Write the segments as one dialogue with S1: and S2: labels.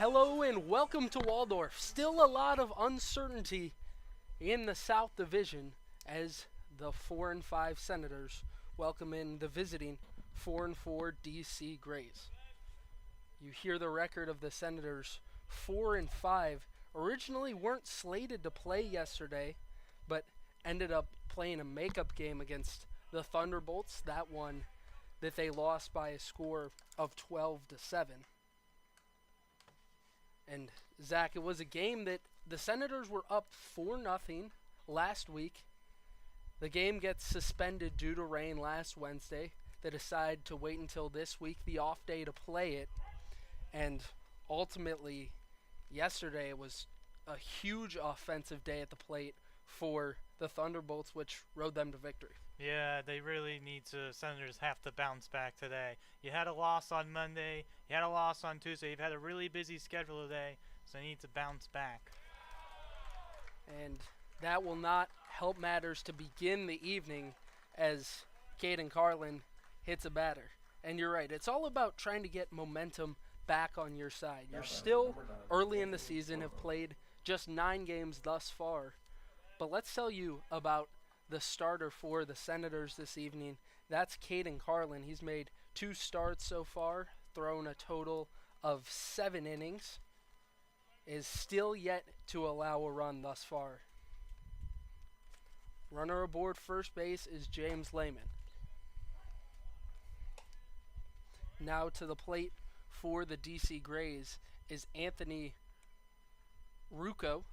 S1: Hello and welcome to Waldorf. Still a lot of uncertainty in the South Division as the 4 and 5 Senators welcome in the visiting 4 and 4 DC Grays. You hear the record of the Senators 4 and 5 originally weren't slated to play yesterday, but ended up playing a makeup game against the Thunderbolts, that one that they lost by a score of 12-7. And Zach, it was a game that the Senators were up 4-0 last week. The game gets suspended due to rain last Wednesday. They decide to wait until this week, the off day, to play it. And ultimately, yesterday it was a huge offensive day at the plate for the Thunderbolts, which rode them to victory.
S2: Yeah, they really need to. Senators have to bounce back today. You had a loss on Monday. You had a loss on Tuesday. You've had a really busy schedule today, so you need to bounce back.
S1: And that will not help matters to begin the evening as Caden Carlin hits a batter. And you're right, it's all about trying to get momentum back on your side. You're still early in the season, have played just 9 games thus far. But let's tell you about the starter for the Senators this evening. That's Caden Carlin. He's made 2 starts so far, thrown a total of 7 innings, is still yet to allow a run thus far. Runner aboard first base is James Lehman. Now to the plate for the DC Grays is Anthony Ruocco,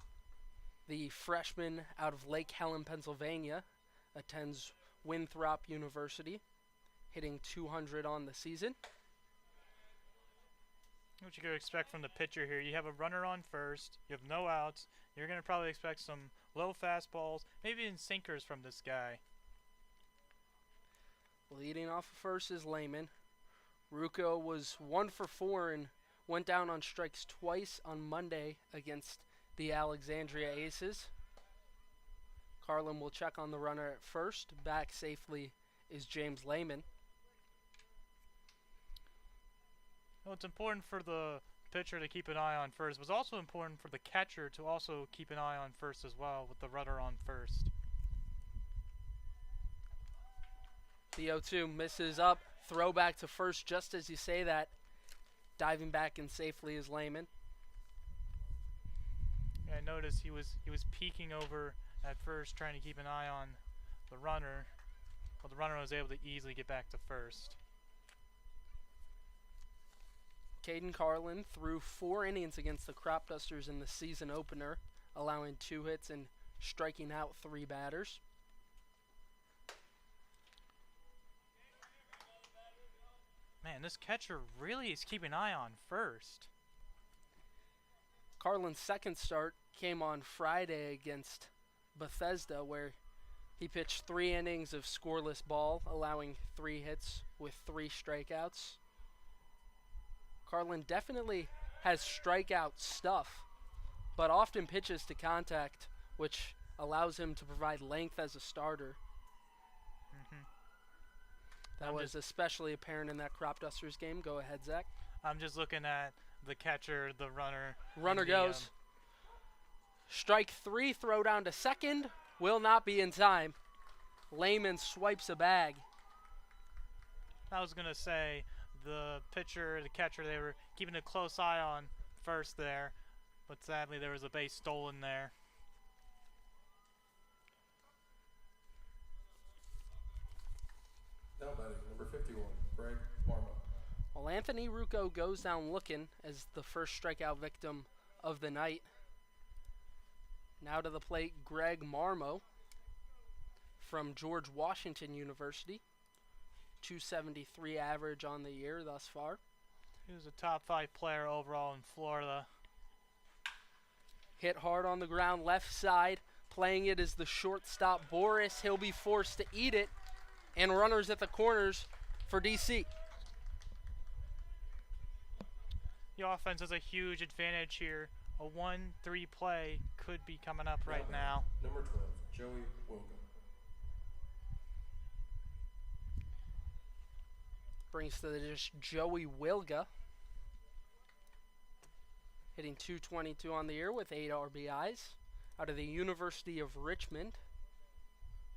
S1: the freshman out of Lake Helen, Pennsylvania, attends Winthrop University, hitting .200 on the season.
S2: What you could expect from the pitcher here, you have a runner on first, you have no outs, you're going to probably expect some low fastballs, maybe even sinkers from this guy.
S1: Leading off of first is Lehman. Ruocco was 1 for 4 and went down on strikes twice on Monday against the Alexandria Aces. Carlin will check on the runner at first. Back safely is James Lehman.
S2: Well, it's important for the pitcher to keep an eye on first. It was also important for the catcher to also keep an eye on first as well, with the runner on first.
S1: The 0-2 misses up. Throw back to first just as you say that. Diving back in safely is Lehman.
S2: Yeah, I noticed he was peeking over at first, trying to keep an eye on the runner, but the runner was able to easily get back to first.
S1: Caden Carlin threw 4 innings against the Crop Dusters in the season opener, allowing 2 hits and striking out 3 batters.
S2: Man, this catcher really is keeping an eye on first.
S1: Carlin's second start came on Friday against Bethesda, where he pitched 3 innings of scoreless ball, allowing 3 hits with 3 strikeouts. Carlin definitely has strikeout stuff, but often pitches to contact, which allows him to provide length as a starter. That was especially apparent in that Crop Dusters game. Go ahead, Zach.
S2: I'm just looking at the catcher, the runner.
S1: Runner goes. Strike 3, throw down to second. Will not be in time. Lehman swipes a bag.
S2: I was going to say the pitcher, the catcher, they were keeping a close eye on first there, but sadly there was a base stolen there.
S3: Now batting, number 51, Greg Marmo.
S1: Well, Anthony Ruocco goes down looking as the first strikeout victim of the night. Now to the plate, Greg Marmo from George Washington University. .273 average on the year thus far.
S2: He was a top 5 player overall in Florida.
S1: Hit hard on the ground, left side. Playing it is the shortstop, Boris. He'll be forced to eat it. And runners at the corners for DC.
S2: The offense has a huge advantage here. A 1-3 play could be coming up right now.
S3: Number 12, Joey Wilga.
S1: Brings to the dish Joey Wilga. hitting .222 on the year with 8 RBIs. Out of the University of Richmond,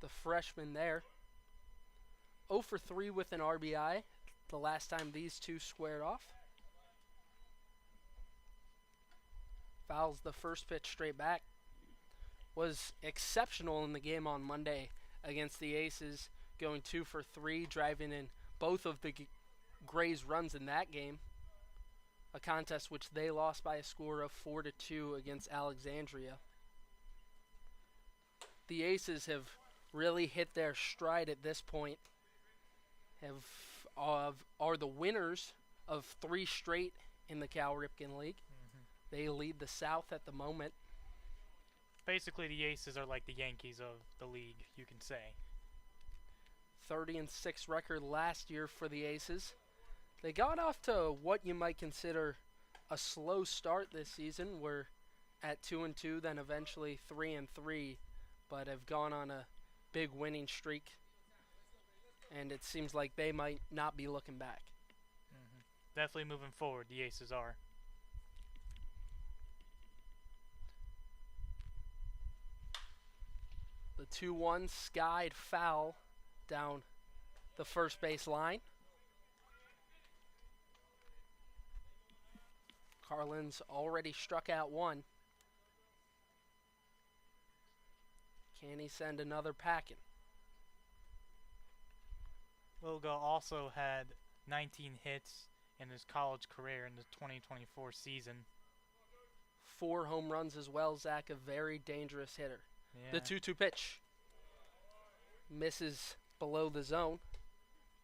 S1: the freshman there. 0 for 3 with an RBI the last time these two squared off. Fouls the first pitch straight back. Was exceptional in the game on Monday against the Aces, going 2 for 3, driving in both of the Grays' runs in that game. A contest which they lost by a score of 4-2 against Alexandria. The Aces have really hit their stride at this point. Are the winners of 3 straight in the Cal Ripken League. They lead the South at the moment.
S2: Basically, the Aces are like the Yankees of the league, you can say.
S1: 30-6 record last year for the Aces. They got off to what you might consider a slow start this season. We're at 2-2, then eventually 3-3, but have gone on a big winning streak. And it seems like they might not be looking back.
S2: Definitely moving forward, the Aces are.
S1: The 2-1 skied foul down the first base line. Carlin's already struck out 1. Can he send another packing?
S2: Wilga also had 19 hits in his college career in the 2024 season.
S1: 4 home runs as well, Zach, a very dangerous hitter.
S2: Yeah.
S1: The 2-2 pitch misses below the zone.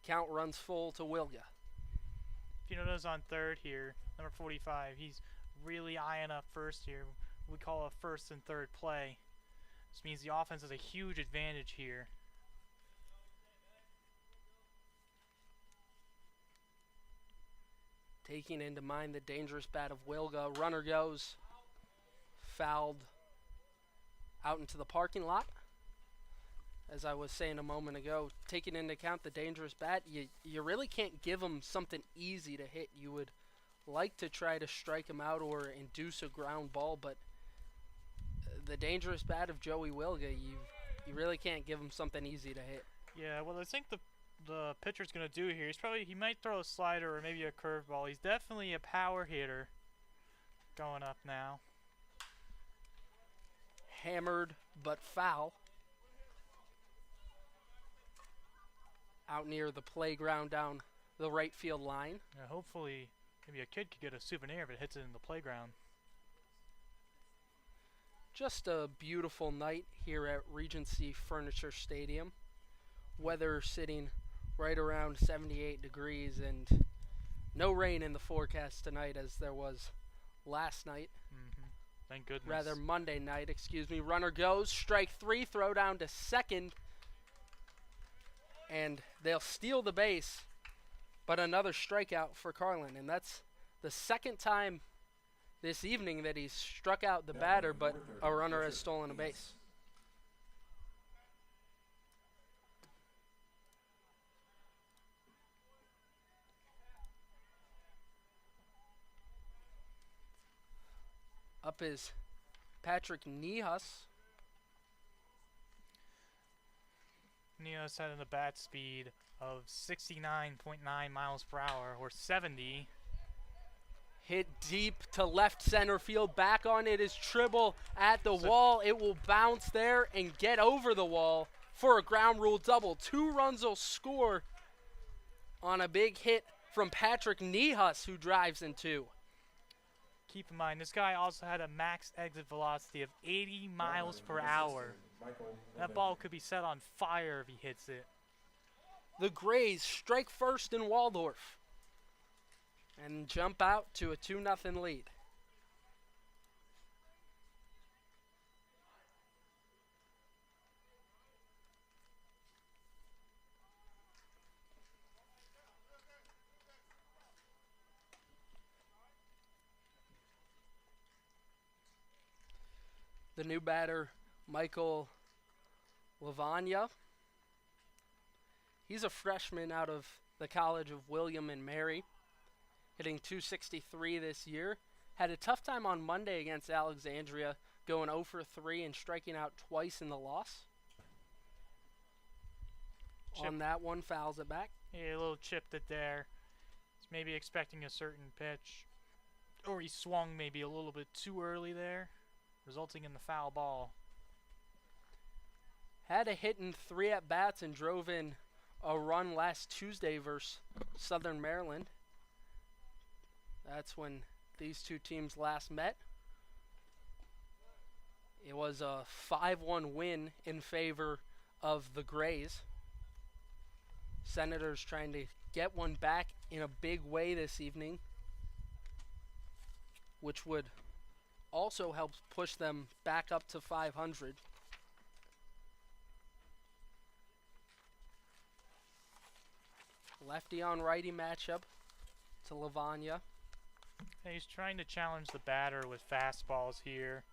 S1: Count runs full to Wilga.
S2: If you notice on third here, number 45, he's really eyeing up first here. We call it first and third play. This means the offense has a huge advantage here.
S1: Taking into mind the dangerous bat of Wilga, runner goes, fouled out into the parking lot. As I was saying a moment ago, taking into account the dangerous bat, you really can't give him something easy to hit. You would like to try to strike him out or induce a ground ball, but the dangerous bat of Joey Wilga, you really can't give him something easy to hit.
S2: Yeah, well, I think the pitcher's going to do here, he might throw a slider or maybe a curveball. He's definitely a power hitter going up now.
S1: Hammered but foul. Out near the playground down the right field line.
S2: Yeah, hopefully maybe a kid could get a souvenir if it hits it in the playground.
S1: Just a beautiful night here at Regency Furniture Stadium. Weather sitting right around 78 degrees and no rain in the forecast tonight as there was last night.
S2: Thank goodness.
S1: Rather Monday night, excuse me. Runner goes, strike 3, throw down to second. And they'll steal the base, but another strikeout for Carlin. And that's the second time this evening that he's struck out the batter, but a runner has stolen a base. Up is Patrick Nihas.
S2: Neos had a bat speed of 69.9 miles per hour, or 70.
S1: Hit deep to left center field. Back on it is Tribble at the wall. It will bounce there and get over the wall for a ground rule double. 2 runs will score on a big hit from Patrick Nihas, who drives in 2.
S2: Keep in mind, this guy also had a max exit velocity of 80 miles per hour. That ball could be set on fire if he hits it.
S1: The Grays strike first in Waldorf and jump out to a 2-0 lead. The new batter, Michael Lavagna. He's a freshman out of the College of William and Mary, hitting .263 this year. Had a tough time on Monday against Alexandria, going 0 for 3 and striking out twice in the loss.
S2: Chip.
S1: On that one, fouls it back.
S2: Yeah, a little chipped it there. He's maybe expecting a certain pitch. Or he swung maybe a little bit too early there, resulting in the foul ball.
S1: Had a hit in 3 at-bats and drove in a run last Tuesday versus Southern Maryland. That's when these two teams last met. It was a 5-1 win in favor of the Grays. Senators trying to get one back in a big way this evening, which would also help push them back up to 500. Lefty on righty matchup to Lavagna.
S2: And he's trying to challenge the batter with fastballs here.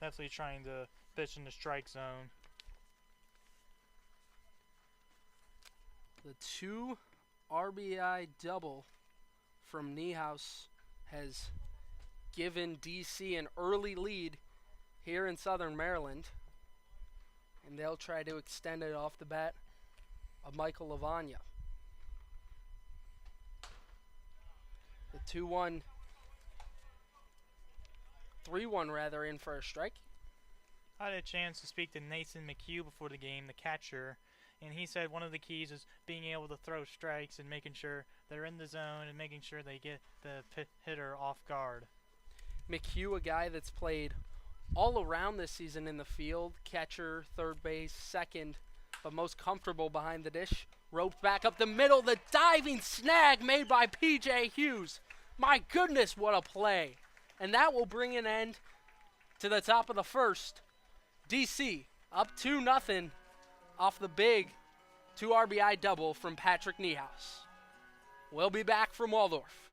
S2: Definitely trying to pitch in the strike zone.
S1: The 2 RBI double from Niehaus has given DC an early lead here in Southern Maryland. And they'll try to extend it off the bat of Michael Lavagna. The 2-1, 3-1 rather, in for a strike.
S2: I had a chance to speak to Nathan McHugh before the game, the catcher, and he said one of the keys is being able to throw strikes and making sure they're in the zone and making sure they get the hitter off guard.
S1: McHugh, a guy that's played all around this season in the field, catcher, third base, second, but most comfortable behind the dish. Roped back up the middle, the diving snag made by P.J. Hughes. My goodness, what a play. And that will bring an end to the top of the first. DC up 2-0 off the big 2 RBI double from Patrick Niehaus. We'll be back from Waldorf.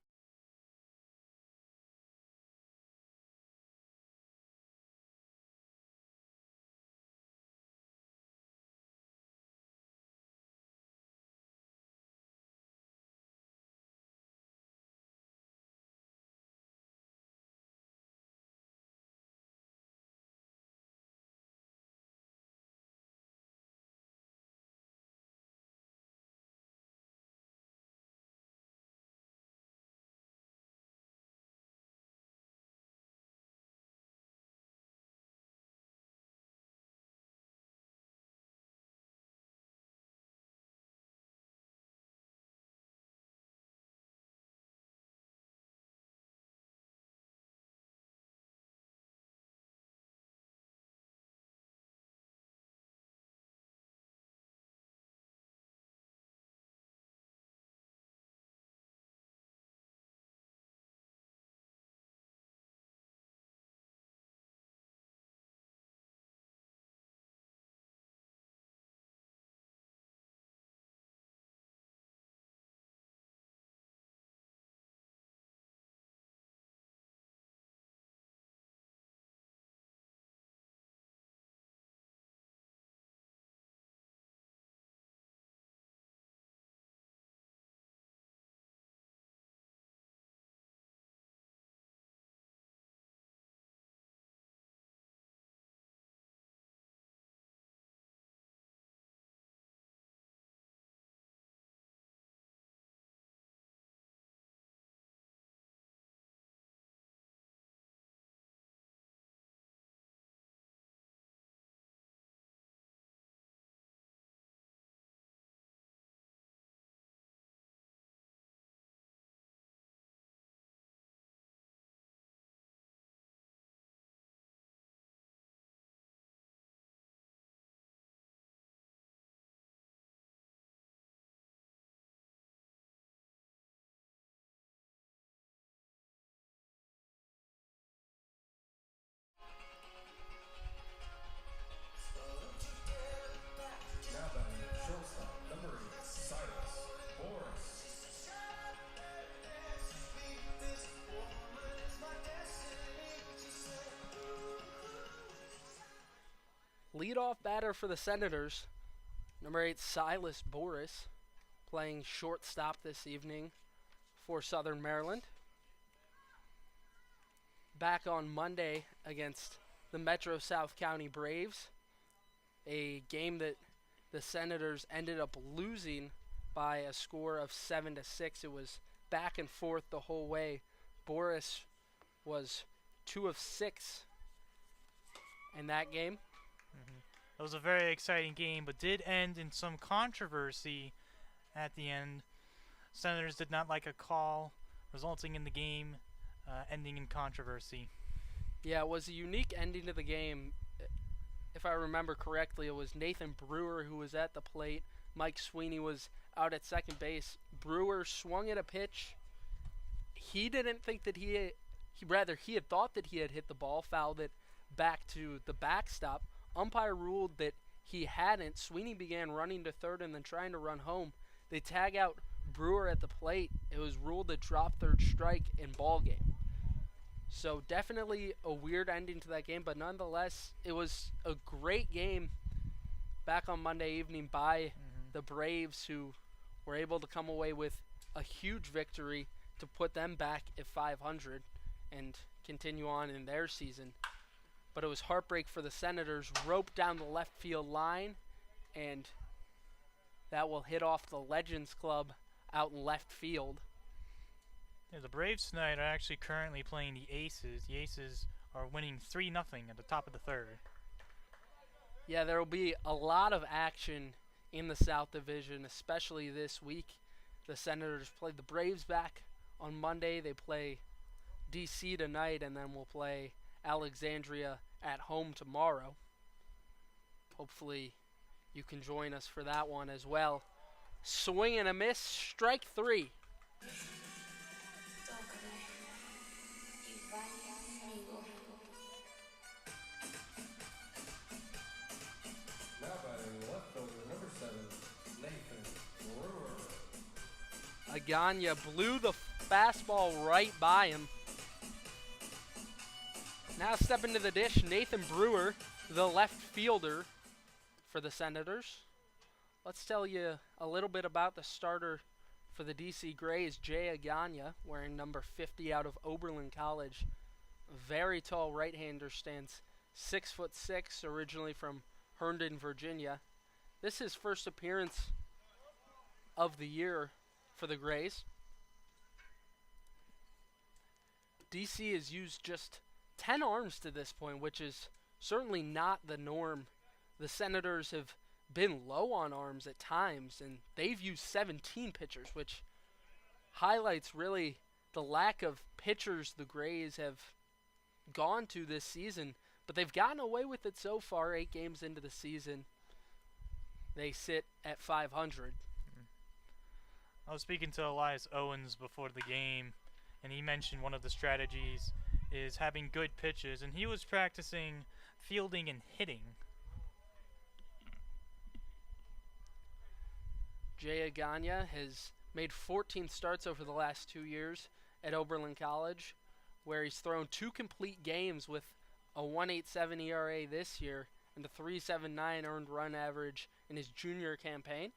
S3: Now batting shortstop, number 8, Silas Boris.
S1: Leadoff batter for the Senators, number 8, Silas Boris, playing shortstop this evening for Southern Maryland. back on Monday against the Metro South County Braves, a game that the Senators ended up losing by a score of 7-6. It was back and forth the whole way. Boris was 2 of 6 in that game.
S2: It was a very exciting game, but did end in some controversy at the end. Senators did not like a call, resulting in the game ending in controversy.
S1: Yeah, it was a unique ending to the game. If I remember correctly, it was Nathan Brewer who was at the plate. Mike Sweeney was out at second base. Brewer swung at a pitch. He didn't think that he had thought that he had hit the ball, fouled it back to the backstop. Umpire ruled that he hadn't. Sweeney began running to third and then trying to run home. They tag out Brewer at the plate. It was ruled a drop third strike in ball game. So definitely a weird ending to that game, but nonetheless, it was a great game back on Monday evening by the Braves, who were able to come away with a huge victory to put them back at 500 and continue on in their season. But it was heartbreak for the Senators. Roped down the left field line, and that will hit off the Legends Club out in left field.
S2: Yeah, the Braves tonight are actually currently playing the Aces. The Aces are winning 3-0 at the top of the third.
S1: Yeah, there will be a lot of action in the South Division, especially this week. The Senators play the Braves back on Monday. They play DC tonight, and then we'll play Alexandria at home tomorrow. Hopefully you can join us for that one as well. Swing and a miss, strike 3.
S3: Now batting left fielder number 7, Nathan Brewer.
S1: Aganya blew the fastball right by him. Now stepping to the dish, Nathan Brewer, the left fielder for the Senators. Let's tell you a little bit about the starter for the DC Grays, Jay Aganya, wearing number 50 out of Oberlin College. Very tall right-hander, stands 6'6", originally from Herndon, Virginia. This is his first appearance of the year for the Grays. DC has used just 10 arms to this point, which is certainly not the norm. The Senators have been low on arms at times, and they've used 17 pitchers, which highlights really the lack of pitchers the Grays have gone to this season. But they've gotten away with it so far, 8 games into the season. They sit at 500.
S2: I was speaking to Elias Owens before the game, and he mentioned one of the strategies is having good pitches, and he was practicing fielding and hitting.
S1: Jay Aganya has made 14 starts over the last 2 years at Oberlin College, where he's thrown 2 complete games with a 1.87 ERA this year and a 3.79 earned run average in his junior campaign.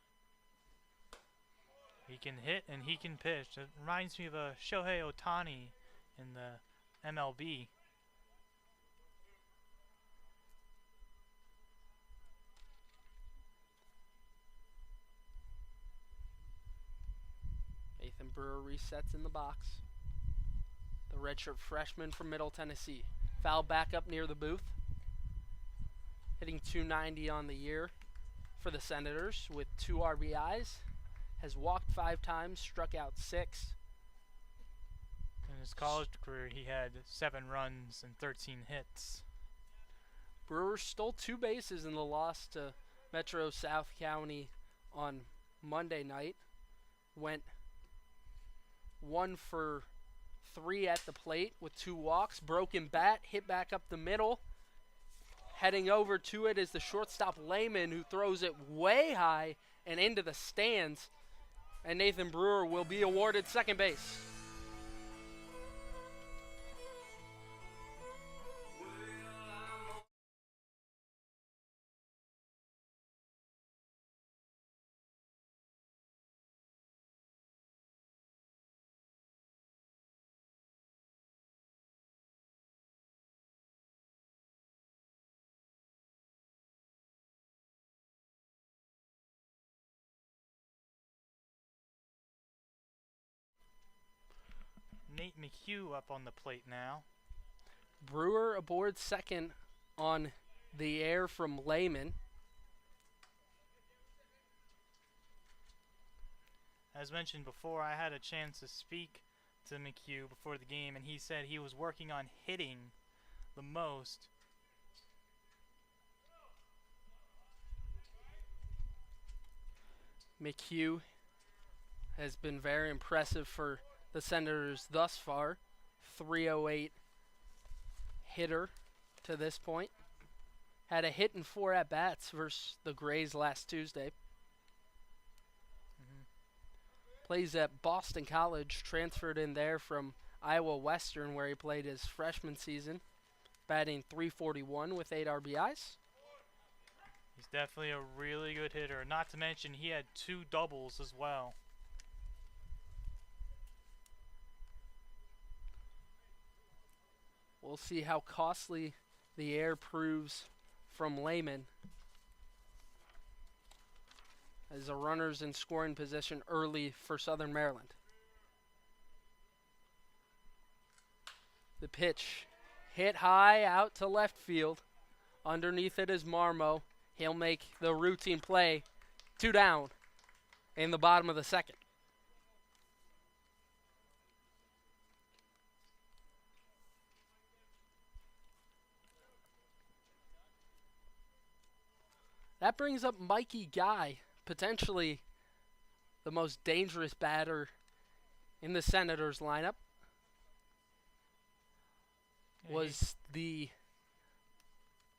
S2: He can hit and he can pitch. It reminds me of Shohei Ohtani in the MLB.
S1: Nathan Brewer resets in the box. The redshirt freshman from Middle Tennessee. Foul back up near the booth. Hitting .290 on the year for the Senators with 2 RBIs. Has walked 5 times, struck out 6.
S2: In his college career, he had 7 runs and 13 hits.
S1: Brewer stole 2 bases in the loss to Metro South County on Monday night. Went 1 for 3 at the plate with 2 walks. Broken bat, hit back up the middle. Heading over to it is the shortstop Lehman, who throws it way high and into the stands. And Nathan Brewer will be awarded second base.
S2: Nate McHugh up on the plate now.
S1: Brewer aboard second on the air from Lehman.
S2: As mentioned before, I had a chance to speak to McHugh before the game, and he said he was working on hitting the most.
S1: McHugh has been very impressive for the Senators thus far. 308 hitter to this point. Had a hit in 4 at-bats versus the Grays last Tuesday. Plays at Boston College, transferred in there from Iowa Western where he played his freshman season. Batting .341 with 8 RBIs.
S2: He's definitely a really good hitter. Not to mention he had 2 doubles as well.
S1: We'll see how costly the air proves from Lehman. As the runners in scoring position early for Southern Maryland. The pitch hit high out to left field. Underneath it is Marmo. He'll make the routine play. 2 down in the bottom of the second. That brings up Mikey Guy, potentially the most dangerous batter in the Senators lineup. Was the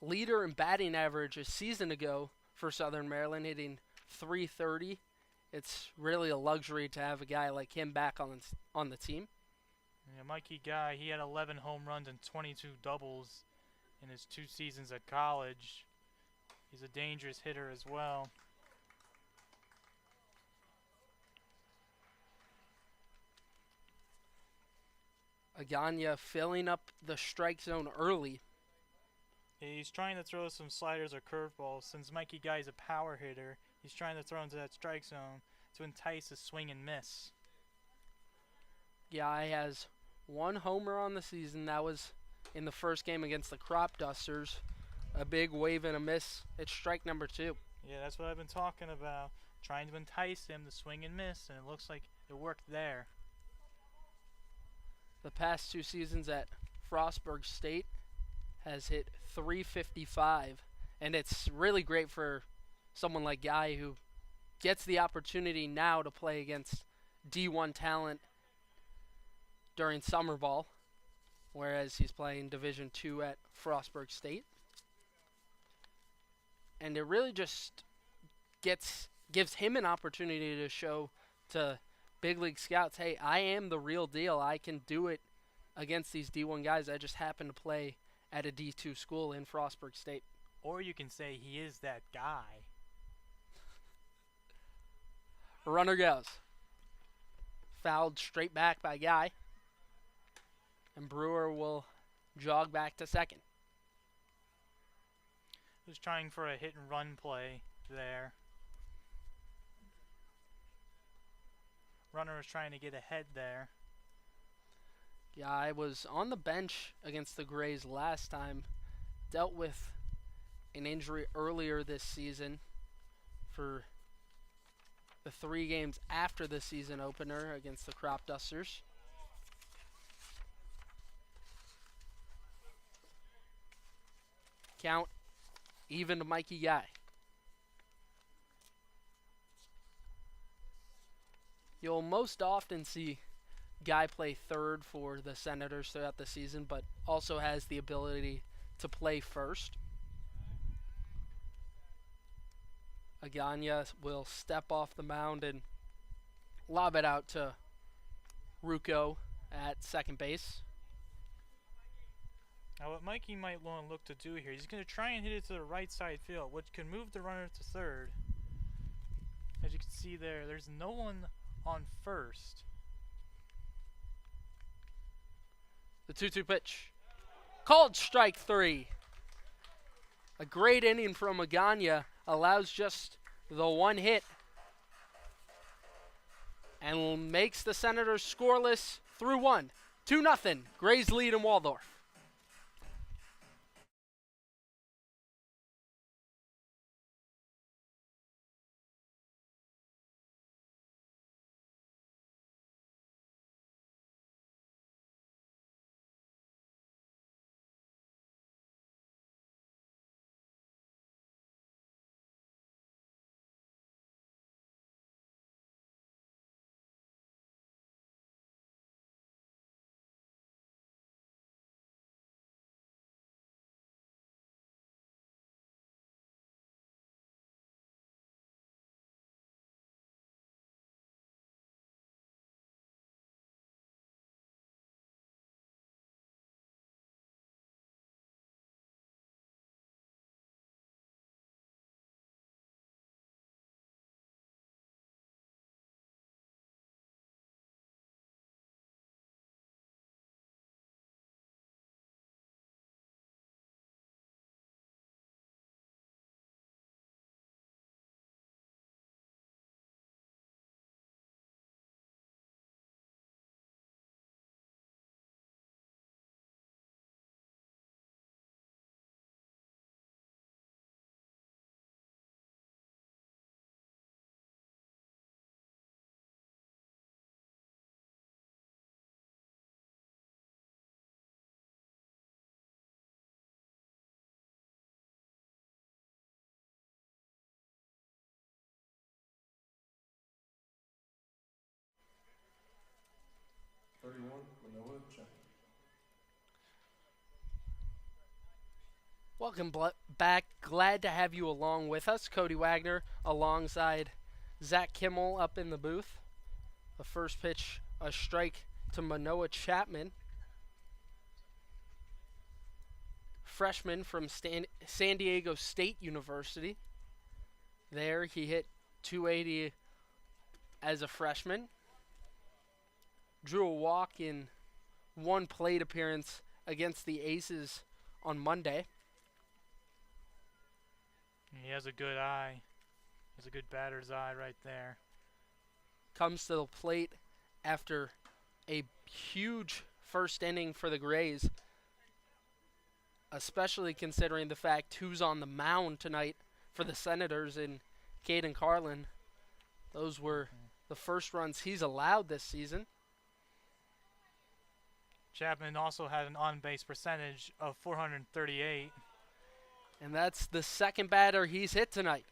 S1: leader in batting average a season ago for Southern Maryland, hitting .330. It's really a luxury to have a guy like him back on the team.
S2: Yeah, Mikey Guy, he had 11 home runs and 22 doubles in his 2 seasons at college. He's a dangerous hitter as well.
S1: Agana filling up the strike zone early.
S2: He's trying to throw some sliders or curveballs. Since Mikey Guy's a power hitter, he's trying to throw into that strike zone to entice a swing and miss.
S1: Guy has 1 homer on the season. That was in the first game against the Crop Dusters. A big wave and a miss. It's strike number 2.
S2: Yeah, that's what I've been talking about. Trying to entice him to swing and miss, and it looks like it worked there.
S1: The past 2 seasons at Frostburg State has hit .355, and it's really great for someone like Guy who gets the opportunity now to play against D1 talent during summer ball, whereas he's playing Division II at Frostburg State. And it really just gives him an opportunity to show to big league scouts, hey, I am the real deal. I can do it against these D1 guys. I just happen to play at a D2 school in Frostburg State.
S2: Or you can say he is that guy.
S1: Runner goes. Fouled straight back by Guy. And Brewer will jog back to second.
S2: Was trying for a hit and run play there. Runner was trying to get ahead there.
S1: Guy was on the bench against the Grays last time. Dealt with an injury earlier this season for the 3 games after the season opener against the Crop Dusters. Count even to Mikey Guy. You'll most often see Guy play third for the Senators throughout the season, but also has the ability to play first. Agana will step off the mound and lob it out to Ruocco at second base.
S2: Now what Mikey might want to look to do here, he's going to try and hit it to the right side field, which can move the runner to third. As you can see there, there's no one on first.
S1: The 2-2 pitch. Called strike 3. A great inning from Agana. Allows just the 1 hit. And makes the Senators scoreless through 1. 2-0. Grays lead in Waldorf.
S3: Manoa Chapman.
S1: Welcome back. Glad to have you along with us. Cody Wagner alongside Zach Kimmel up in the booth. The first pitch, a strike to Manoa Chapman. Freshman from San Diego State University. There he hit 280 as a freshman. Drew a walk in one plate appearance against the Aces on Monday.
S2: He has a good eye. Has a good batter's eye right there.
S1: Comes to the plate after a huge first inning for the Grays, especially considering the fact who's on the mound tonight for the Senators in Caden Carlin. Those were the first runs he's allowed this season.
S2: Chapman also had an on-base percentage of .438.
S1: And that's the second batter he's hit tonight.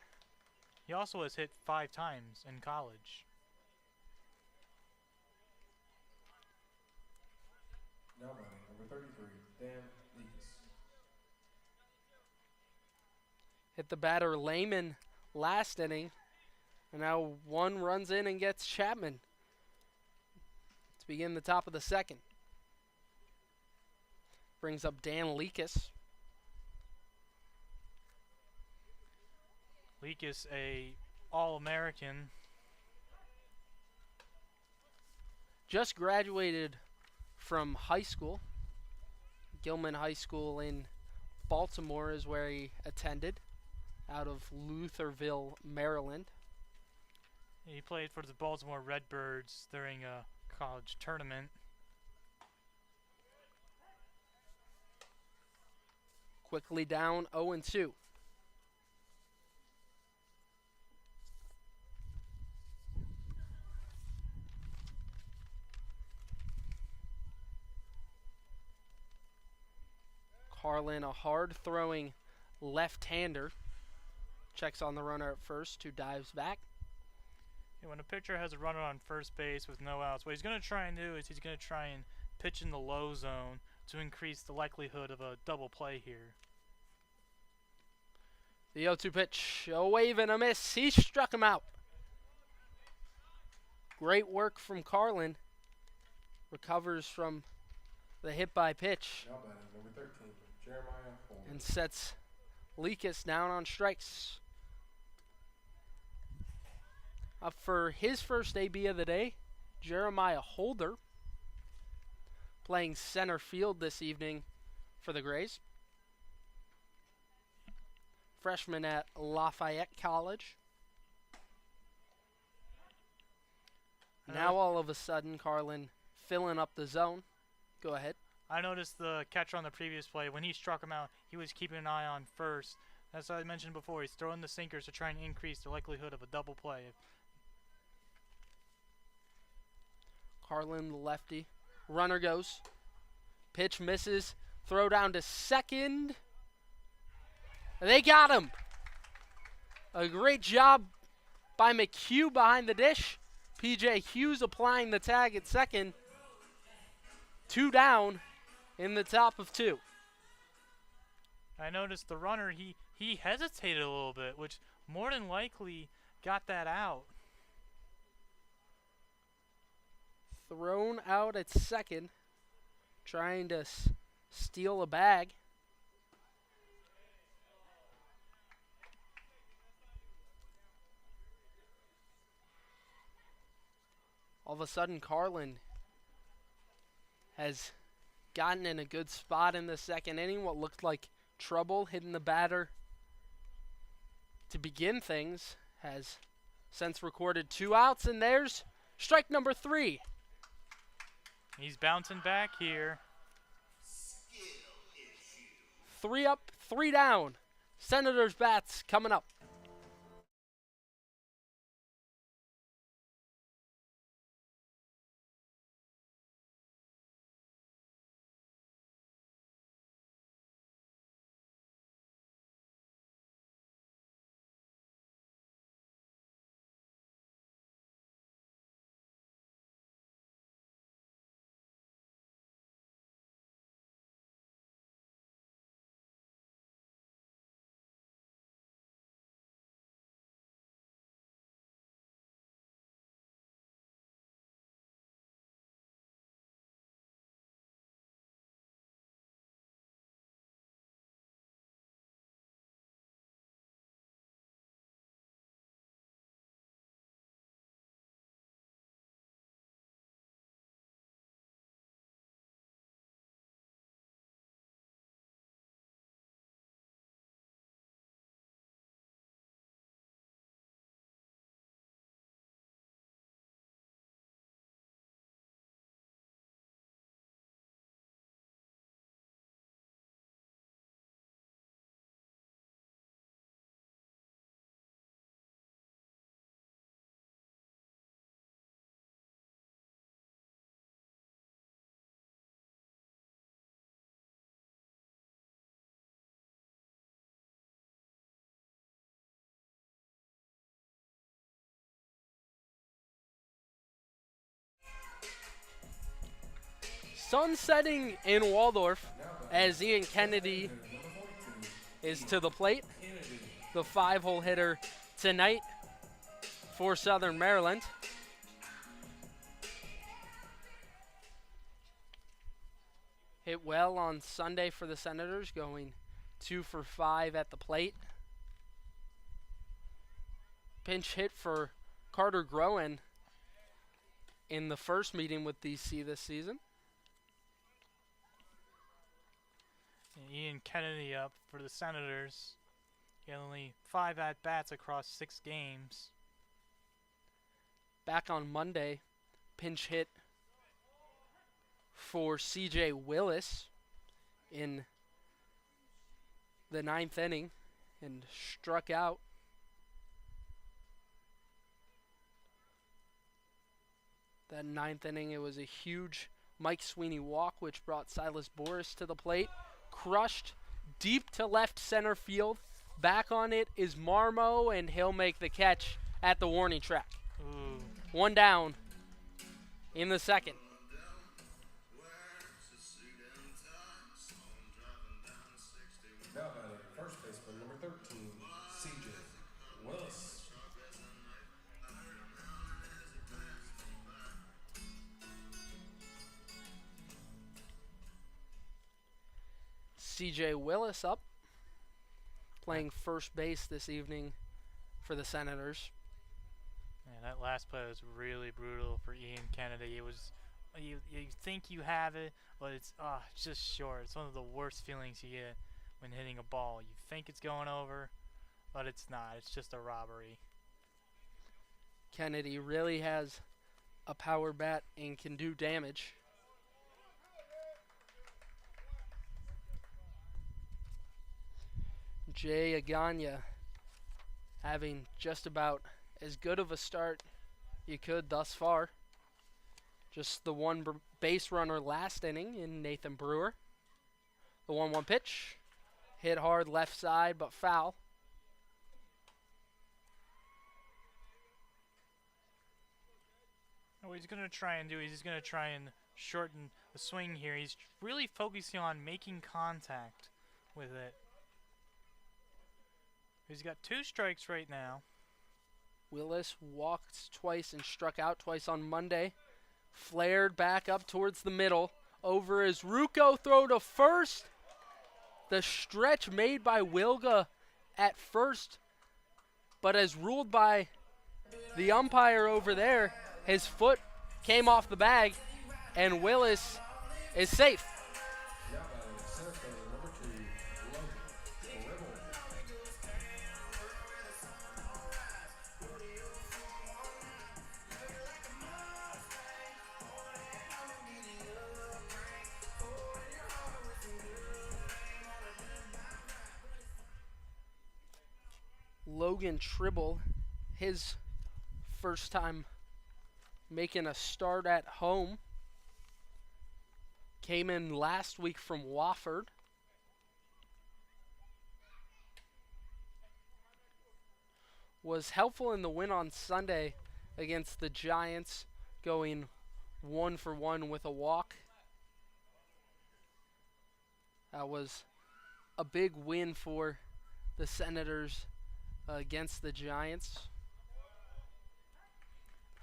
S2: He also has hit 5 times in college.
S3: Now batting, number 33, Dan Leakes.
S1: Hit the batter Lehman last inning. And now one runs in and gets Chapman to begin the top of the second. Brings up Dan Leakes.
S2: Leakes, a All-American.
S1: Just graduated from high school. Gilman High School in Baltimore is where he attended, out of Lutherville, Maryland.
S2: He played for the Baltimore Redbirds during a college tournament.
S1: Quickly down 0-2. Carlin, a hard-throwing left-hander. Checks on the runner at first, who dives back.
S2: Yeah, when a pitcher has a runner on first base with no outs, what he's going to try and do is he's going to try and pitch in the low zone to increase the likelihood of a double play here.
S1: The 0-2 pitch, a wave and a miss. He struck him out. Great work from Carlin. Recovers from the hit by pitch.
S3: Now batting, number 13, Jeremiah Holmes.
S1: And sets Leakes down on strikes. Up for his first AB of the day, Jeremiah Holder, playing center field this evening for the Grays. Freshman at Lafayette College. Now all of a sudden, Carlin filling up the zone. Go ahead.
S2: I noticed the catcher on the previous play, when he struck him out, he was keeping an eye on first. As I mentioned before, he's throwing the sinkers to try and increase the likelihood of a double play.
S1: Carlin, the lefty. Runner goes. Pitch misses. Throw down to second. They got him. A great job by McHugh behind the dish. P.J. Hughes applying the tag at second. 2 down in the top of 2.
S2: I noticed the runner, he hesitated a little bit, which more than likely got that out.
S1: Thrown out at second. Trying to steal a bag. All of a sudden, Carlin has gotten in a good spot in the second inning. What looked like trouble hitting the batter to begin things has since recorded 2 outs, and there's strike number 3.
S2: He's bouncing back here.
S1: 3 up, 3 down. Senators bats coming up. Sun setting in Waldorf as Ian Kennedy is to the plate. The 5-hole hitter tonight for Southern Maryland. Hit well on Sunday for the Senators, going 2 for 5 at the plate. Pinch hit for Carter Groen in the first meeting with DC this season.
S2: And Ian Kennedy up for the Senators. He had only 5 at-bats across 6 games.
S1: Back on Monday, pinch hit for C.J. Willis in the 9th inning and struck out. That 9th inning, it was a huge Mike Sweeney walk, which brought Silas Boris to the plate. Crushed deep to left center field. Back on it is Marmo, and he'll make the catch at the warning track.
S2: Ooh.
S1: 1 down in the second.
S3: Now batting first baseman number 13, C.J. Willis.
S1: C.J. Willis up, playing first base this evening for the Senators.
S2: Man, that last play was really brutal for Ian Kennedy. It was, you think you have it, but it's just short. It's one of the worst feelings you get when hitting a ball. You think it's going over, but it's not. It's just a robbery.
S1: Kennedy really has a power bat and can do damage. Jay Aganya having just about as good of a start you could thus far. Just the one base runner last inning in Nathan Brewer. The 1-1 pitch. Hit hard left side, but foul.
S2: What he's going to try and do is he's going to try and shorten the swing here. He's really focusing on making contact with it. He's got 2 strikes right now.
S1: Willis walked twice and struck out twice on Monday. Flared back up towards the middle. Over is Ruocco, throw to first. The stretch made by Wilga at first, but as ruled by the umpire over there, his foot came off the bag, and Willis is safe.
S3: Now batting center fielder number 2, Logan Tribble.
S1: Logan Tribble, his first time making a start at home. Came in last week from Wofford. Was helpful in the win on Sunday against the Giants, going 1-for-1 with a walk. That was a big win for the Senators against the Giants.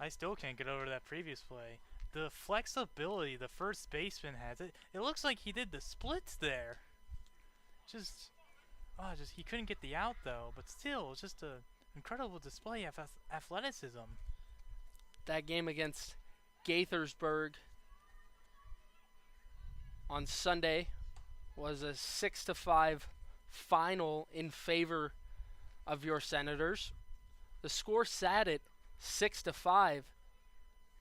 S2: I still can't get over that previous play. The flexibility the first baseman has, it looks like he did the splits there. Just he couldn't get the out though, but still, it's just an incredible display of athleticism.
S1: That game against Gaithersburg on Sunday was a 6-5 final in favor of your Senators. The score sat at 6-5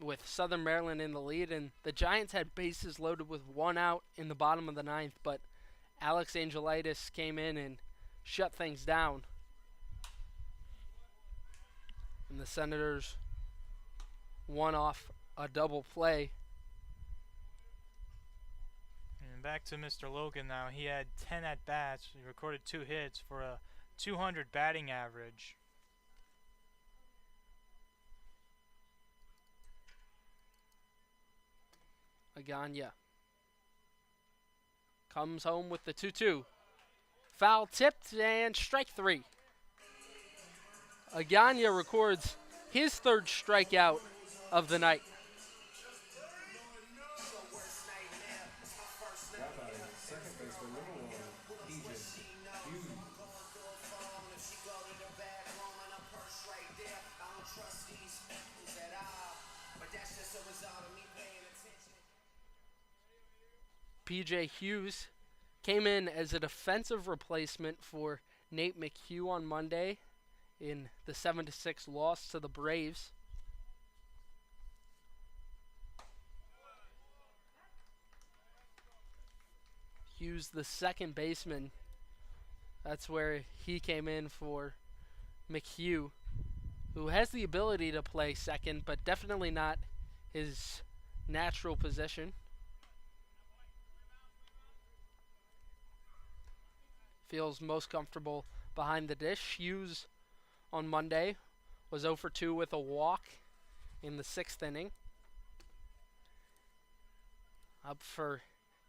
S1: with Southern Maryland in the lead, and the Giants had bases loaded with 1 out in the bottom of the 9th, but Alex Angelitis came in and shut things down. And the Senators won off a double play.
S2: And back to Mr. Logan now. He had 10 at-bats. He recorded 2 hits for a 200 batting average.
S1: Aganya comes home with the 2-2. Foul tipped and strike 3. Aganya records his 3rd strikeout of the night.
S3: Now batting second baseman number 1, PJ Hughes.
S1: PJ Hughes came in as a defensive replacement for Nate McHugh on Monday in the 7-6 loss to the Braves. Hughes, the second baseman, that's where he came in for McHugh, who has the ability to play second, but definitely not his natural position. Feels most comfortable behind the dish. Hughes on Monday was 0 for 2 with a walk in the 6th inning. Up for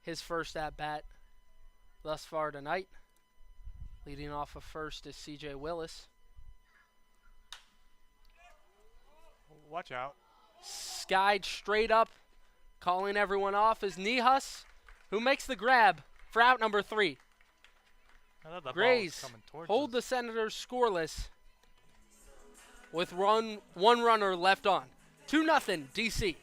S1: his first at-bat thus far tonight. Leading off of first is C.J. Willis.
S2: Watch out.
S1: Skied straight up, calling everyone off is Nihas, who makes the grab for out number 3.
S2: I thought the ball was
S1: Grays
S2: coming towards
S1: hold
S2: us.
S1: the Senators scoreless with one runner left on. 2-0 DC.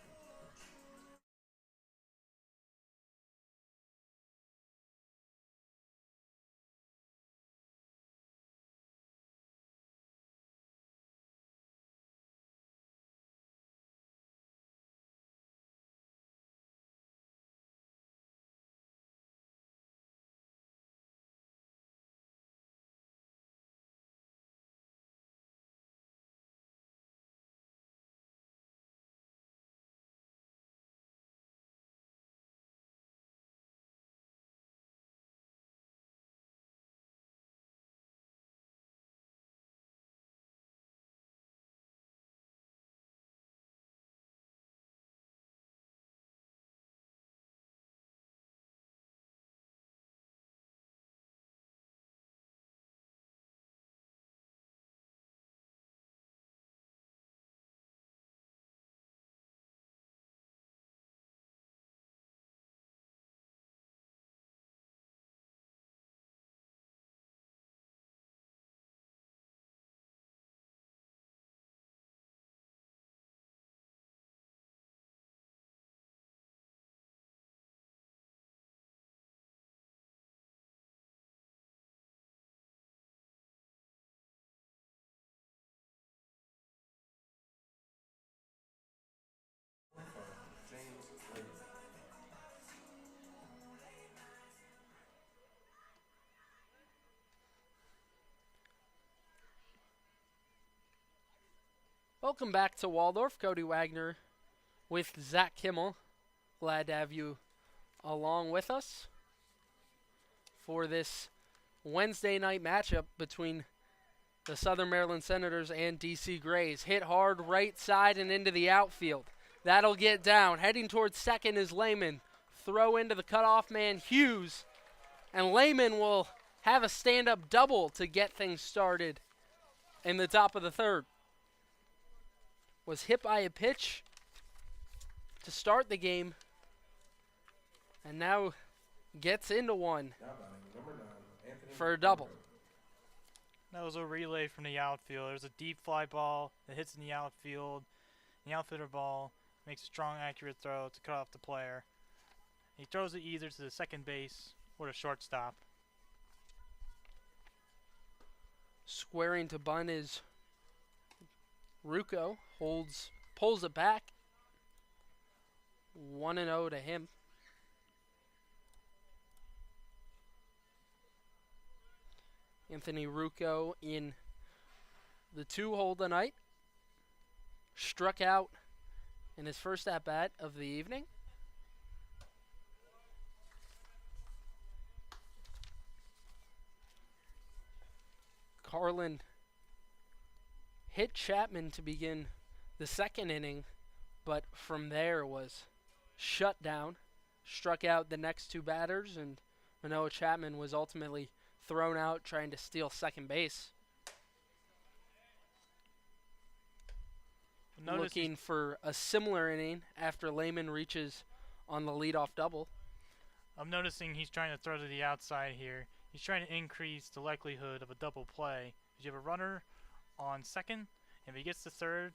S1: Welcome back to Waldorf. Cody Wagner with Zach Kimmel. Glad to have you along with us for this Wednesday night matchup between the Southern Maryland Senators and DC Grays. Hit hard right side and into the outfield. That'll get down. Heading towards second is Lehman. Throw into the cutoff man, Hughes. And Lehman will have a stand-up double to get things started in the top of the third. Was hit by a pitch to start the game. And now gets into one
S3: Now batting, number 9, Anthony
S1: for a double.
S2: That was a relay from the outfield. There's a deep fly ball that hits in the outfield. The outfielder ball makes a strong, accurate throw to cut off the player. He throws it either to the second base or the shortstop.
S1: Squaring to bunt is Rucco. Pulls it back. 1-0 to him. Anthony Rucco in the 2-hole tonight. Struck out in his first at-bat of the evening. Carlin hit Chapman to begin the second inning, but from there was shut down. Struck out the next two batters, and Manoah Chapman was ultimately thrown out trying to steal second base. Looking for a similar inning after Lehman reaches on the leadoff double.
S2: I'm noticing he's trying to throw to the outside here. He's trying to increase the likelihood of a double play. If you have a runner on second, if he gets to third,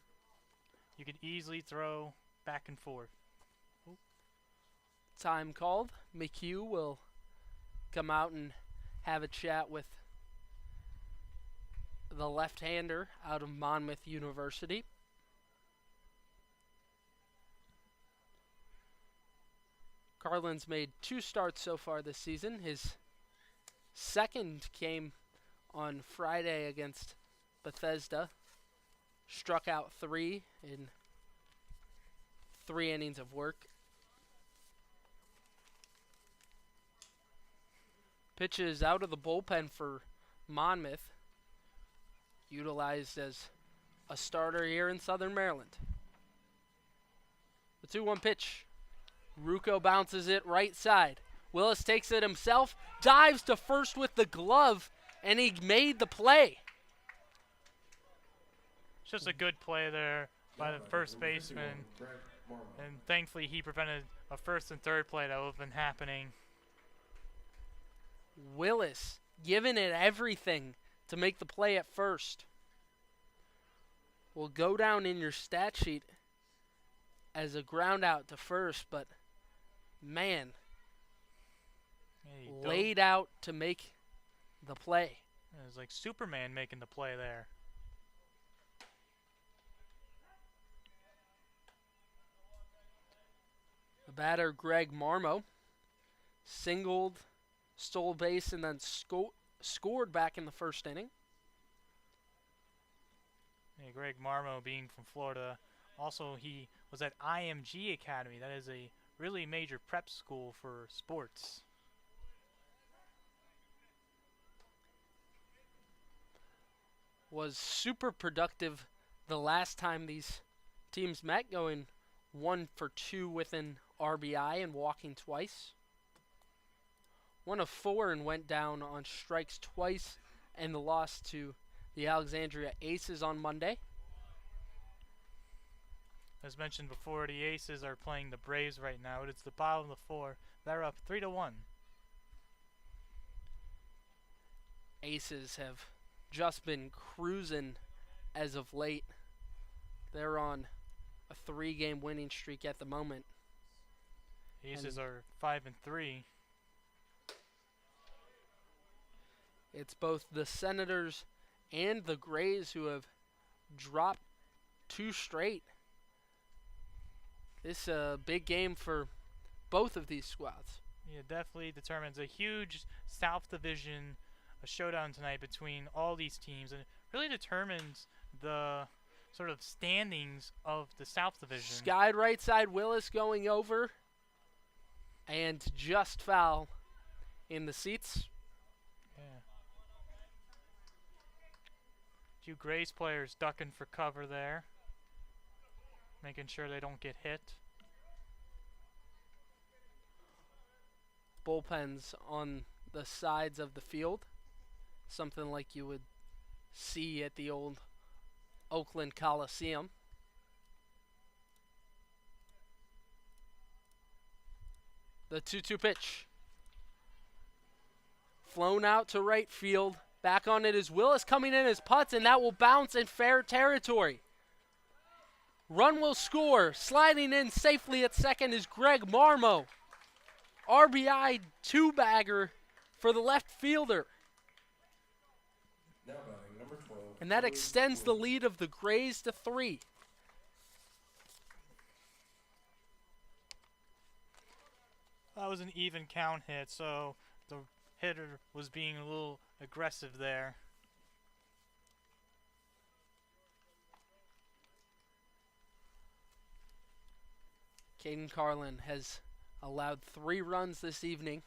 S2: you can easily throw back and forth.
S1: Time called. McHugh will come out and have a chat with the left-hander out of Monmouth University. Carlin's made 2 starts so far this season. His second came on Friday against Bethesda. Struck out 3 in 3 innings of work. Pitches out of the bullpen for Monmouth. Utilized as a starter here in Southern Maryland. The 2-1 pitch. Rucco bounces it right side. Willis takes it himself, dives to first with the glove, and he made the play.
S2: It's just a good play there by the first baseman.
S3: Greg Marmon.
S2: And thankfully he prevented a first and third play that would have been happening.
S1: Willis giving it everything to make the play at first. Will go down in your stat sheet as a ground out to first, but man,
S2: Yeah, he
S1: laid out to make the play.
S2: It was like Superman making the play there.
S1: The batter, Greg Marmo, singled, stole base, and then scored back in the first inning.
S2: Yeah, Greg Marmo being from Florida. Also, he was at IMG Academy. That is a really major prep school for sports.
S1: Was super productive the last time these teams met, going 1 for 2 with an RBI and walking twice. 1 of 4 and went down on strikes twice and the loss to the Alexandria Aces on Monday.
S2: As mentioned before, the Aces are playing the Braves right now. It's the bottom of the 4. They're up 3-1.
S1: Aces have just been cruising as of late. They're on a 3-game winning streak at the moment.
S2: Aces are 5-3.
S1: It's both the Senators and the Grays who have dropped 2 straight. This is a big game for both of these squads.
S2: Yeah, definitely determines a huge South Division showdown tonight between all these teams, and it really determines the sort of standings of the South Division.
S1: Skied right side, Willis going over. And just foul in the seats.
S2: Yeah. Two Grays players ducking for cover there. Making sure they don't get hit.
S1: Bullpens on the sides of the field. Something like you would see at the old Oakland Coliseum. The 2-2 pitch. Flown out to right field. Back on it is Willis coming in as putts, and that will bounce in fair territory. Run will score. Sliding in safely at second is Greg Marmo. RBI two-bagger for the left fielder.
S3: Now batting number 12.
S1: And that extends the lead of the Grays to 3.
S2: That was an even count hit, so the hitter was being a little aggressive there.
S1: Caden Carlin has allowed 3 runs this evening.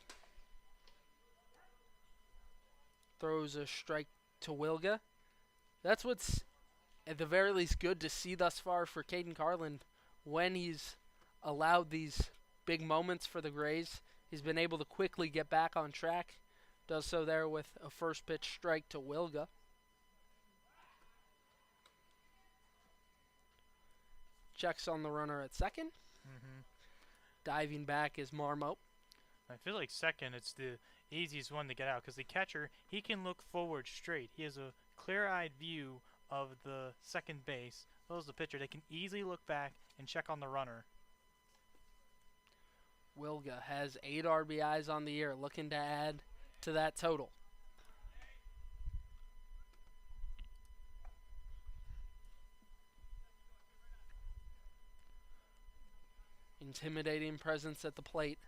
S1: Throws a strike to Wilga. That's what's at the very least good to see thus far for Caden Carlin. When he's allowed these big moments for the Grays, he's been able to quickly get back on track. Does so there with a first pitch strike to Wilga. Checks on the runner at second. Diving back is Marmo.
S2: I feel like second, it's the easiest one to get out because the catcher, he can look forward straight. He has a clear-eyed view of the second base. Those the pitcher, they can easily look back and check on the runner.
S1: Wilga has 8 RBIs on the year, looking to add to that total. Intimidating presence at the plate.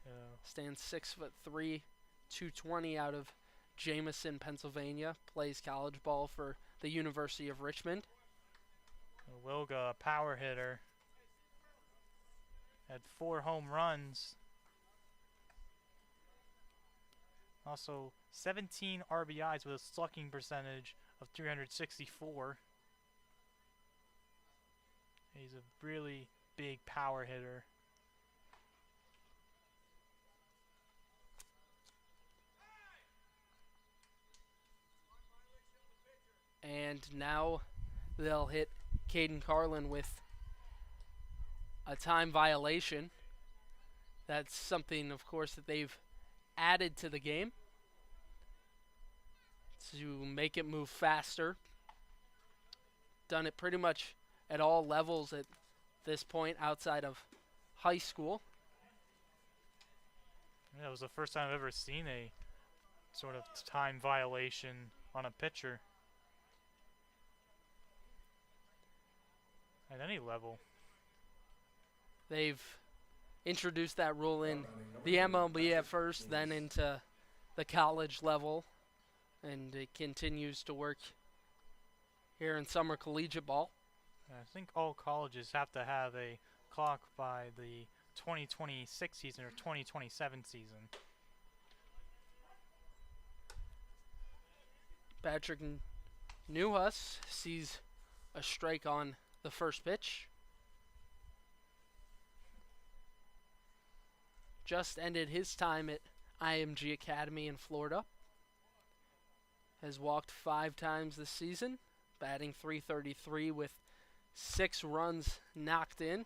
S1: Stands 6'3", 220 out of Jameson, Pennsylvania. Plays college ball for the University of Richmond.
S2: Wilga, a power hitter. Had 4 home runs. Also, 17 RBIs with a slugging percentage of 364. He's a really big power hitter.
S1: And now they'll hit Caden Carlin with a time violation. That's something, of course, that they've added to the game to make it move faster. Done it pretty much at all levels at this point outside of high school.
S2: Yeah, it was the first time I've ever seen a sort of time violation on a pitcher. At any level.
S1: They've introduced that rule in the MLB at first, then into the college level, and it continues to work here in summer collegiate ball.
S2: I think all colleges have to have a clock by the 2026 season or 2027 season.
S1: Patrick Newhus sees a strike on the first pitch. Just ended his time at IMG Academy in Florida. Has walked 5 times this season, batting .333 with 6 runs knocked in.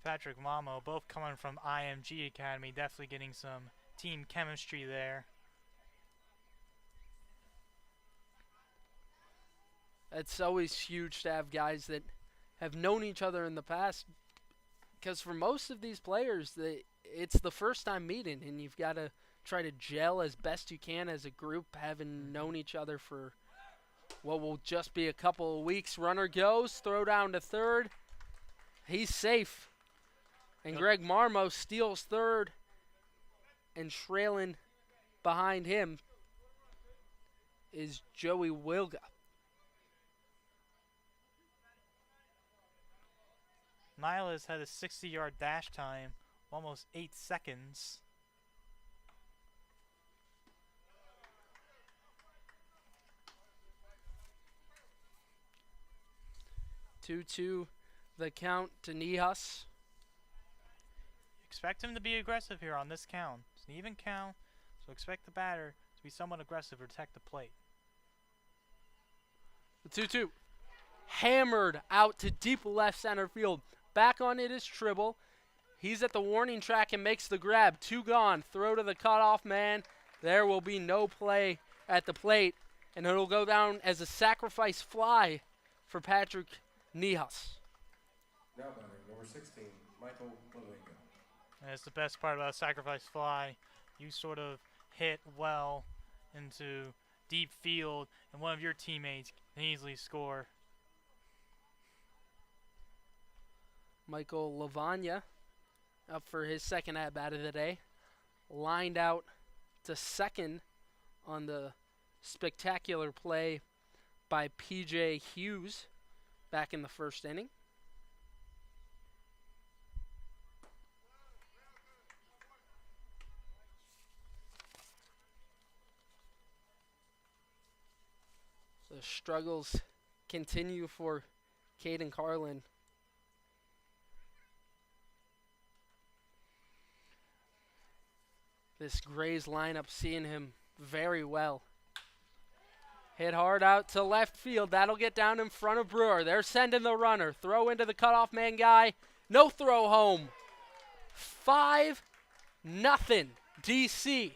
S2: Patrick Mamo, both coming from IMG Academy, definitely getting some team chemistry there.
S1: It's always huge to have guys that have known each other in the past, because for most of these players, it's the first time meeting, and you've got to try to gel as best you can as a group, having known each other for what will just be a couple of weeks. Runner goes, throw down to third. He's safe. And Greg Marmo steals third, and trailing behind him is Joey Wilga.
S2: Nyla's had a 60-yard dash time, almost 8 seconds.
S1: 2-2 the count to Nihas.
S2: Expect him to be aggressive here on this count. It's an even count, so expect the batter to be somewhat aggressive to protect the plate.
S1: The 2-2. Hammered out to deep left center field. Back on it is Tribble. He's at the warning track and makes the grab. 2 gone. Throw to the cutoff man. There will be no play at the plate, and it'll go down as a sacrifice fly for Patrick Nihas.
S3: Now batting, number 16, Michael Lavinga.
S2: And that's the best part about a sacrifice fly. You sort of hit well into deep field, and one of your teammates can easily score.
S1: Michael Lavagna up for his second at-bat of the day. Lined out to second on the spectacular play by P.J. Hughes back in the first inning. The struggles continue for Caden Carlin. This Grays lineup seeing him very well. Hit hard out to left field. That'll get down in front of Brewer. They're sending the runner. Throw into the cutoff man guy. No throw home. 5-0 DC.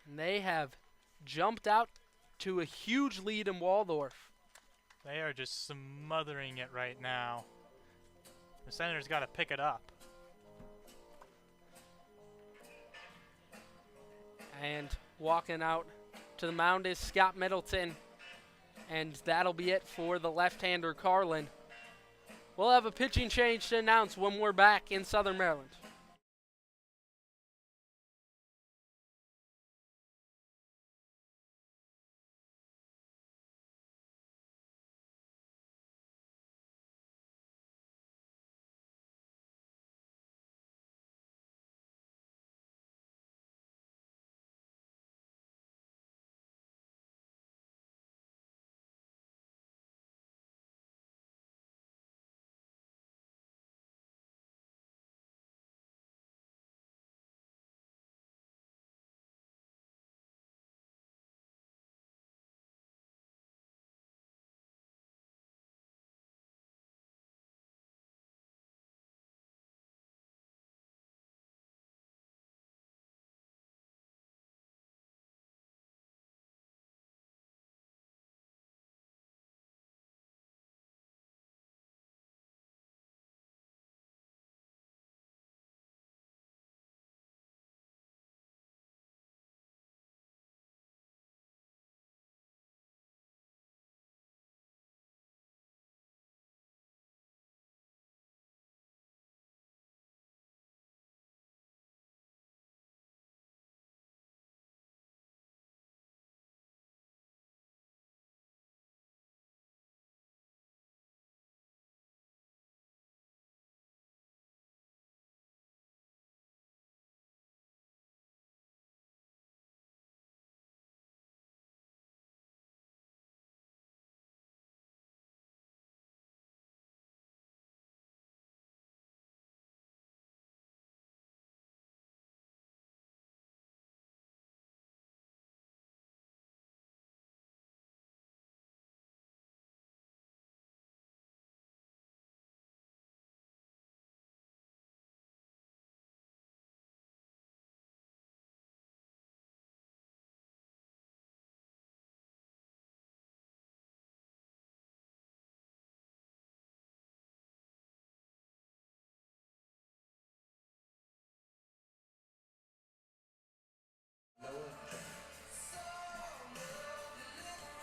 S1: And they have jumped out to a huge lead in Waldorf.
S2: They are just smothering it right now. The Senators got to pick it up.
S1: And walking out to the mound is Scott Middleton. And that'll be it for the left-hander Carlin. We'll have a pitching change to announce when we're back in Southern Maryland.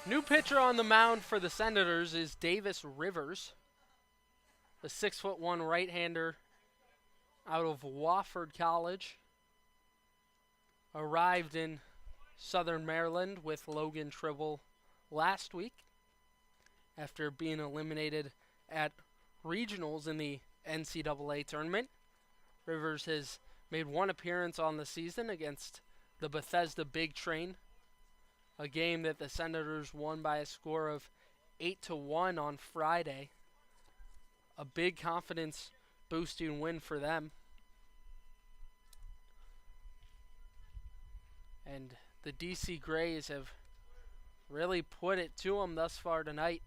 S1: New pitcher on the mound for the Senators is Davis Rivers, the 6'1" right-hander out of Wofford College. Arrived in Southern Maryland with Logan Tribble last week. after being eliminated at regionals in the NCAA tournament. Rivers has made one appearance on the season against the Bethesda Big Train, a game that the Senators won by a score of 8-1 on Friday. A big confidence boosting win for them. And the DC Grays have really put it to them thus far tonight,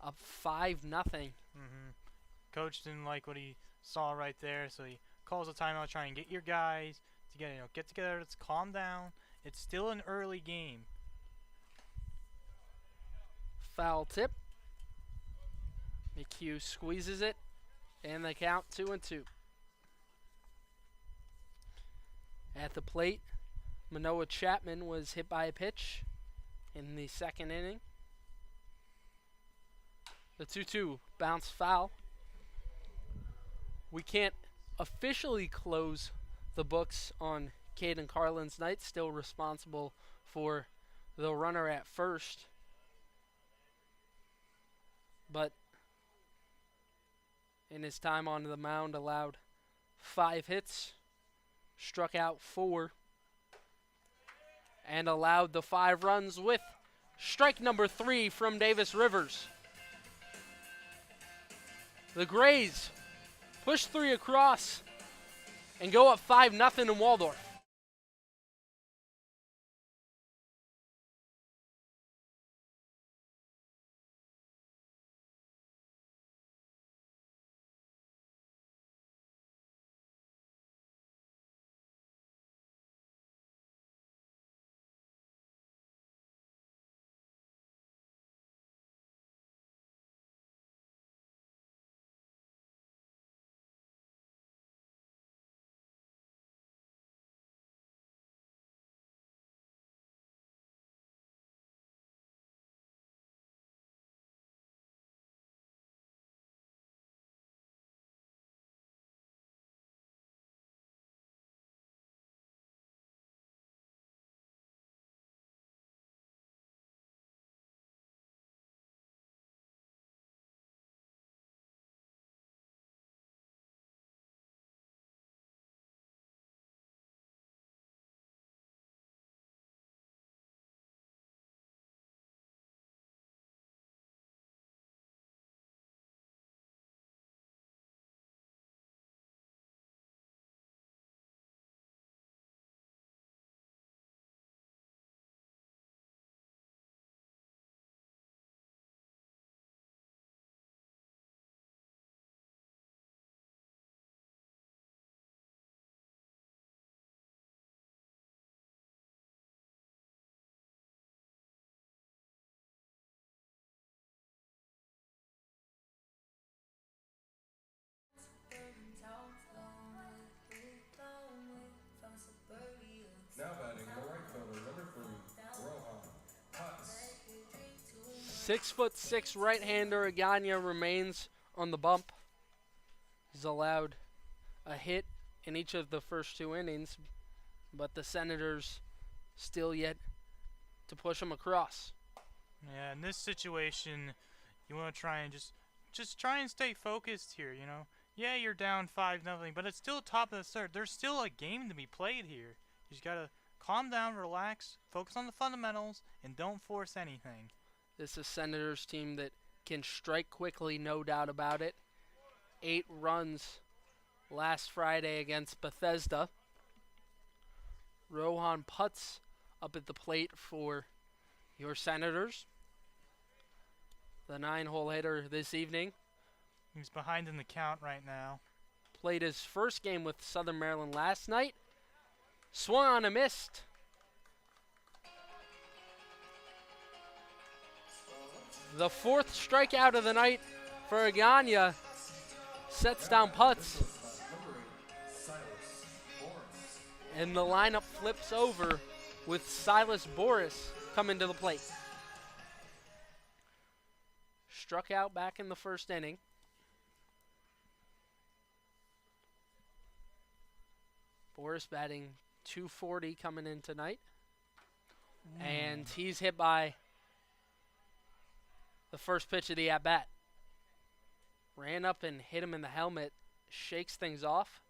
S1: up 5-0.
S2: Coach didn't like what he saw right there, so he calls a timeout, try and get your guys to get together. Let's calm down. It's still an early game.
S1: Foul tip. McHugh squeezes it, and the count 2-2. At the plate, Manoah Chapman was hit by a pitch in the second inning. The 2-2 bounce foul. We can't officially close the books on Caden Carlin's night, still responsible for the runner at first. But in his time on the mound, allowed 5 hits, struck out 4, and allowed the 5 runs with strike number 3 from Davis Rivers. The Grays push 3 across and go up 5-0 in Waldorf.
S3: Now batting the right fielder, number 3, Rohan Putz.
S1: 6'6" right-hander Aganya remains on the bump. He's allowed a hit in each of the first 2 innings, but the Senators still yet to push him across.
S2: Yeah, in this situation, you want to try and just try and stay focused here, you know. Yeah, you're down 5-0, but it's still top of the third. There's still a game to be played here. You just got to calm down, relax, focus on the fundamentals, and don't force anything.
S1: This is Senators team that can strike quickly, no doubt about it. 8 runs last Friday against Bethesda. Rohan Putz up at the plate for your Senators. The 9-hole hitter this evening.
S2: He's behind in the count right now.
S1: Played his first game with Southern Maryland last night. Swung on and missed. The 4th strikeout of the night for Aganya sets down Putz.
S3: Number 8, Silas Boris.
S1: And the lineup flips over with Silas Boris coming to the plate. Struck out back in the first inning. Boris batting .240 coming in tonight. And he's hit by the first pitch of the at-bat. Ran up and hit him in the helmet. Shakes things off.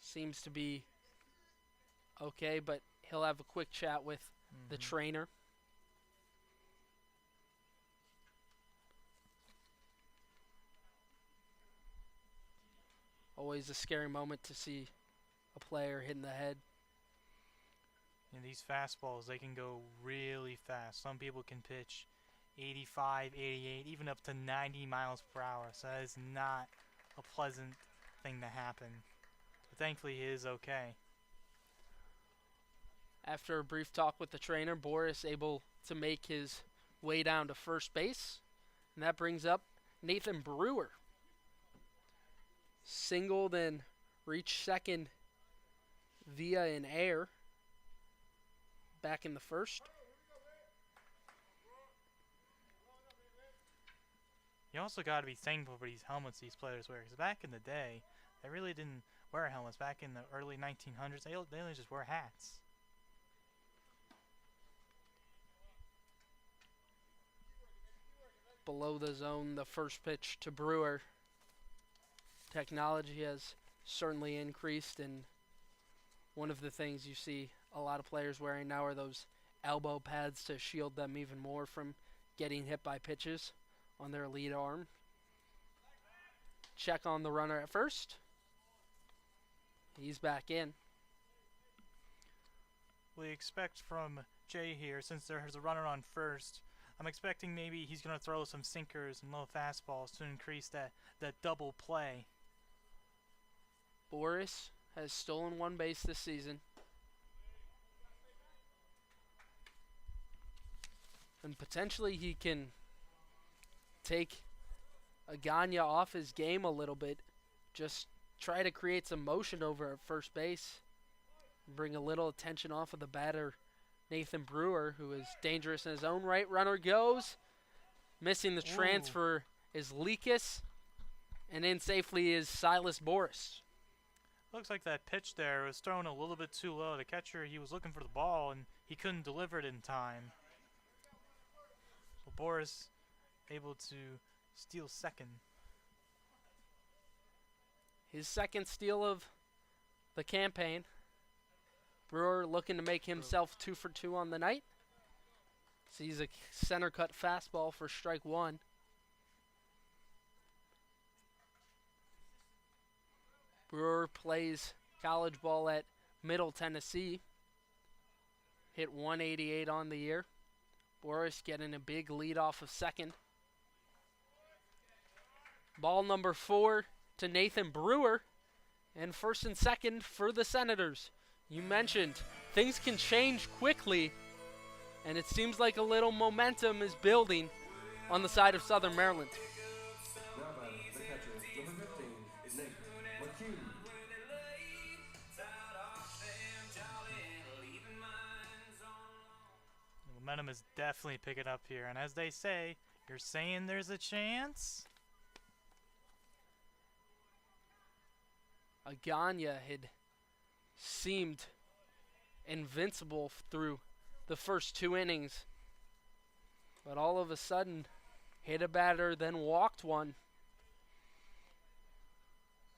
S1: Seems to be okay, but he'll have a quick chat with the trainer. Always a scary moment to see a player hit in the head.
S2: And these fastballs, they can go really fast. Some people can pitch 85, 88, even up to 90 miles per hour. So that is not a pleasant thing to happen. But thankfully, he is okay.
S1: After a brief talk with the trainer, Boris able to make his way down to first base. And that brings up Nathan Brewer. Singled and reached second via an error back in the first.
S2: You also got to be thankful for these helmets these players wear. Because back in the day, they really didn't wear helmets. Back in the early 1900s, they only just wore hats.
S1: Below the zone, the first pitch to Brewer. Technology has certainly increased, and one of the things you see a lot of players wearing now are those elbow pads to shield them even more from getting hit by pitches on their lead arm. Check on the runner at first. He's back in.
S2: We expect from Jay here, since there's a runner on first, I'm expecting maybe he's going to throw some sinkers and low fastballs to increase that double play.
S1: Boris has stolen one base this season. And potentially he can take Agana off his game a little bit. Just try to create some motion over at first base. Bring a little attention off of the batter, Nathan Brewer, who is dangerous in his own right. Runner goes. Missing the transfer is Leakus. And in safely is Silas Boris.
S2: Looks like that pitch there was thrown a little bit too low. The catcher, he was looking for the ball, and he couldn't deliver it in time. So Boris able to steal second.
S1: His second steal of the campaign. Brewer looking to make himself 2 for 2 on the night. Sees a center cut fastball for strike one. Brewer plays college ball at Middle Tennessee. Hit 188 on the year. Boris getting a big lead off of second. Ball number 4 to Nathan Brewer. And first and second for the Senators. You mentioned things can change quickly. And it seems like a little momentum is building on the side of Southern Maryland.
S3: Now batting, the catcher, number 15, Nate McHugh.
S2: Momentum is definitely picking up here, and as they say, you're saying there's a chance?
S1: Agana had seemed invincible through the first 2 innings, but all of a sudden hit a batter, then walked one.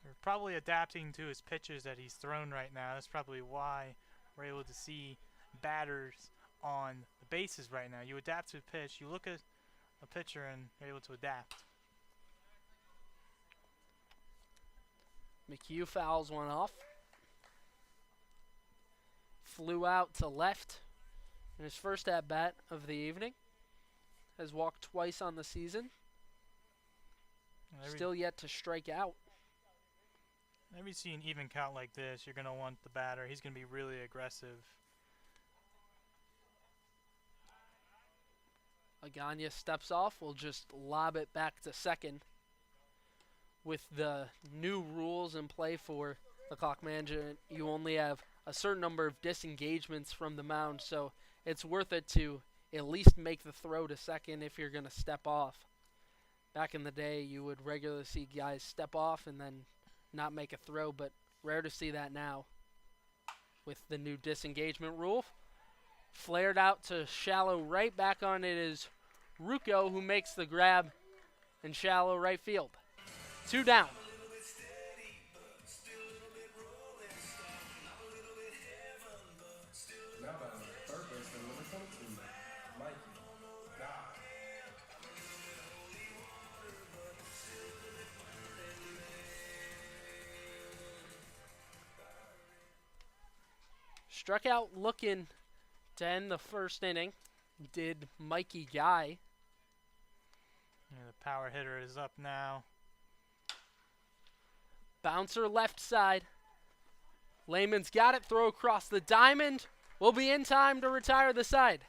S2: They're probably adapting to his pitches that he's thrown right now. That's probably why we're able to see batters on the bases right now. You adapt to a pitch, you look at a pitcher, and you're able to adapt.
S1: McHugh fouls one off. Flew out to left in his first at-bat of the evening. Has walked twice on the season. Still yet to strike out.
S2: Whenever you see an even count like this, you're going to want the batter. He's going to be really aggressive.
S1: Agana steps off. We'll just lob it back to second. With the new rules in play for the clock management, you only have a certain number of disengagements from the mound, so it's worth it to at least make the throw to second if you're going to step off. Back in the day, you would regularly see guys step off and then not make a throw, but rare to see that now with the new disengagement rule. Flared out to shallow right. Back on it is Rucco, who makes the grab in shallow right field. 2 down.
S3: Now batting third baseman number 22, Mikey Guy.
S1: Struck out looking to end the first inning. Did Mikey Guy.
S2: Yeah, the power hitter is up now.
S1: Bouncer left side. Lehman's got it. Throw across the diamond. Will be in time to retire the side.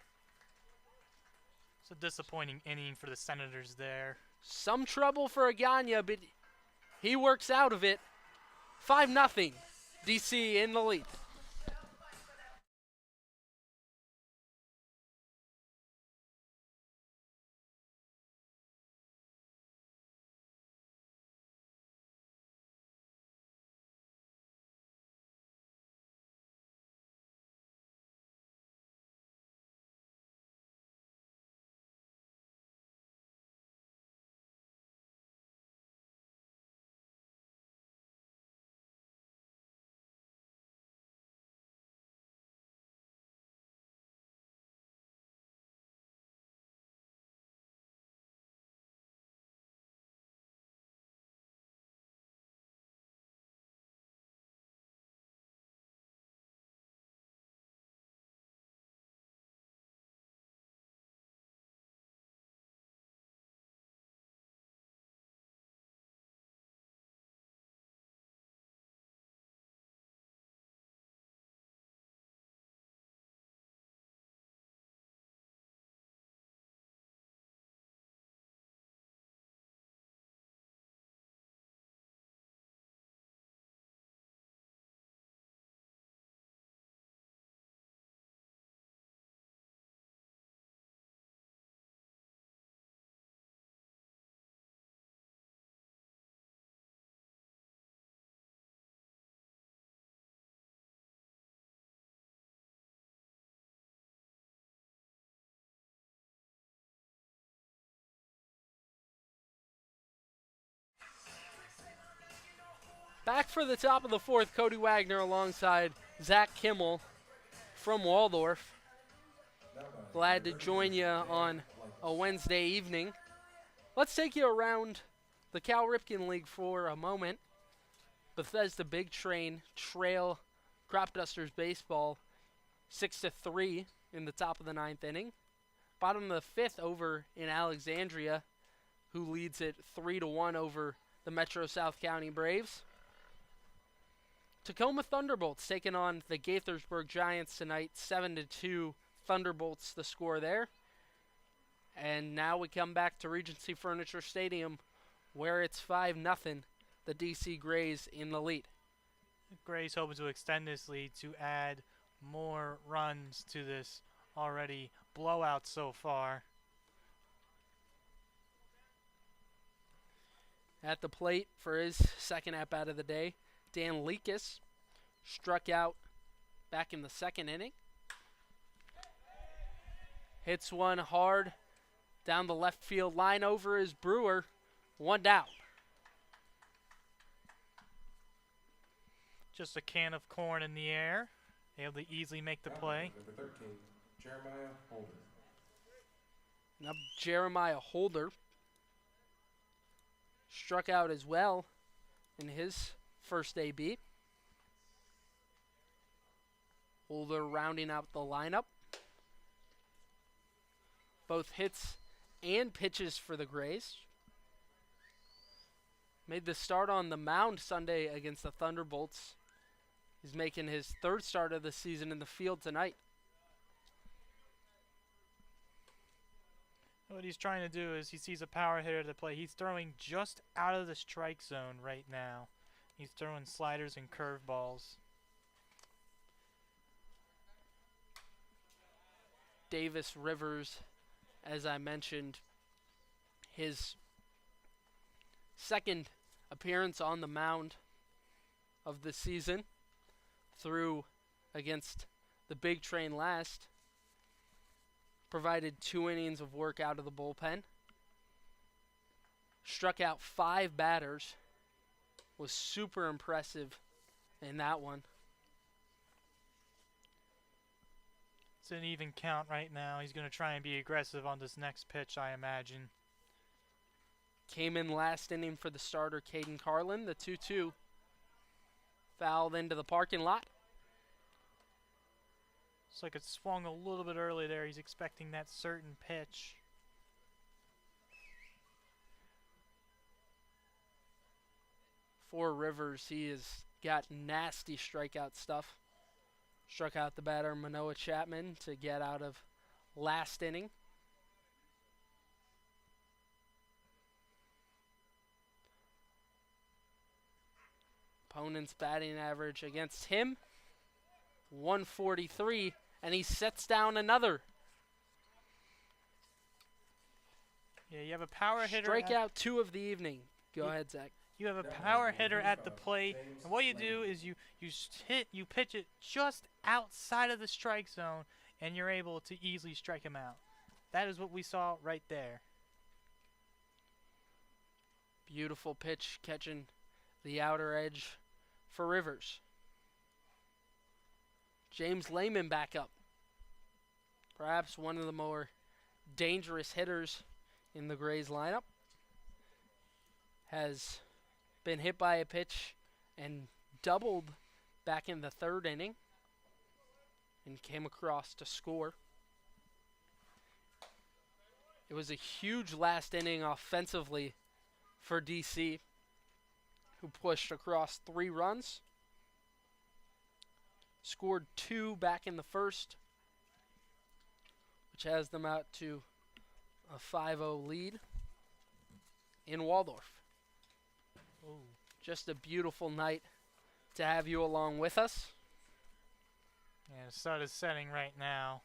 S2: It's a disappointing inning for the Senators there.
S1: Some trouble for Agana, but he works out of it. 5-0. DC in the lead. Back for the top of the fourth, Cody Wagner alongside Zach Kimmel from Waldorf. Glad to join you on a Wednesday evening. Let's take you around the Cal Ripken League for a moment. Bethesda Big Train trail Crop Dusters baseball 6-3 in the top of the 9th inning. Bottom of the 5th over in Alexandria, who leads it 3-1 over the Metro South County Braves. Tacoma Thunderbolts taking on the Gaithersburg Giants tonight, 7-2 Thunderbolts the score there. And now we come back to Regency Furniture Stadium where it's 5-0, the DC Grays in the lead.
S2: Grays hoping to extend this lead to add more runs to this already blowout so far.
S1: At the plate for his second at-bat of the day, Dan Leakus struck out back in the second inning. Hits one hard down the left field line over his Brewer. 1 down.
S2: Just a can of corn in the air. Able to easily make the play.
S3: Number 13, Jeremiah Holder.
S1: Now Jeremiah Holder struck out as well in his first AB. Holder rounding out the lineup. Both hits and pitches for the Grays. Made the start on the mound Sunday against the Thunderbolts. He's making his 3rd start of the season in the field tonight.
S2: What he's trying to do is he sees a power hitter to play. He's throwing just out of the strike zone right now. He's throwing sliders and curveballs.
S1: Davis Rivers, as I mentioned, his second appearance on the mound of the season, threw against the Big Train last. provided 2 innings of work out of the bullpen. Struck out 5 batters. Was super impressive in that one.
S2: It's an even count right now. He's going to try and be aggressive on this next pitch, I imagine.
S1: Came in last inning for the starter, Caden Carlin. The 2-2 fouled into the parking lot.
S2: Looks like it swung a little bit early there. He's expecting that certain pitch.
S1: For Rivers, he has got nasty strikeout stuff. Struck out the batter, Manoah Chapman, to get out of last inning. Opponent's batting average against him, 143, and he sets down another.
S2: Yeah, you have a power hitter.
S1: Strikeout 2 of the evening. Go ahead, Zach.
S2: You have a power hitter at the plate, and what you do is you pitch it just outside of the strike zone, and you're able to easily strike him out. That is what we saw right there.
S1: Beautiful pitch, catching the outer edge for Rivers. James Lehman back up. Perhaps one of the more dangerous hitters in the Grays lineup. Has been hit by a pitch and doubled back in the 3rd inning and came across to score. It was a huge last inning offensively for DC, who pushed across 3 runs, scored 2 back in the 1st, which has them out to a 5-0 lead in Waldorf.
S2: Ooh.
S1: Just a beautiful night to have you along with us.
S2: And the sun is setting right now.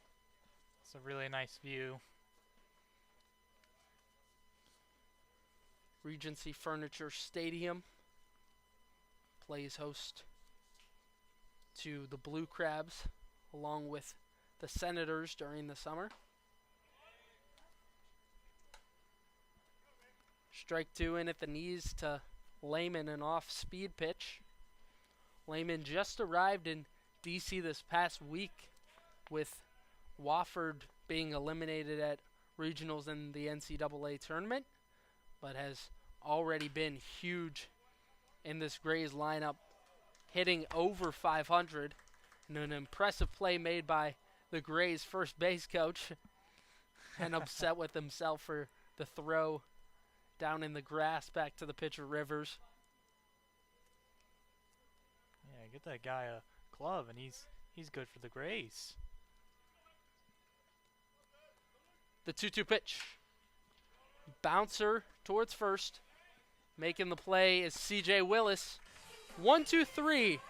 S2: It's a really nice view.
S1: Regency Furniture Stadium plays host to the Blue Crabs along with the Senators during the summer. Strike 2 in at the knees to Lehman, an off-speed pitch. Lehman just arrived in DC this past week with Wofford being eliminated at regionals in the NCAA tournament, but has already been huge in this Grays lineup, hitting over 500, and an impressive play made by the Grays first base coach, and upset with himself for the throw down in the grass back to the pitcher Rivers.
S2: Yeah, get that guy a glove, and he's good for the Grays.
S1: The 2-2 pitch. Bouncer towards first. Making the play is CJ Willis. 1-2-3.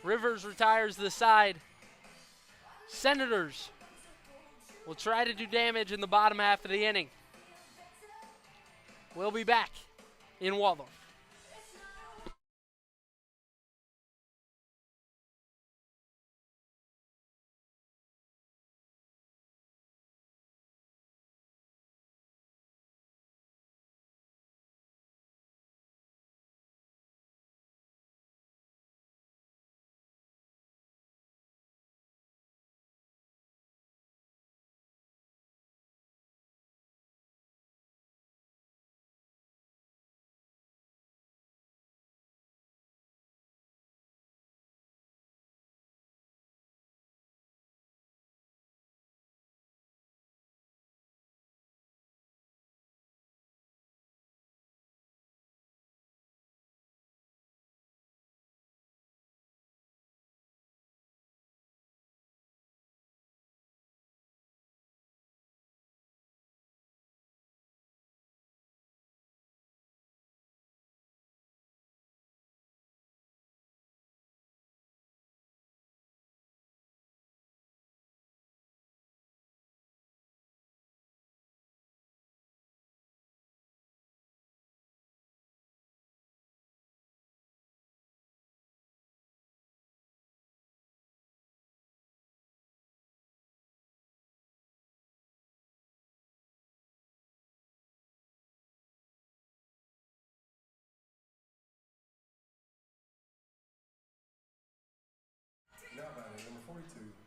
S1: Rivers retires to the side. Senators will try to do damage in the bottom half of the inning. We'll be back in Waldorf.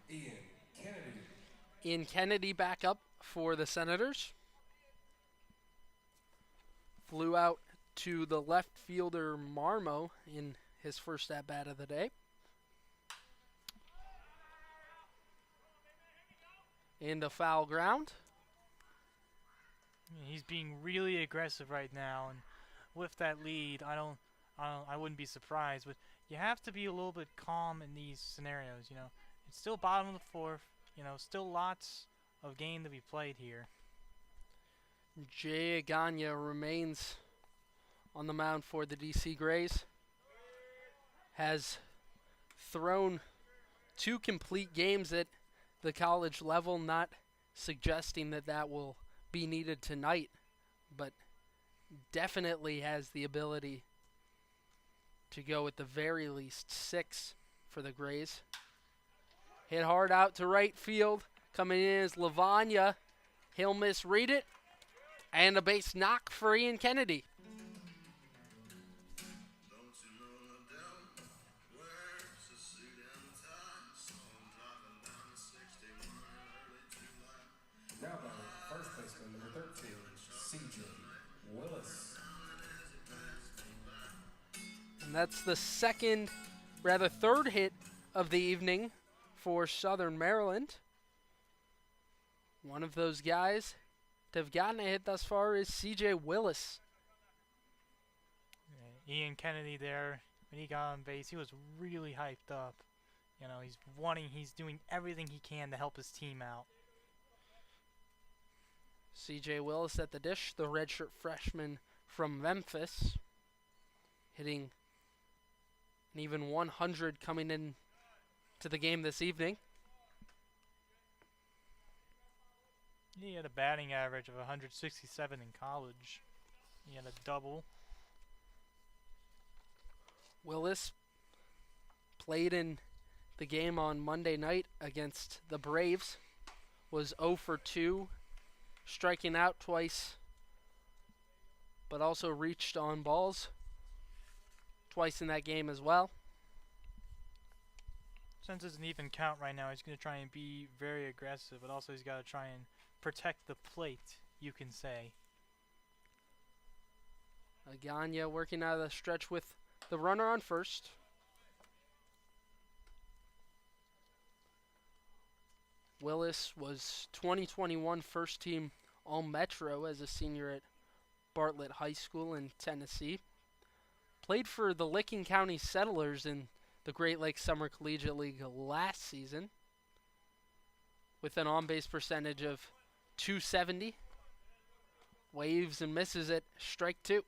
S3: 2, Ian Kennedy.
S1: Ian Kennedy back up for the Senators. Flew out to the left fielder Marmo in his first at-bat of the day. Into foul ground.
S2: He's being really aggressive right now, and with that lead, I wouldn't be surprised. But you have to be a little bit calm in these scenarios. You know, it's still bottom of the fourth. You know, still lots of game to be played here.
S1: Jay Agana remains on the mound for the DC Grays. Has thrown 2 complete games at the college level, not suggesting that that will be needed tonight, but definitely has the ability to go at the very least 6 for the Grays. Hit hard out to right field. Coming in is Lavagna. He'll misread it. And a base knock for Ian Kennedy.
S3: Now batting first baseman number 13, C.J. Willis.
S1: And that's the third hit of the evening for Southern Maryland. One of those guys to have gotten a hit thus far is C.J. Willis.
S2: Yeah, Ian Kennedy there, when he got on base, he was really hyped up. You know, he's doing everything he can to help his team out.
S1: C.J. Willis at the dish, the redshirt freshman from Memphis, hitting an even 100 coming in to the game this evening.
S2: He had a batting average of 167 in college. He had a double.
S1: Willis played in the game on Monday night against the Braves, was 0 for 2, striking out twice, but also reached on balls twice in that game as well.
S2: Since it's an even count right now, he's going to try and be very aggressive, but also he's got to try and protect the plate, you can say.
S1: Agana working out of the stretch with the runner on first. Willis was 2021 first team All-Metro as a senior at Bartlett High School in Tennessee. Played for the Licking County Settlers in the Great Lakes Summer Collegiate League last season with an on-base percentage of .270. Waves and misses at strike 2.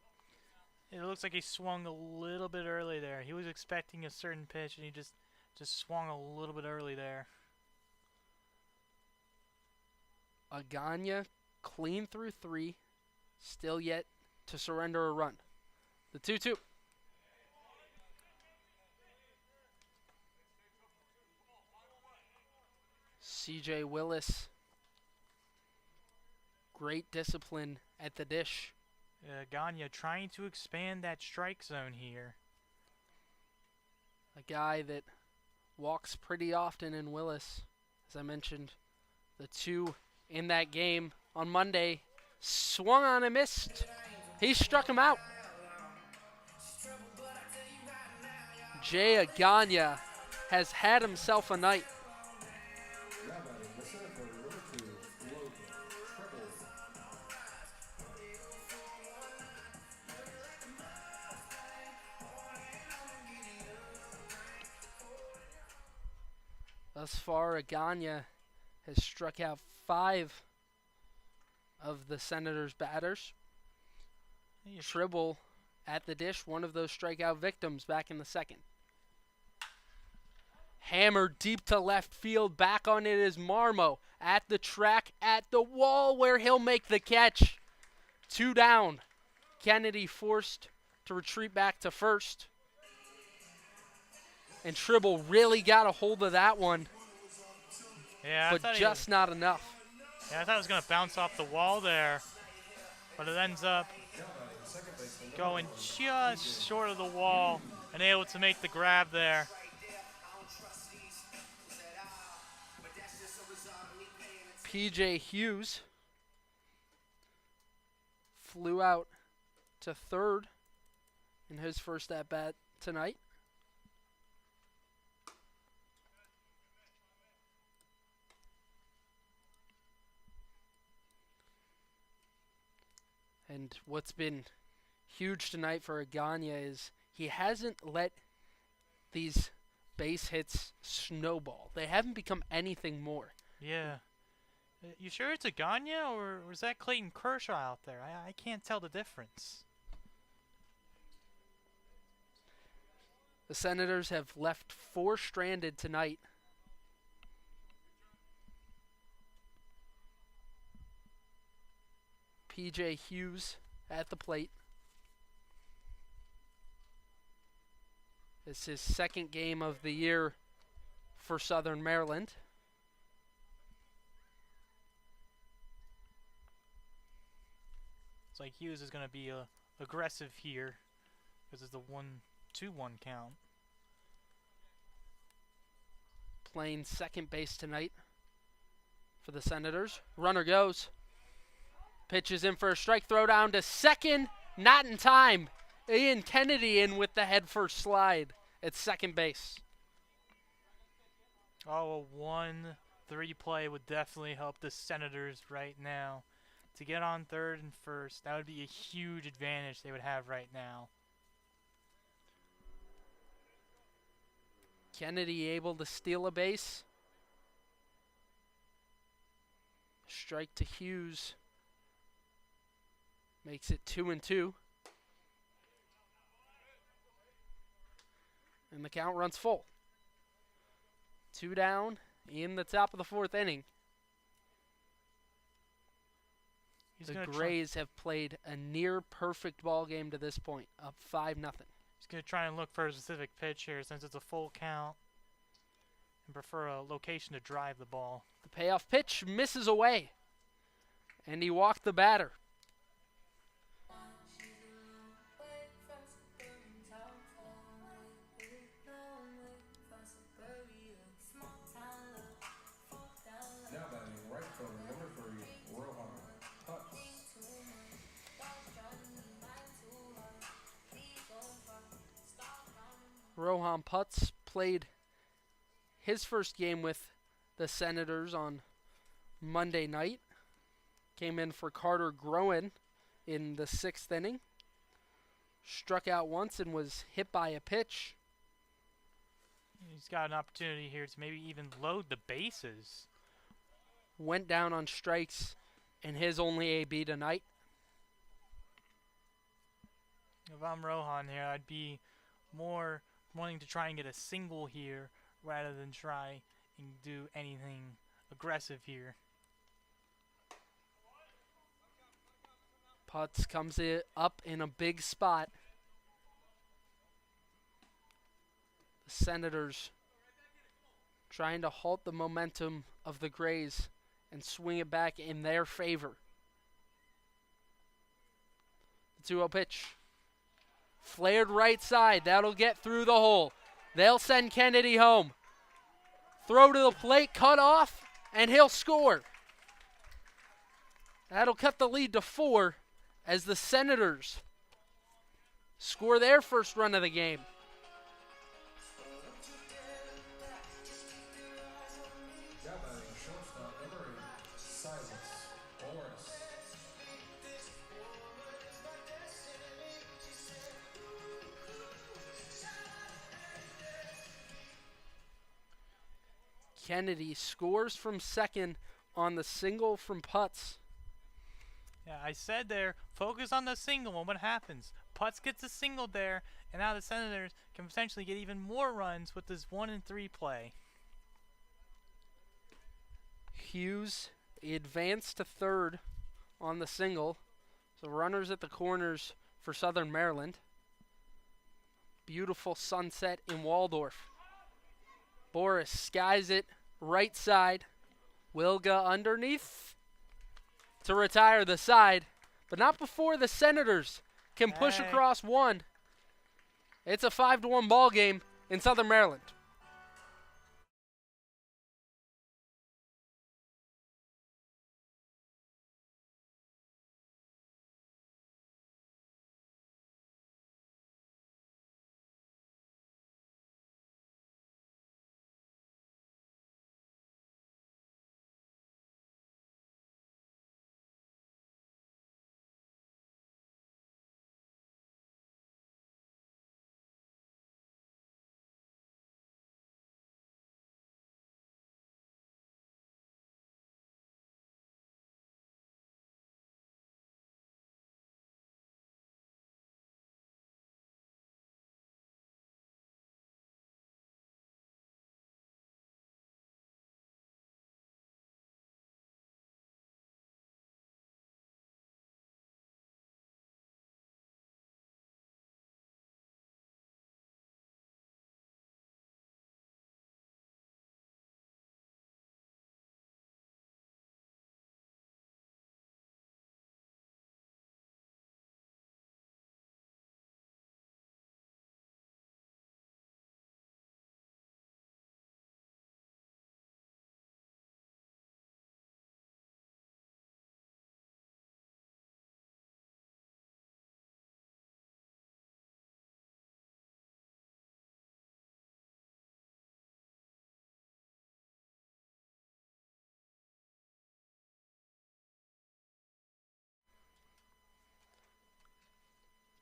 S2: It looks like he swung a little bit early there. He was expecting a certain pitch, and he just swung a little bit early there.
S1: Agana clean through 3, still yet to surrender a run. The 2-2. C.J. Willis, great discipline at the dish.
S2: Agana trying to expand that strike zone here.
S1: A guy that walks pretty often in Willis. As I mentioned, the 2 in that game on Monday swung on and missed. He struck him out. Jay Agana has had himself a night.
S3: Now batting the center fielder number 2, Logan Tribble.
S1: Thus far, Agana has struck out 5 of the Senators' batters. Tribble at the dish, one of those strikeout victims back in the second. Hammer deep to left field, back on it is Marmo. At the track, at the wall where he'll make the catch. 2 down. Kennedy forced to retreat back to first. And Tribble really got a hold of that one,
S2: Yeah,
S1: but just not enough.
S2: I thought it was going to bounce off the wall there, but it ends up
S3: Now batting second baseman
S2: going just short of the wall and able to make the grab there.
S1: PJ Hughes flew out to third in his first at-bat tonight. And what's been huge tonight for Agana is he hasn't let these base hits snowball. They haven't become anything more.
S2: Yeah. You sure it's Agana, or was that Clayton Kershaw out there? I can't tell the difference.
S1: The Senators have left 4 stranded tonight. PJ Hughes at the plate. It's his second game of the year for Southern Maryland.
S2: It's like Hughes is going to be aggressive here because it's the 1-2-1 count.
S1: Playing second base tonight for the Senators. Runner goes. Pitches in for a strike. Throw down to second. Not in time. Ian Kennedy in with the head first slide at second base.
S2: Oh, a 1-3 play would definitely help the Senators right now. To get on third and first, that would be a huge advantage they would have right now.
S1: Kennedy able to steal a base. Strike to Hughes. Makes it 2-2. And the count runs full. 2 down in the top of the 4th inning. The Grays have played a near perfect ball game to this point, up 5-0.
S2: He's going to try and look for a specific pitch here since it's a full count and prefer a location to drive the ball.
S1: The payoff pitch misses away, and he walked the batter.
S3: Now batting right fielder, number 3, Rohan Putz.
S1: Rohan Putz played his first game with the Senators on Monday night. Came in for Carter Groen in the 6th inning. Struck out once and was hit by a pitch.
S2: He's got an opportunity here to maybe even load the bases.
S1: Went down on strikes in his only AB tonight.
S2: If I'm Rohan here, I'd be more wanting to try and get a single here rather than try and do anything aggressive here.
S1: Putz comes up in a big spot. The Senators trying to halt the momentum of the Grays and swing it back in their favor. The 2-0 pitch. Flared right side. That'll get through the hole. They'll send Kennedy home. Throw to the plate, cut off, and he'll score. That'll cut the lead to 4 as the Senators score their first run of the game.
S3: Now batting shortstop, number 8, Silas Boris.
S1: Kennedy scores from second on the single from Putz.
S2: Yeah, I said there, focus on the single and what happens. Putz gets a single there, and now the Senators can potentially get even more runs with this 1-3 play.
S1: Hughes advanced to third on the single. So runners at the corners for Southern Maryland. Beautiful sunset in Waldorf. Boris skies it right side. Wilga underneath to retire the side, but not before the Senators can push across one. It's a 5-1 ball game in Southern Maryland.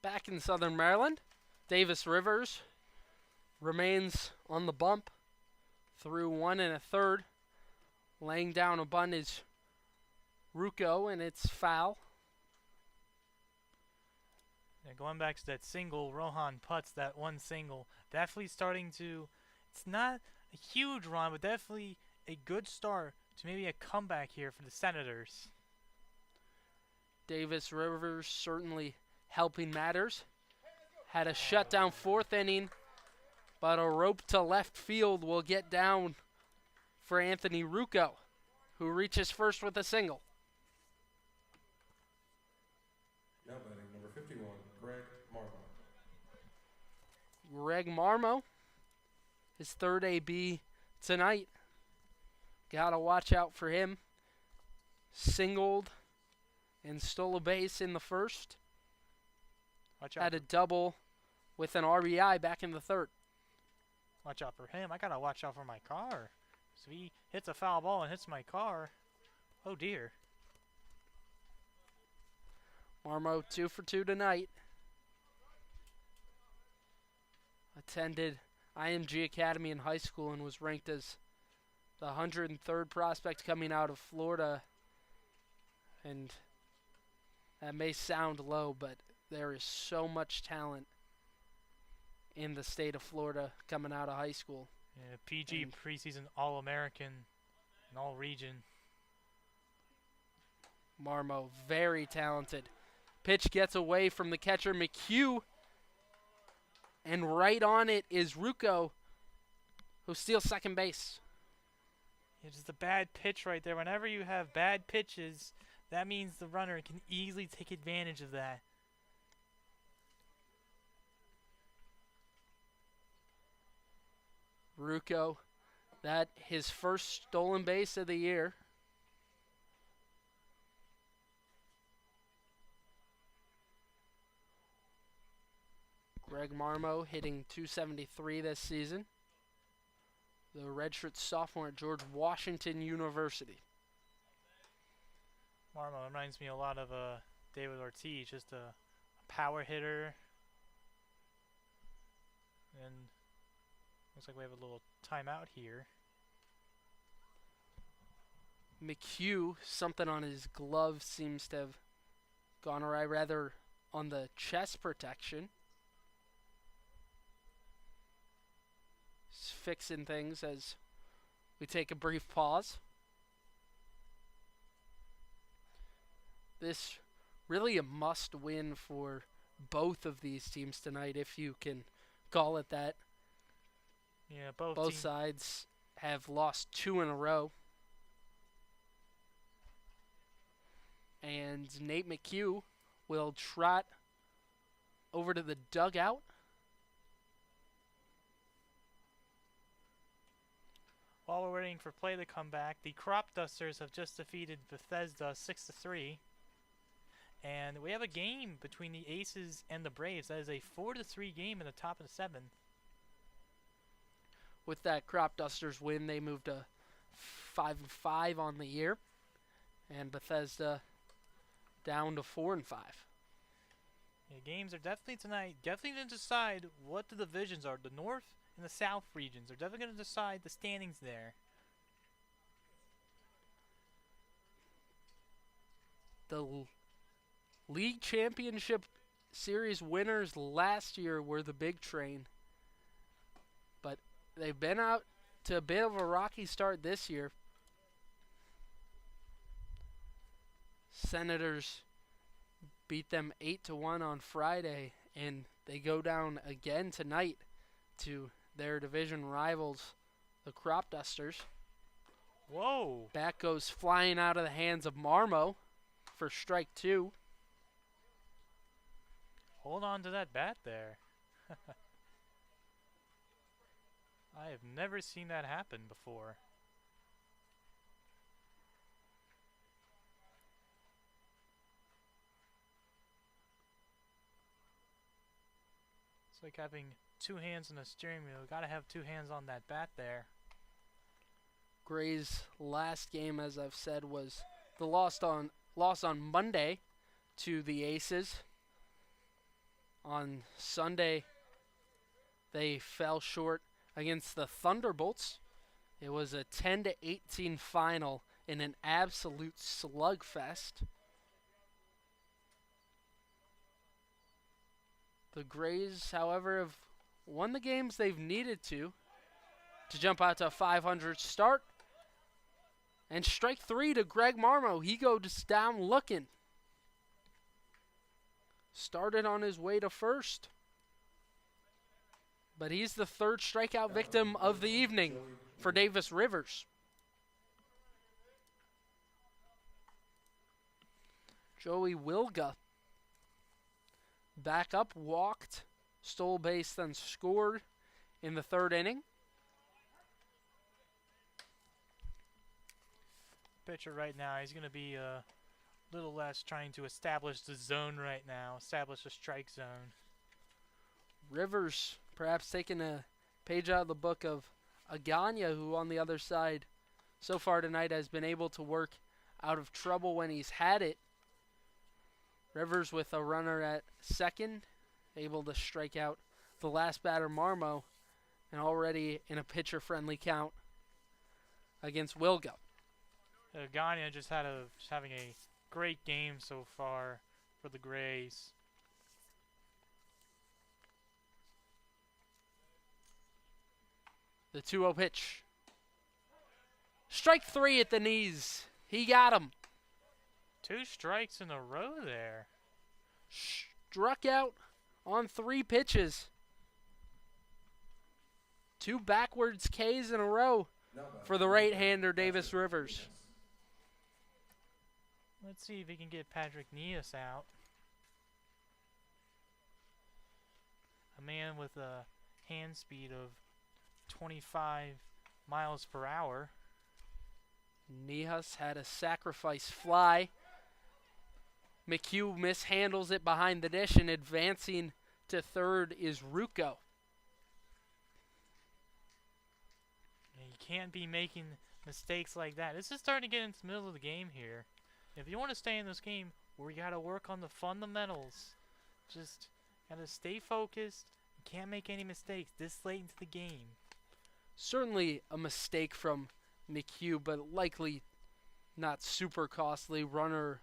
S1: Back in Southern Maryland, Davis Rivers remains on the bump through 1 1/3. Laying down a bunt is Ruocco, and it's foul.
S2: Yeah, going back to that single, Rohan Putz, that one single, definitely starting to, it's not a huge run, but definitely a good start to maybe a comeback here for the Senators.
S1: Davis Rivers certainly helping matters. Had a shutdown 4th inning, but a rope to left field will get down for Anthony Ruocco, who reaches first with a single.
S3: Now batting number 51, Greg Marmo.
S1: Greg Marmo, his third AB tonight. Gotta watch out for him. Singled and stole a base in the first.
S2: Watch out,
S1: Had a double with an RBI back in the third.
S2: watch out for him. I gotta watch out for my car. So he hits a foul ball and hits my car. Oh dear.
S1: Marmo 2 for 2 tonight. Attended IMG Academy in high school and was ranked as the 103rd prospect coming out of Florida. And that may sound low, but there is so much talent in the state of Florida coming out of high school.
S2: Yeah, PG
S1: And-
S2: preseason All-American in all region.
S1: Marmo, very talented. Pitch gets away from the catcher, McHugh. And right on it is Ruocco, who steals second base.
S2: It's just a bad pitch right there. Whenever you have bad pitches, that means the runner can easily take advantage of that.
S1: Ruocco, that his first stolen base of the year. Greg Marmo hitting .273 this season. The redshirt sophomore at George Washington University.
S2: Marmo reminds me a lot of David Ortiz, just a power hitter. And looks like we have a little timeout here.
S1: McHugh, something on his glove seems to have gone awry, rather on the chest protection. He's fixing things as we take a brief pause. This really a must win for both of these teams tonight, if you can call it that.
S2: Yeah,
S1: Both
S2: teams.
S1: sides have lost 2 in a row. And Nate McHugh will trot over to the dugout.
S2: While we're waiting for play to come back, the Crop Dusters have just defeated Bethesda 6-3. And we have a game between the Aces and the Braves. That is a 4-3 game in the top of the 7th.
S1: With that Crop Dusters win, they moved to 5-5 on the year. And Bethesda down to 4-5.
S2: Yeah, games are definitely tonight, definitely going to decide what the divisions are. The North and the South regions are definitely going to decide the standings there.
S1: The league championship series winners last year were the Big Train. But they've been out to a bit of a rocky start this year. Senators beat them 8-1 on Friday, and they go down again tonight to their division rivals, the Crop Dusters.
S2: Whoa!
S1: Bat goes flying out of the hands of Marmo for strike 2.
S2: Hold on to that bat there. I have never seen that happen before. It's like having 2 hands on the steering wheel. Gotta have 2 hands on that bat there.
S1: Gray's last game, as I've said, was the loss on Monday to the Aces On Sunday, they fell short against the Thunderbolts. It was a 10-18 final in an absolute slugfest. The Grays, however, have won the games they've needed to jump out to a 500 start. And strike three to Greg Marmo. He goes down looking. Started on his way to first. But he's the third strikeout victim of the evening for Davis Rivers. Joey Wilga back up, walked, stole base, then scored in the third inning.
S2: Pitcher right now, he's going to be a little less trying to establish the zone right now, establish a strike zone.
S1: Rivers perhaps taking a page out of the book of Agana, who on the other side so far tonight has been able to work out of trouble when he's had it. Rivers with a runner at second, able to strike out the last batter, Marmo, and already in a pitcher-friendly count against Wilga.
S2: Agana just having a great game so far for the Grays.
S1: The 2-0 pitch. Strike three at the knees. He got him.
S2: 2 strikes in a row there.
S1: Struck out on 3 pitches. 2 backwards Ks in a row for the right-hander Davis Rivers.
S2: Let's see if he can get Patrick Nias out. A man with a hand speed of 25 miles per hour.
S1: Nias had a sacrifice fly. McHugh mishandles it behind the dish, and advancing to third is Rucco.
S2: You can't be making mistakes like that. This is starting to get into the middle of the game here. If you want to stay in this game, we got to work on the fundamentals. Just got to stay focused. You can't make any mistakes this late into the game.
S1: Certainly a mistake from McHugh, but likely not super costly. Runner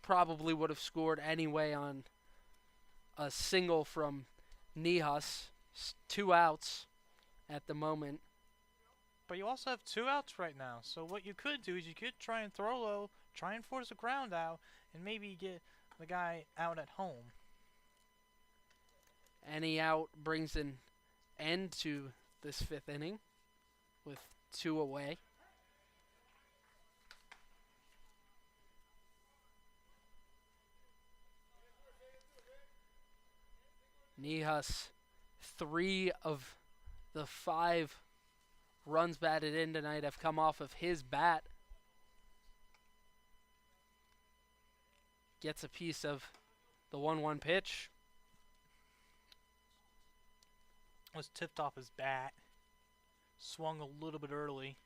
S1: probably would have scored anyway on a single from Nias. 2 outs at the moment.
S2: But you also have 2 outs right now. So what you could do is you could try and throw low, try and force a ground out, and maybe get the guy out at home.
S1: Any out brings an end to this 5th inning with 2 away. Nias, 3 of the 5 runs batted in tonight have come off of his bat. Gets a piece of the 1-1 pitch.
S2: Was tipped off his bat. Swung a little bit early.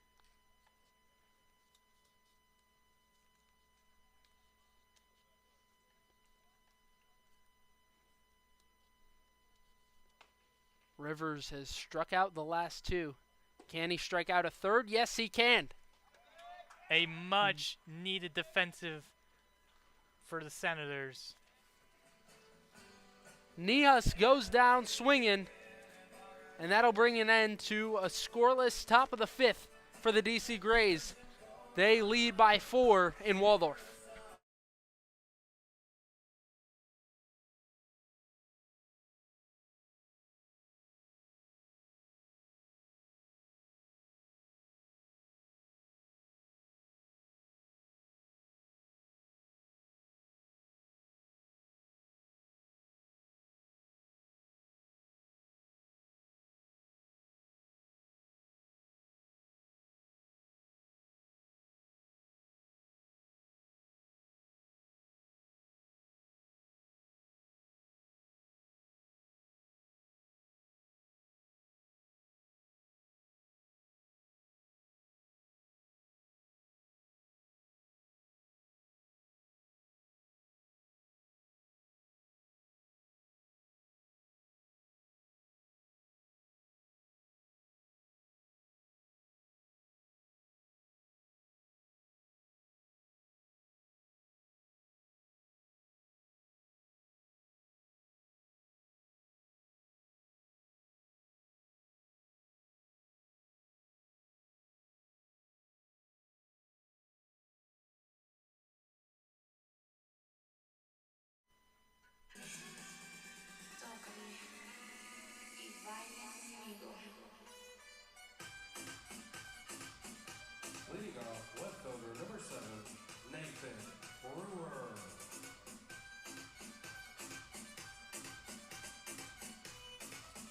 S1: Rivers has struck out the last 2. Can he strike out a third? Yes, he can.
S2: A much needed defensive for the Senators.
S1: Nias goes down swinging, and that'll bring an end to a scoreless top of the 5th for the DC Grays. They lead by 4 in Waldorf.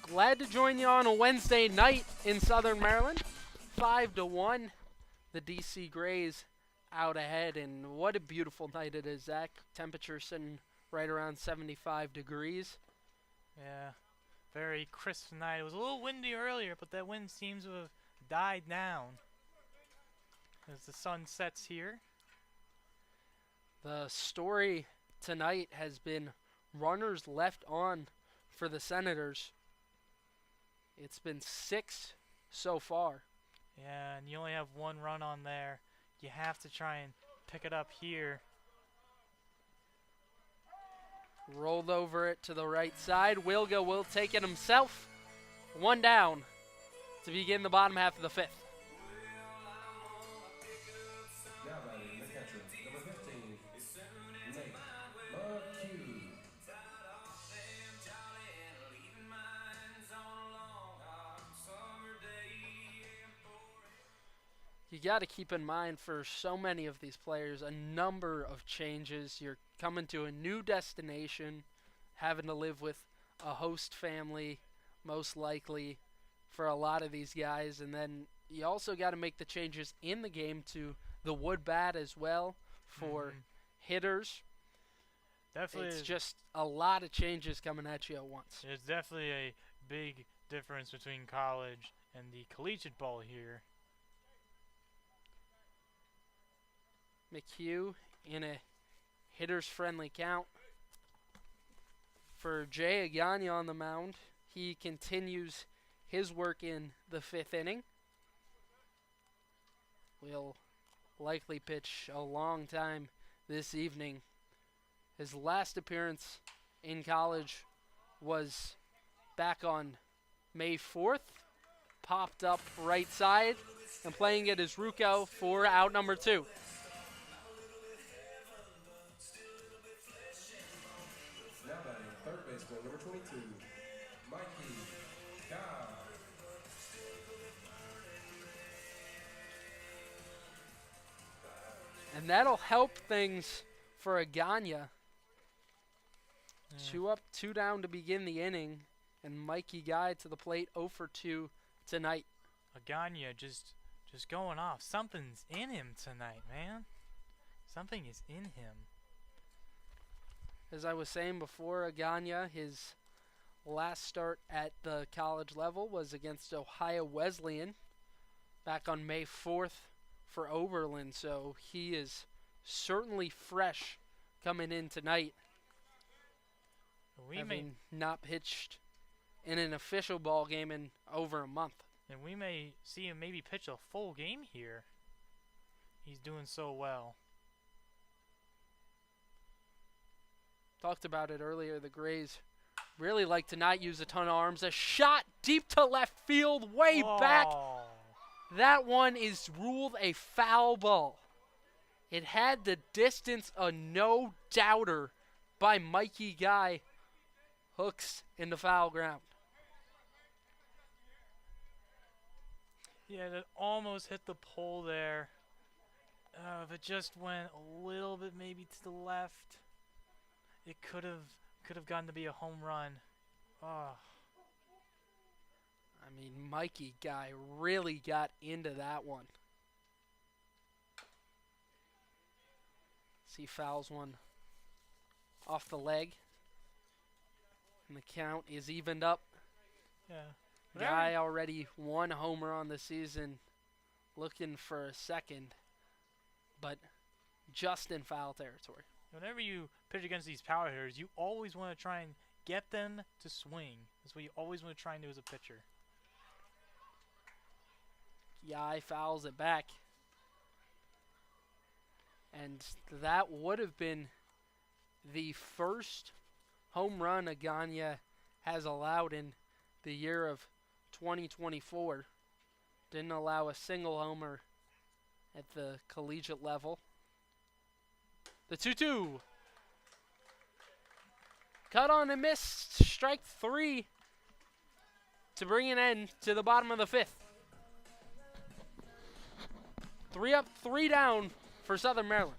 S1: Glad to join you on a Wednesday night in Southern Maryland. 5-1, the DC Grays out ahead, and what a beautiful night it is, Zach. Temperature sitting right around 75 degrees.
S2: Yeah, very crisp night. It was a little windy earlier, but that wind seems to have died down as the sun sets here.
S1: The story tonight has been runners left on for the Senators. It's been 6 so far.
S2: Yeah, and you only have one run on there. You have to try and pick it up here.
S1: Rolled over it to the right side. Wilga will take it himself. 1 down to begin the bottom half of the 5th.
S3: Now batting the catcher, number 15, Nate McHugh.
S1: You got to keep in mind for so many of these players a number of changes. You're coming to a new destination, having to live with a host family, most likely, for a lot of these guys. And then you also got to make the changes in the game to the wood bat as well for hitters.
S2: Definitely,
S1: It's just a lot of changes coming at you at once.
S2: there's definitely a big difference between college and the collegiate ball here.
S1: McHugh in a hitter's friendly count. For Jay Agagna on the mound, he continues his work in the 5th inning. Will likely pitch a long time this evening. His last appearance in college was back on May 4th. Popped up right side and playing it as Rucco for out number 2.
S3: Now batting third baseman, number 22, Mikey Guy.
S1: And that'll help things for Agagna. 2 up, 2 down to begin the inning. And Mikey Guy to the plate, 0 for 2 tonight.
S2: Agagna just going off. Something's in him tonight, man. Something is in him.
S1: As I was saying before, Agagna, his last start at the college level was against Ohio Wesleyan back on May 4th for Oberlin. So he is certainly fresh coming in tonight, having not pitched in an official ball game in over a month.
S2: And we may see him maybe pitch a full game here. He's doing so well.
S1: Talked about it earlier. The Grays really like to not use a ton of arms. A shot deep to left field, way back.
S2: Oh.
S1: That one is ruled a foul ball. It had the distance of no doubter by Mikey Guy. Hooks in the foul ground.
S2: Yeah, that almost hit the pole there. If it just went a little bit maybe to the left, it could have gotten to be a home run. Oh.
S1: I mean, Mikey Guy really got into that one. See, fouls one off the leg. And the count is evened up.
S2: Yeah.
S1: Guy already 1 homer on the season, looking for a second, but just in foul territory.
S2: Whenever you pitch against these power hitters, you always want to try and get them to swing. That's what you always want to try and do as a pitcher.
S1: Guy fouls it back. And that would have been the first home run Agagna has allowed in the year of 2024. Didn't allow a single homer at the collegiate level. The 2-2. Cut on and missed. Strike 3 to bring an end to the bottom of the 5th. 3 up, 3 down for Southern Maryland.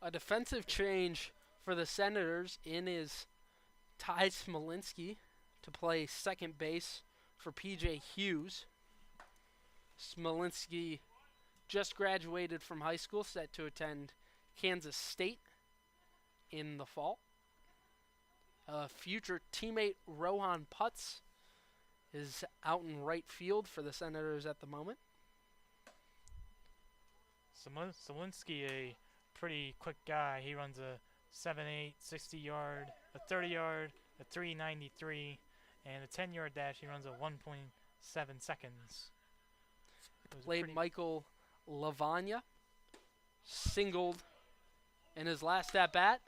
S1: A defensive change for the Senators in is Ty Smolinski to play second base for PJ Hughes. Smolinski just graduated from high school, set to attend Kansas State in the fall. Future teammate Rohan Putz is out in right field for the Senators at the moment.
S2: Smolinski, a pretty quick guy. He runs a 7.8, 60-yard, a 30-yard, a 3.93, and a 10-yard dash. He runs a 1.7 seconds.
S1: Played Michael Lavagna, singled in his last at-bat.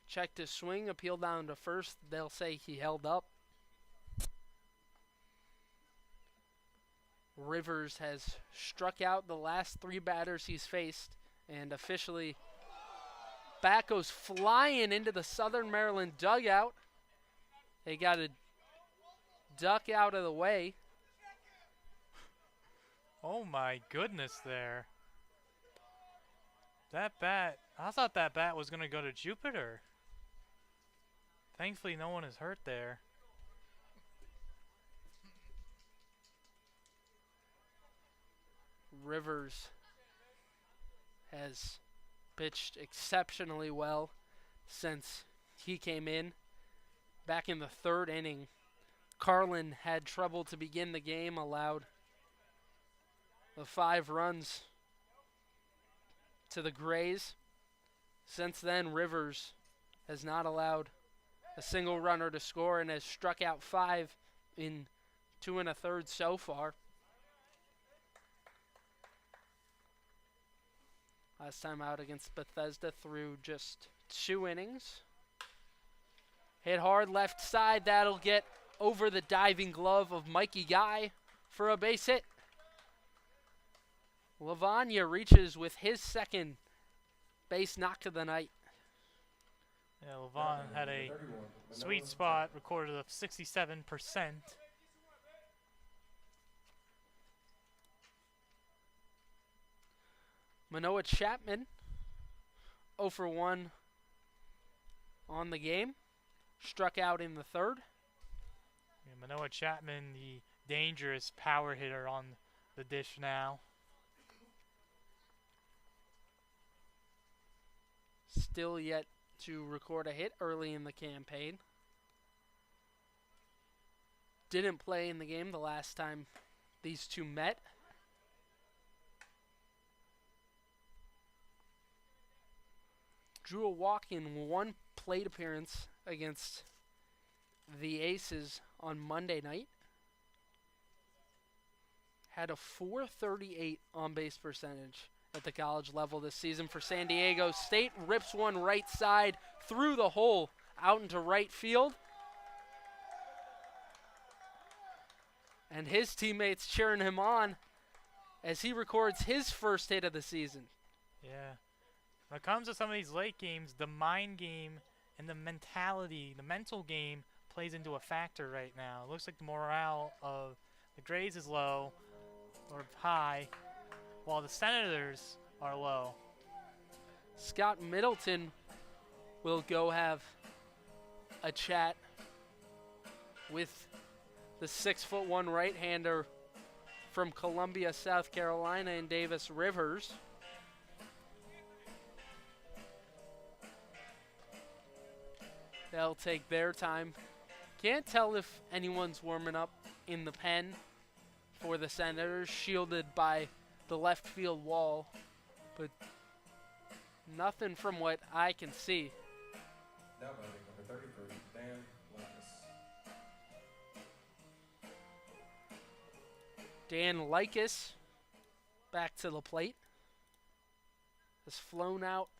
S1: Checked his swing, appealed down to first. They'll say he held up. Rivers has struck out the last 3 batters he's faced, and officially bat goes flying into the Southern Maryland dugout. They got to duck out of the way.
S2: Oh my goodness there. That bat, I thought that bat was going to go to Jupiter. Thankfully no one is hurt there.
S1: Rivers has pitched exceptionally well since he came in. Back in the 3rd inning, Carlin had trouble to begin the game, allowed the 5 runs to the Grays. Since then, Rivers has not allowed a single runner to score and has struck out 5 in 2 1/3 so far. Last time out against Bethesda through just 2 innings. Hit hard left side. That'll get over the diving glove of Mikey Guy for a base hit. Lavagna reaches with his second base knock of the night.
S2: Yeah, Levon had a sweet spot recorded of 67%.
S1: Manoah Chapman 0 for 1 on the game. Struck out in the 3rd.
S2: Yeah, Manoah Chapman, the dangerous power hitter on the dish now.
S1: Still yet to record a hit early in the campaign. Didn't play in the game the last time these two met. Drew a walk in 1 plate appearance against the Aces on Monday night. Had a .438 on-base percentage at the college level this season for San Diego State. Rips one right side through the hole out into right field. And his teammates cheering him on as he records his first hit of the season.
S2: Yeah. When it comes to some of these late games, the mind game and the mentality, the mental game plays into a factor right now. It looks like the morale of the Grays is low or high, while the Senators are low.
S1: Scott Middleton will go have a chat with the 6'1" right-hander from Columbia, South Carolina, and Davis Rivers. They'll take their time. Can't tell if anyone's warming up in the pen for the Senators, shielded by the left field wall, but nothing from what I can see.
S3: Now batting number 33, Dan Likas.
S1: Dan Likas back to the plate. Has flown out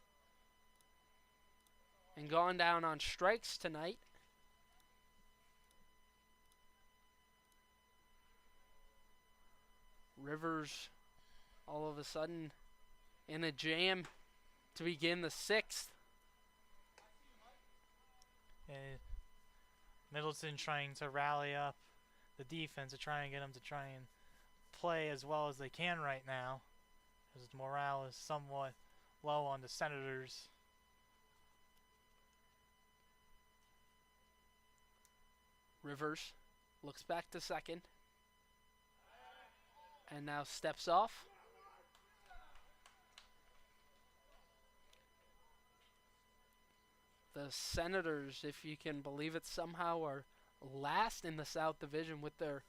S1: and gone down on strikes tonight. Rivers all of a sudden in a jam to begin the 6th.
S2: And Middleton trying to rally up the defense to try and get them to try and play as well as they can right now. As morale is somewhat low on the Senators.
S1: Rivers looks back to second. And now steps off. The Senators, if you can believe it somehow, are last in the South Division with their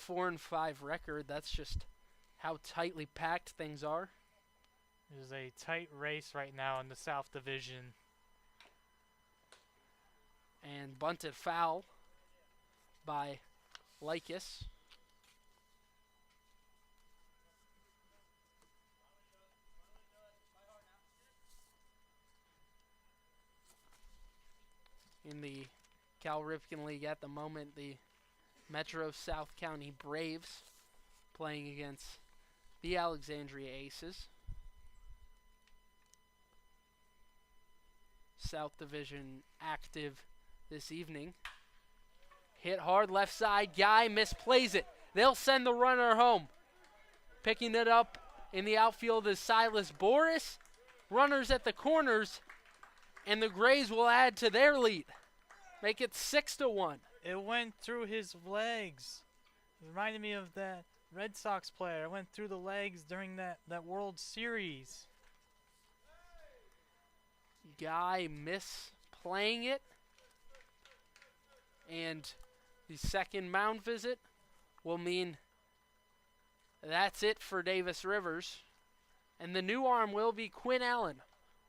S1: 4-5 record. That's just how tightly packed things are.
S2: It is a tight race right now in the South Division.
S1: And bunted foul by Lycus. In the Cal Ripken League at the moment, the Metro South County Braves playing against the Alexandria Aces. South Division active this evening. Hit hard left side, Guy misplays it. They'll send the runner home. Picking it up in the outfield is Silas Boris. Runners at the corners, and the Grays will add to their lead. Make it 6-1.
S2: It went through his legs. It reminded me of that Red Sox player. It went through the legs during that World Series.
S1: Guy misplaying it. And the second mound visit will mean that's it for Davis Rivers. And the new arm will be Quinn Allen.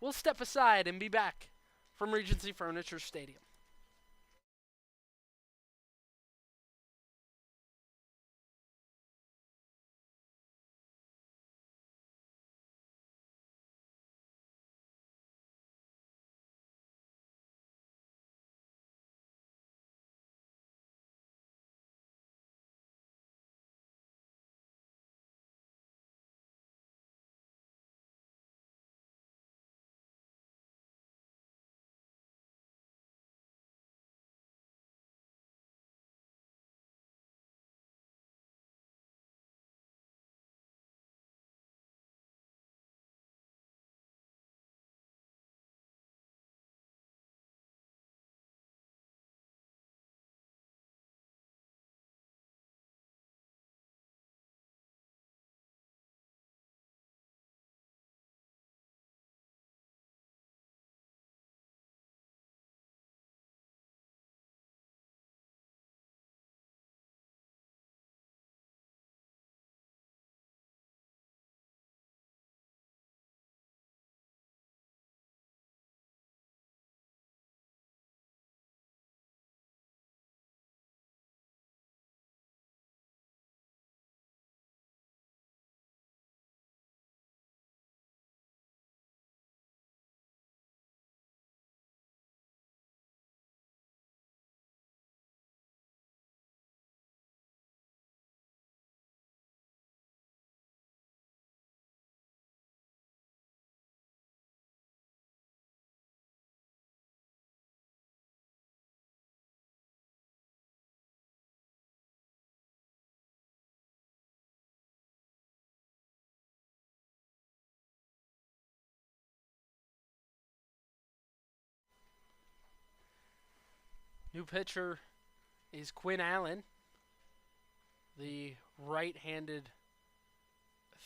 S1: We'll step aside and be back from Regency Furniture Stadium. New pitcher is Quinn Allen, the right-handed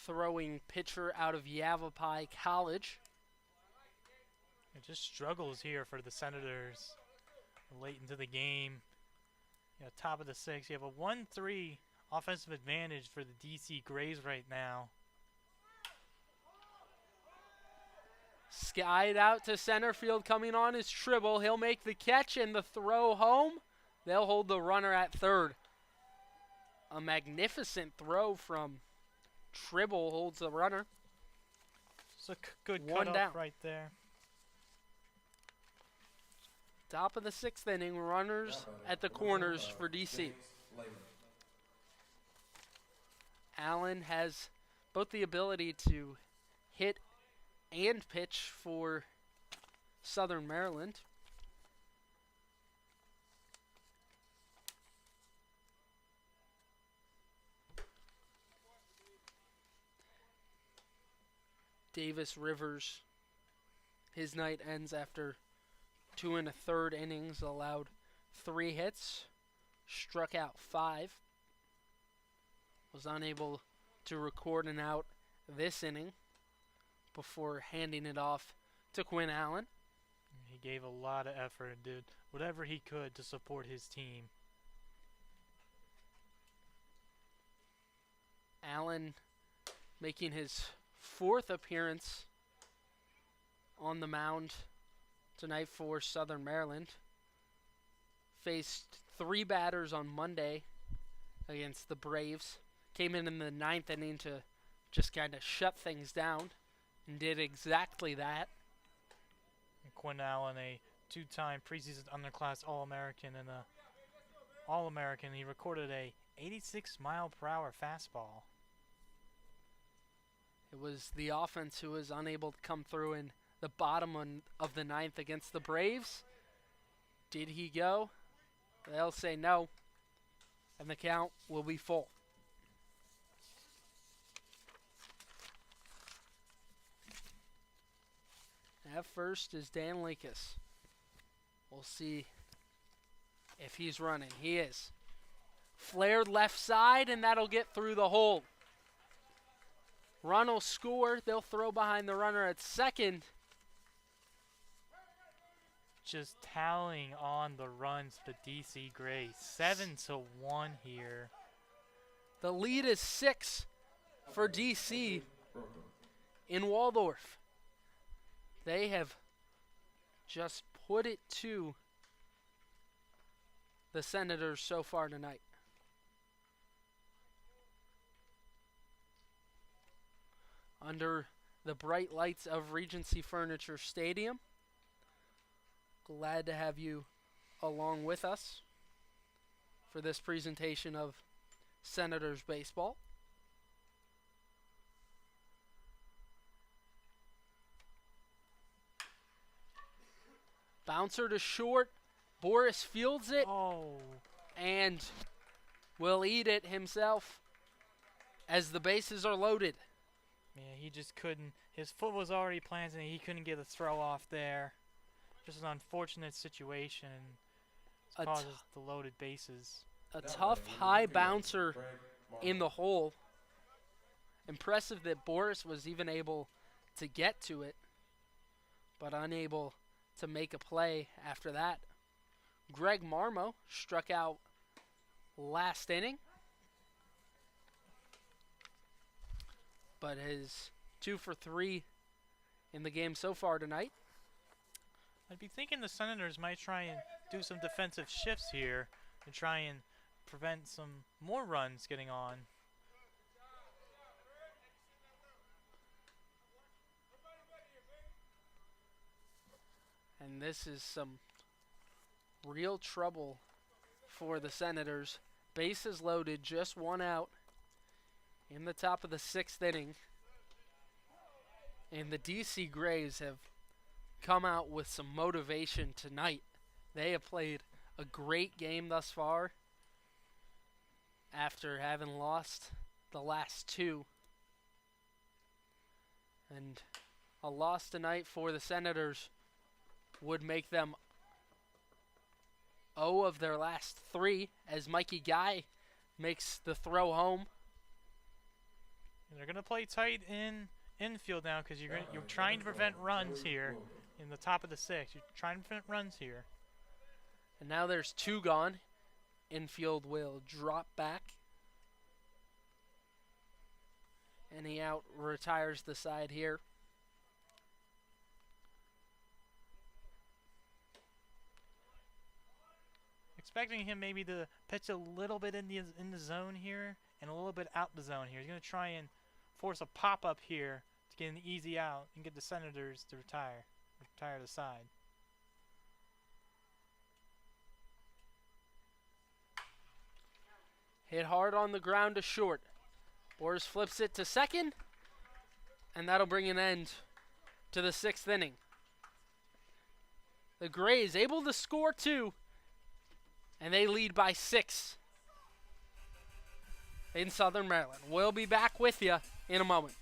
S1: throwing pitcher out of Yavapai College.
S2: It just struggles here for the Senators late into the game. Top of the sixth. You have a 1-3 offensive advantage for the DC Grays right now.
S1: Skied out to center field, coming on is Tribble. He'll make the catch and the throw home. They'll hold the runner at third. A magnificent throw from Tribble holds the runner.
S2: It's a good
S1: One
S2: cutoff
S1: down.
S2: right there.
S1: Top of the sixth inning, runners at the corners for DC.
S3: James Lehman.
S1: Allen has both the ability to hit and pitch for Southern Maryland. Davis Rivers, his night ends after 2 1/3 innings, allowed 3 hits, struck out 5, was unable to record an out this inning before handing it off to Quinn Allen.
S2: He gave a lot of effort and did whatever he could to support his team.
S1: Allen making his 4th appearance on the mound tonight for Southern Maryland. Faced 3 batters on Monday against the Braves. Came in the 9th inning to just kind of shut things down and did exactly that.
S2: And Quinn Allen, a 2-time preseason underclass All-American and a All-American, he recorded a 86-mile-per-hour fastball.
S1: It was the offense who was unable to come through in the bottom of the 9th against the Braves. Did he go? They'll say no, and the count will be full. At first is Dan Likas. We'll see if he's running. He is. Flared left side, and that'll get through the hole. Run will score. They'll throw behind the runner at second.
S2: Just tallying on the runs for DC Grays. 7-1 here.
S1: The lead is 6 for DC in Waldorf. They have just put it to the Senators so far tonight. Under the bright lights of Regency Furniture Stadium. Glad to have you along with us for this presentation of Senators baseball. Bouncer to short. Boris fields it and will eat it himself as the bases are loaded.
S2: Yeah, he just couldn't. His foot was already planted and he couldn't get a throw off there. Just an unfortunate situation and causes the loaded bases.
S1: A tough high bouncer in the hole. Impressive that Boris was even able to get to it, but unable to make a play after that. Greg Marmo struck out last inning, but is 2 for 3 in the game so far tonight.
S2: I'd be thinking the Senators might try and do some defensive shifts here and try and prevent some more runs getting on.
S1: And this is some real trouble for the Senators. Bases loaded, just 1 out in the top of the 6th inning. And the DC Grays have come out with some motivation tonight. They have played a great game thus far after having lost the last 2. And a loss tonight for the Senators would make them 0 of their last 3 as Mikey Guy makes the throw home.
S2: And they're going to play tight in infield now because you're trying to prevent runs here in the top of the 6th. You're trying to prevent runs here.
S1: And now there's 2 gone. Infield will drop back. And he out retires the side here.
S2: Expecting him maybe to pitch a little bit in the zone here and a little bit out the zone here. He's going to try and force a pop-up here to get an easy out and get the Senators to retire the side.
S1: Hit hard on the ground to short. Boris flips it to second, and that'll bring an end to the 6th inning. The Grays able to score 2, and they lead by 6 in Southern Maryland. We'll be back with you in a moment.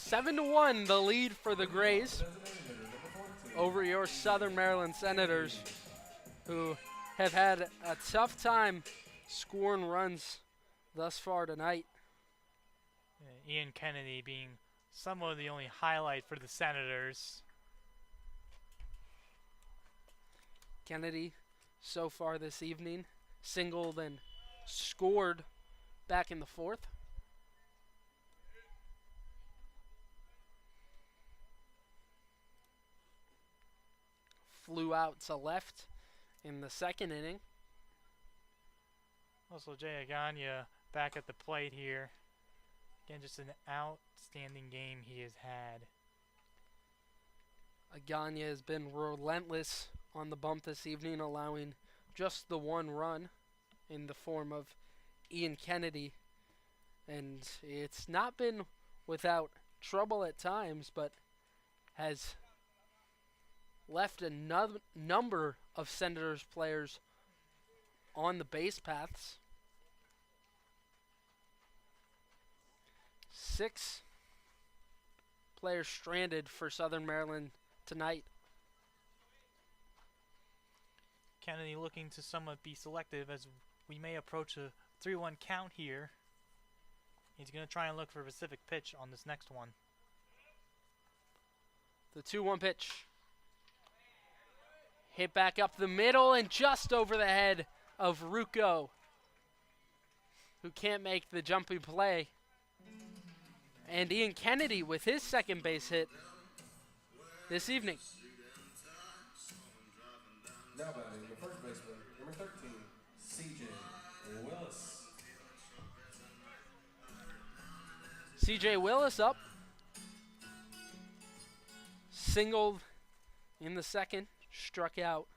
S1: 7-1, the lead for the Grays
S3: Designated hitter number 42.
S1: over your Southern Maryland Senators, who have had a tough time scoring runs thus far tonight.
S2: Ian Kennedy being somewhat the only highlight for the Senators.
S1: Kennedy, so far this evening, singled and scored back in the fourth. Flew out to left in the second inning.
S2: Also, Jay Aganya back at the plate here. Again, just an outstanding game he has had.
S1: Aganya has been relentless on the bump this evening, allowing just the one run in the form of Ian Kennedy. And it's not been without trouble at times, but has left a number of Senators players on the base paths. 6 players stranded for Southern Maryland tonight.
S2: Kennedy looking to somewhat be selective as we may approach a 3-1 count here. He's going to try and look for a specific pitch on this next one.
S1: The 2-1 pitch. Hit back up the middle and just over the head of Rucco, who can't make the jumping play. And Ian Kennedy with his second base hit this evening.
S3: Now batting the first baseman, number 13, C.J. Willis.
S1: C.J. Willis up. Singled in the second, struck out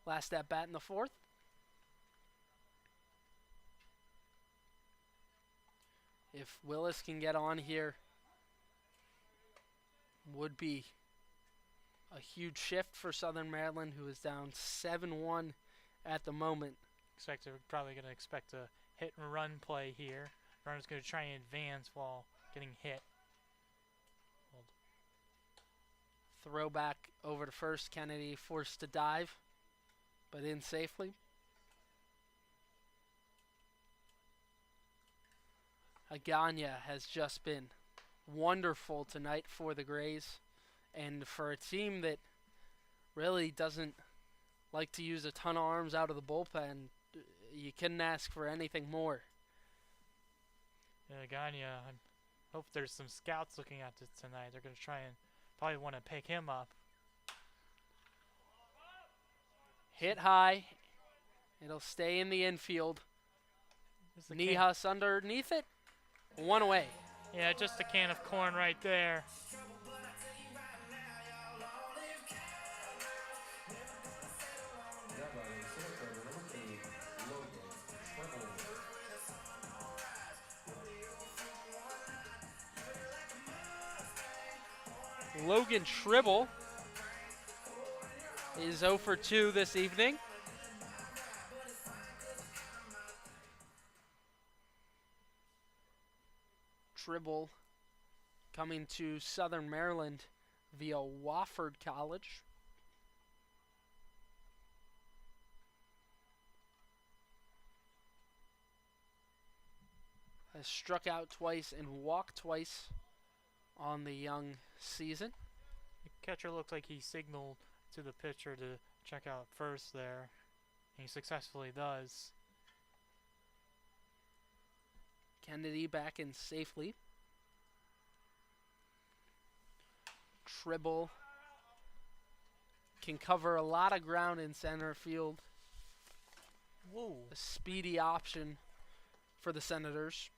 S1: last at bat in the fourth. If Willis can get on here, would be a huge shift for Southern Maryland, who is down 7-1 at the moment.
S2: Probably going to expect a hit and run play here. Runner's going to try and advance while getting hit.
S1: Throw back over to first. Kennedy forced to dive, but in safely. Aganya has just been wonderful tonight for the Grays, and for a team that really doesn't like to use a ton of arms out of the bullpen, you couldn't ask for anything more.
S2: Yeah, Aganya, I hope there's some scouts looking at this tonight. They're going to try and probably want to pick him up.
S1: Hit high. It'll stay in the infield. Nihas underneath it. One away.
S2: Yeah, just a can of corn right there.
S3: Now batting center fielder, number 2, Logan Tribble.
S1: Logan Tribble is 0 for 2 this evening. Tribble coming to Southern Maryland via Wofford College. Has struck out twice and walked twice on the young season.
S2: The catcher looked like he signaled to the pitcher to check out first there. He successfully does.
S1: Kennedy back in safely. Tribble can cover a lot of ground in center field.
S2: Whoa.
S1: A speedy option for the Senators.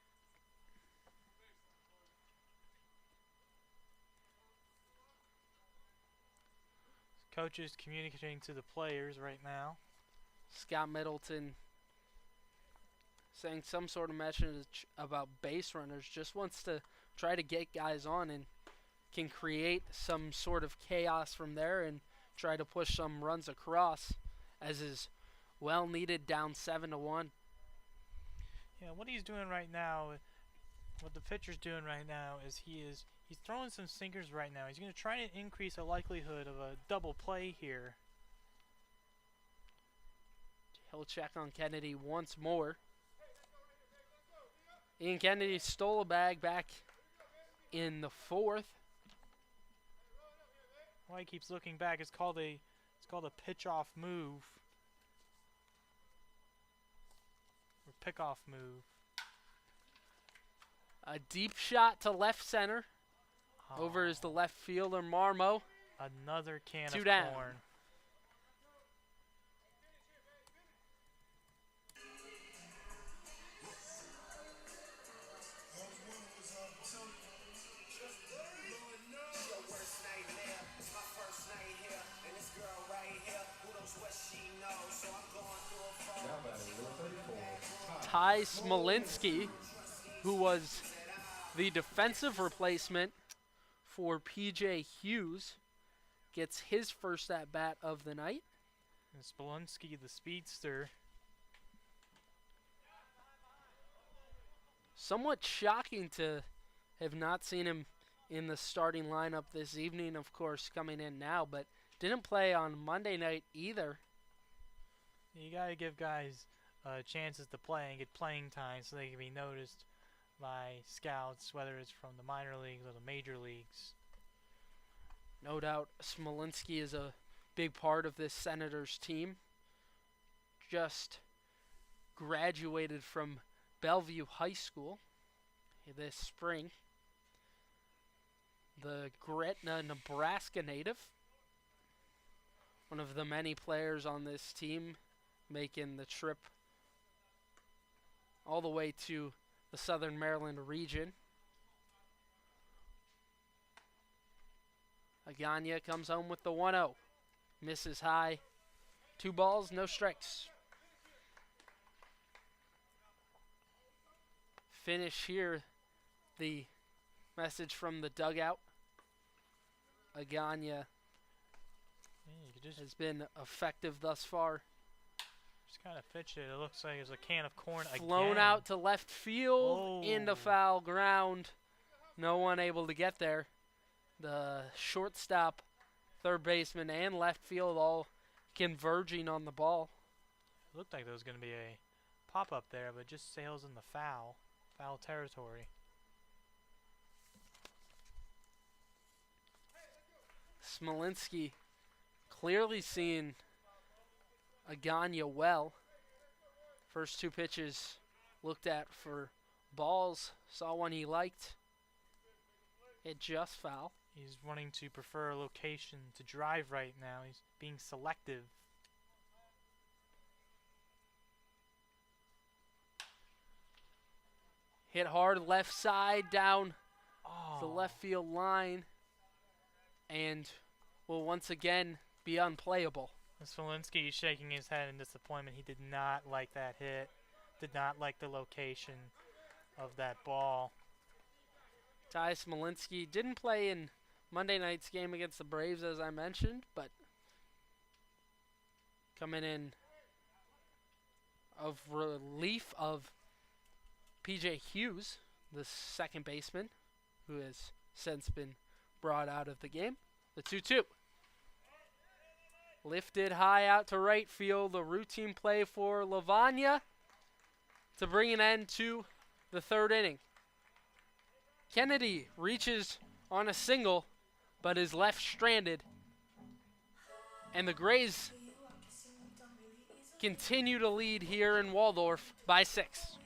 S2: Coach is communicating to the players right now.
S1: Scott Middleton saying some sort of message about base runners. Just wants to try to get guys on and can create some sort of chaos from there and try to push some runs across, as is well needed down 7-1.
S2: Yeah, what he's doing right now, what the pitcher's doing right now is He's throwing some sinkers right now. He's going to try to increase the likelihood of a double play here.
S1: He'll check on Kennedy once more. Ian Kennedy stole a bag back in the fourth.
S2: Why he keeps looking back? It's called a pitch off move or pick off move.
S1: A deep shot to left center. Over is the left fielder, Marmo.
S2: Another can
S1: Two
S2: of
S1: down.
S2: corn.
S3: Now batting number 34,
S1: Ty Smolinski, who was the defensive replacement for PJ Hughes, gets his first at bat of the night.
S2: And Spolensky, the speedster.
S1: Somewhat shocking to have not seen him in the starting lineup this evening, of course, coming in now, but didn't play on Monday night either.
S2: You got to give guys chances to play and get playing time so they can be noticed by scouts, whether it's from the minor leagues or the major leagues.
S1: No doubt Smolinski is a big part of this Senators team. Just graduated from Bellevue High School this spring. The Gretna, Nebraska native. One of the many players on this team making the trip all the way to the Southern Maryland region. Aganya comes home with the 1-0. Misses high. 2 balls, no strikes. Finish here. The message from the dugout. Aganya
S2: Yeah, you could just
S1: has been effective thus far.
S2: kind of pitch it. It looks like it's a can of corn
S1: Flown
S2: again.
S1: out to left field, into
S2: Oh.
S1: foul ground. No one able to get there. The shortstop, third baseman, and left field all converging on the ball.
S2: It looked like there was going to be a pop-up there, but just sails in the foul territory.
S1: Smolinski clearly seeing Aganya well. First 2 pitches looked at for balls. Saw one he liked. Hit just foul.
S2: He's wanting to prefer a location to drive right now. He's being selective.
S1: Hit hard left side down
S2: Oh.
S1: the left field line. And will once again be unplayable.
S2: Smolinski is shaking his head in disappointment. He did not like that hit. Did not like the location of that ball.
S1: Ty Smolinski didn't play in Monday night's game against the Braves, as I mentioned, but coming in of relief of PJ Hughes, the second baseman, who has since been brought out of the game. The 2-2. Lifted high out to right field. A routine play for Lavagna to bring an end to the third inning. Kennedy reaches on a single, but is left stranded. And the Grays continue to lead here in Waldorf by 6.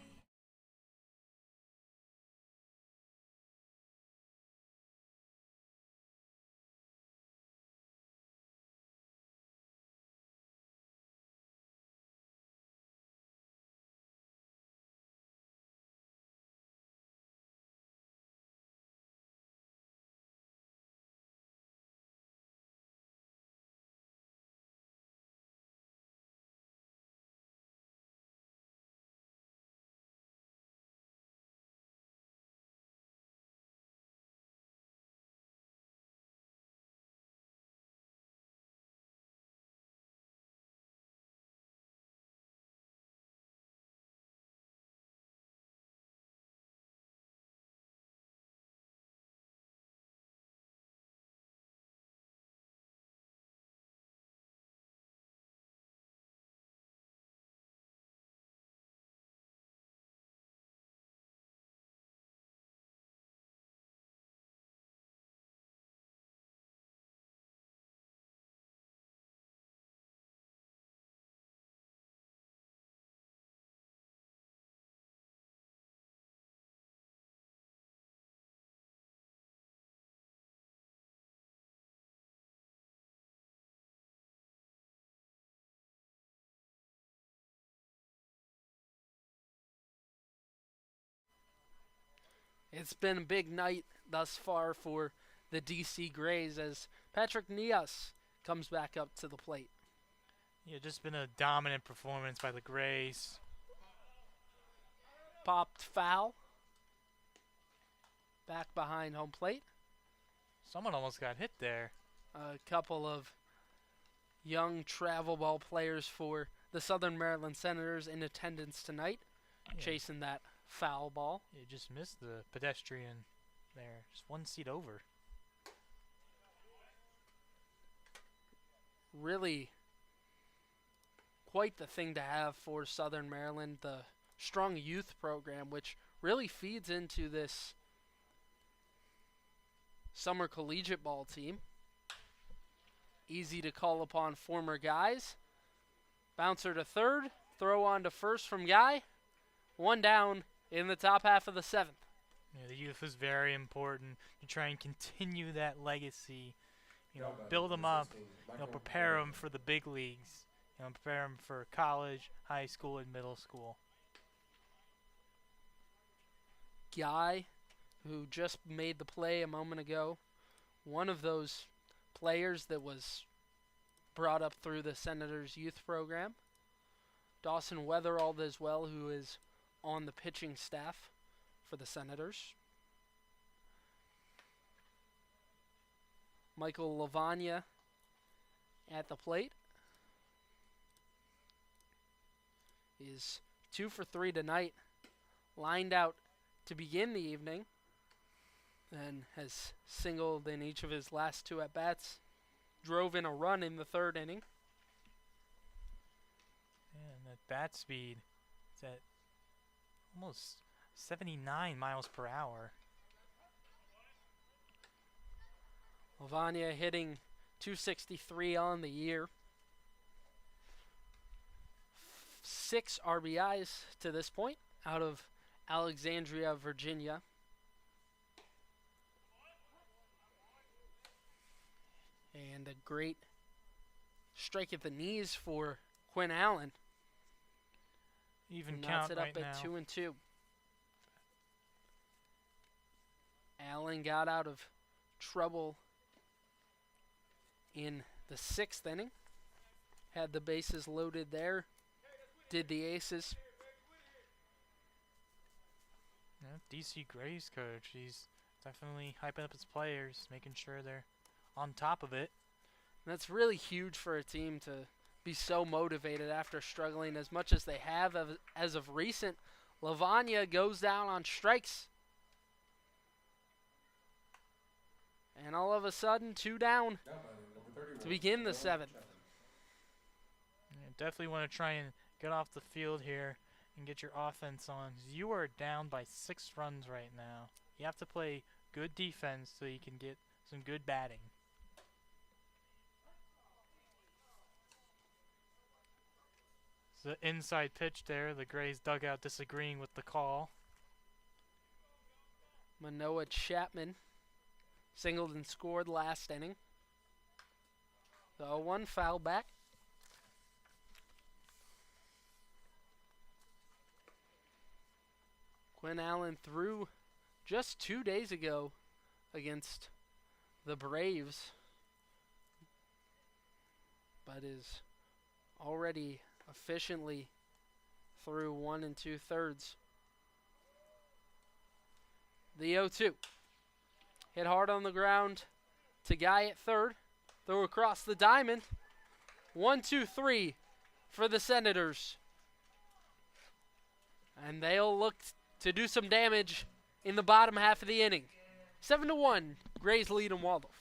S1: It's been a big night thus far for the DC Grays as Patrick Nias comes back up to the plate.
S2: Yeah, just been a dominant performance by the Grays.
S1: Popped foul. Back behind home plate.
S2: Someone almost got hit there.
S1: A couple of young travel ball players for the Southern Maryland Senators in attendance tonight,
S2: Yeah,
S1: chasing that foul ball.
S2: you just missed the pedestrian there. Just one seat over.
S1: Really quite the thing to have for Southern Maryland, the strong youth program, which really feeds into this summer collegiate ball team. Easy to call upon former guys. Bouncer to third, throw on to first from Guy. One down in the top half of the seventh.
S2: Yeah, the youth is very important to try and continue that legacy. Build them up. Prepare them for the big leagues. Prepare them for college, high school, and middle school.
S1: Guy, who just made the play a moment ago, one of those players that was brought up through the Senators youth program. Dawson Weatherald as well, who is on the pitching staff for the Senators. Michael Lavagna at the plate is 2 for 3 tonight, lined out to begin the evening, and has singled in each of his last 2 at-bats. Drove in a run in the third inning.
S2: Yeah, and that bat speed is at almost 79 miles per hour.
S1: Lavagna hitting .263 on the year. 6 RBIs to this point out of Alexandria, Virginia. And a great strike at the knees for Quinn Allen.
S2: Even
S1: Who
S2: count
S1: knocks it
S2: right
S1: up
S2: now.
S1: at 2-2. Allen got out of trouble in the 6th inning. Had the bases loaded there. Did the aces.
S2: Yeah, DC Grays coach, he's definitely hyping up his players, making sure they're on top of it.
S1: That's really huge for a team to be so motivated after struggling as much as they have as of recent. Lavagna goes down on strikes. And all of a sudden, 2 down to begin the 7th.
S2: You definitely want to try and get off the field here and get your offense on. You are down by 6 runs right now. You have to play good defense so you can get some good batting. The inside pitch there, the Grays dugout disagreeing with the call.
S1: Manoah Chapman singled and scored last inning. The 0-1 foul back. Quinn Allen threw just 2 days ago against the Braves, but is already efficiently through 1 2/3. The 0-2. Hit hard on the ground to Guy at third. Throw across the diamond. 1-2-3 for the Senators. And they'll look to do some damage in the bottom half of the inning. 7-1, Grays lead in Waldorf.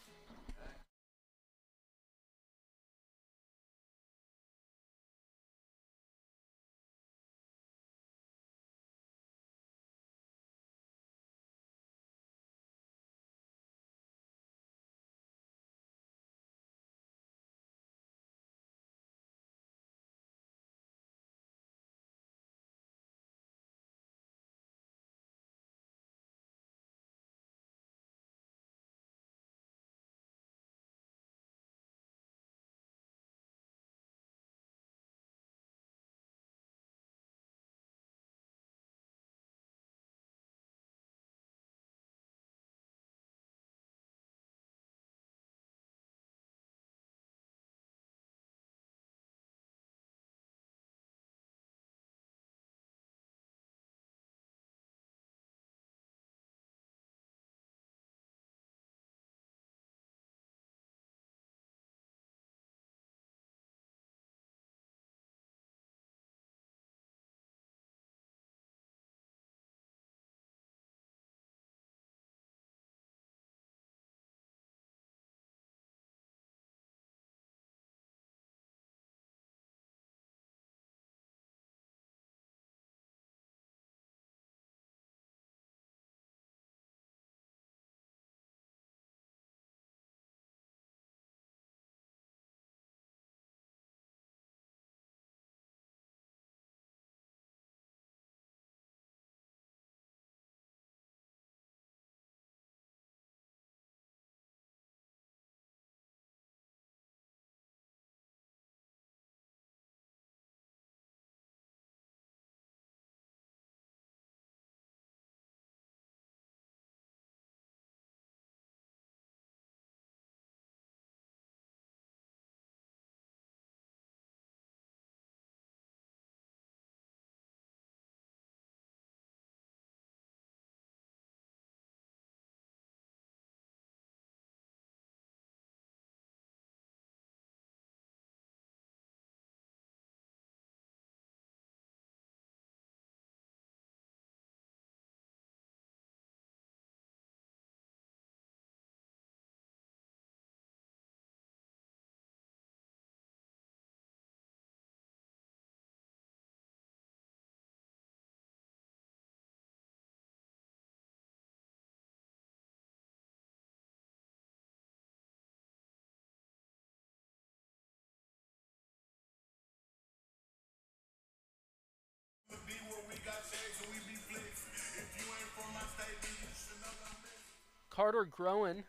S1: Carter Groen,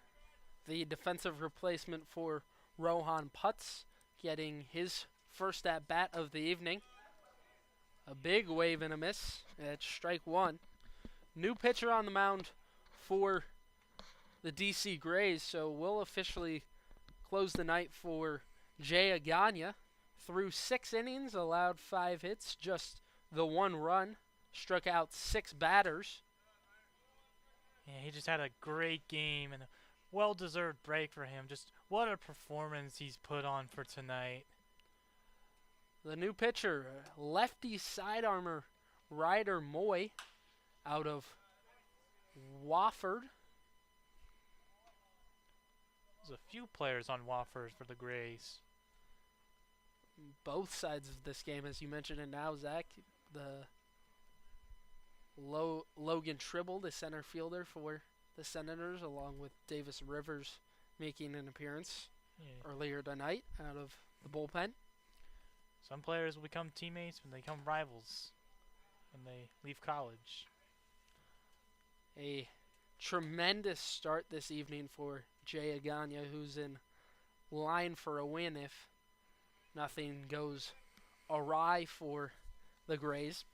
S1: the defensive replacement for Rohan Putz, getting his first at bat of the evening. A big wave and a miss at strike one. New pitcher on the mound for the DC Grays, so we'll officially close the night for Jay Agana. Through 6 innings, allowed 5 hits, just the 1 run, struck out 6 batters.
S2: Yeah, he just had a great game and a well-deserved break for him. Just what a performance he's put on for tonight.
S1: The new pitcher, lefty sidearmer Ryder Moy, out of Wofford.
S2: There's a few players on Wofford for the Grays.
S1: Both sides of this game, as you mentioned it now, Zach. The Logan Tribble, the center fielder for the Senators, along with Davis Rivers making an appearance earlier tonight out of the bullpen.
S2: Some players will become teammates when they become rivals when they leave college.
S1: A tremendous start this evening for Jay Agana, who's in line for a win if nothing goes awry for the Grays.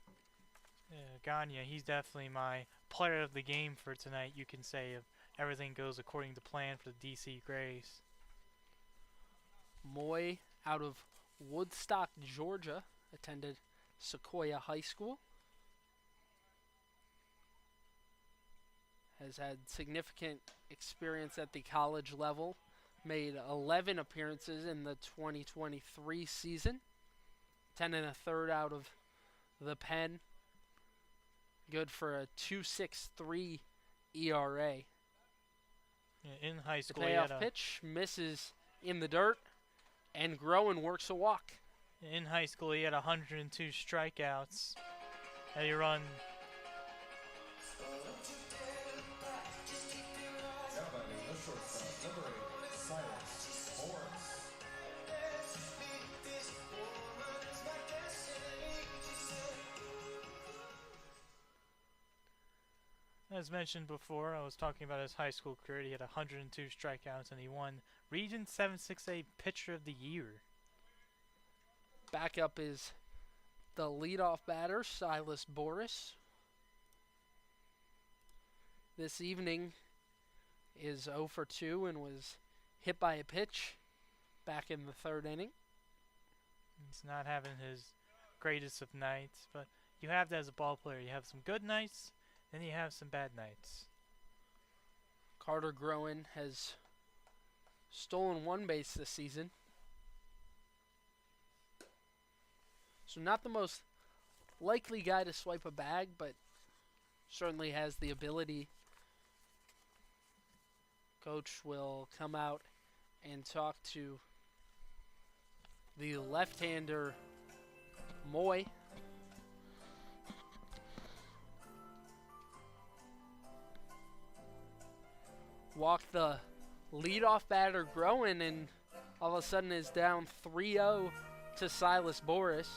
S2: Yeah, Agana, he's definitely my player of the game for tonight, you can say, if everything goes according to plan for the DC Grays.
S1: Moy, out of Woodstock, Georgia, attended Sequoia High School. Has had significant experience at the college level. Made 11 appearances in the 2023 season. 10 1/3 out of the pen. Good for a 2.63 ERA.
S2: Yeah, in high
S1: The
S2: school,
S1: payoff pitch misses in the dirt, and Groen works a walk.
S2: in high school he had 102 strikeouts. How you run?
S3: Now batting the shortstop, number 8, Silas Morris.
S2: As mentioned before, I was talking about his high school career. He had 102 strikeouts and he won Region 768 Pitcher of the Year.
S1: Backup is the leadoff batter, Silas Boris. This evening is 0 for 2 and was hit by a pitch back in the 3rd inning.
S2: He's not having his greatest of nights, but you have that as a ball player. You have some good nights, then you have some bad nights.
S1: Carter Groen has stolen 1 base this season. So not the most likely guy to swipe a bag, but certainly has the ability. Coach will come out and talk to the left-hander Moy. Walk the leadoff batter Groen, and all of a sudden is down 3-0 to Silas Boris.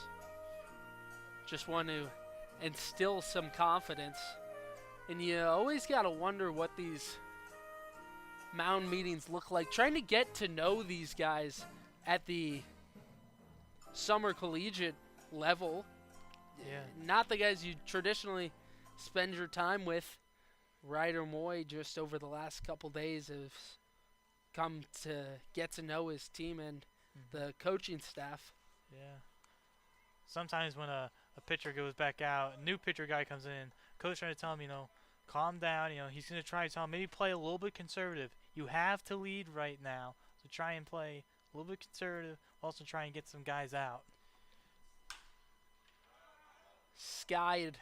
S1: Just want to instill some confidence. And you always got to wonder what these mound meetings look like. Trying to get to know these guys at the summer collegiate level.
S2: Yeah.
S1: Not the guys you traditionally spend your time with. Ryder Moy, just over the last couple days, has come to get to know his team and the coaching staff.
S2: Yeah. Sometimes when a pitcher goes back out, a new pitcher guy comes in, coach trying to tell him, calm down. He's going to try to tell him maybe play a little bit conservative. You have to lead right now, so try and play a little bit conservative. Also try and get some guys out.
S1: Skied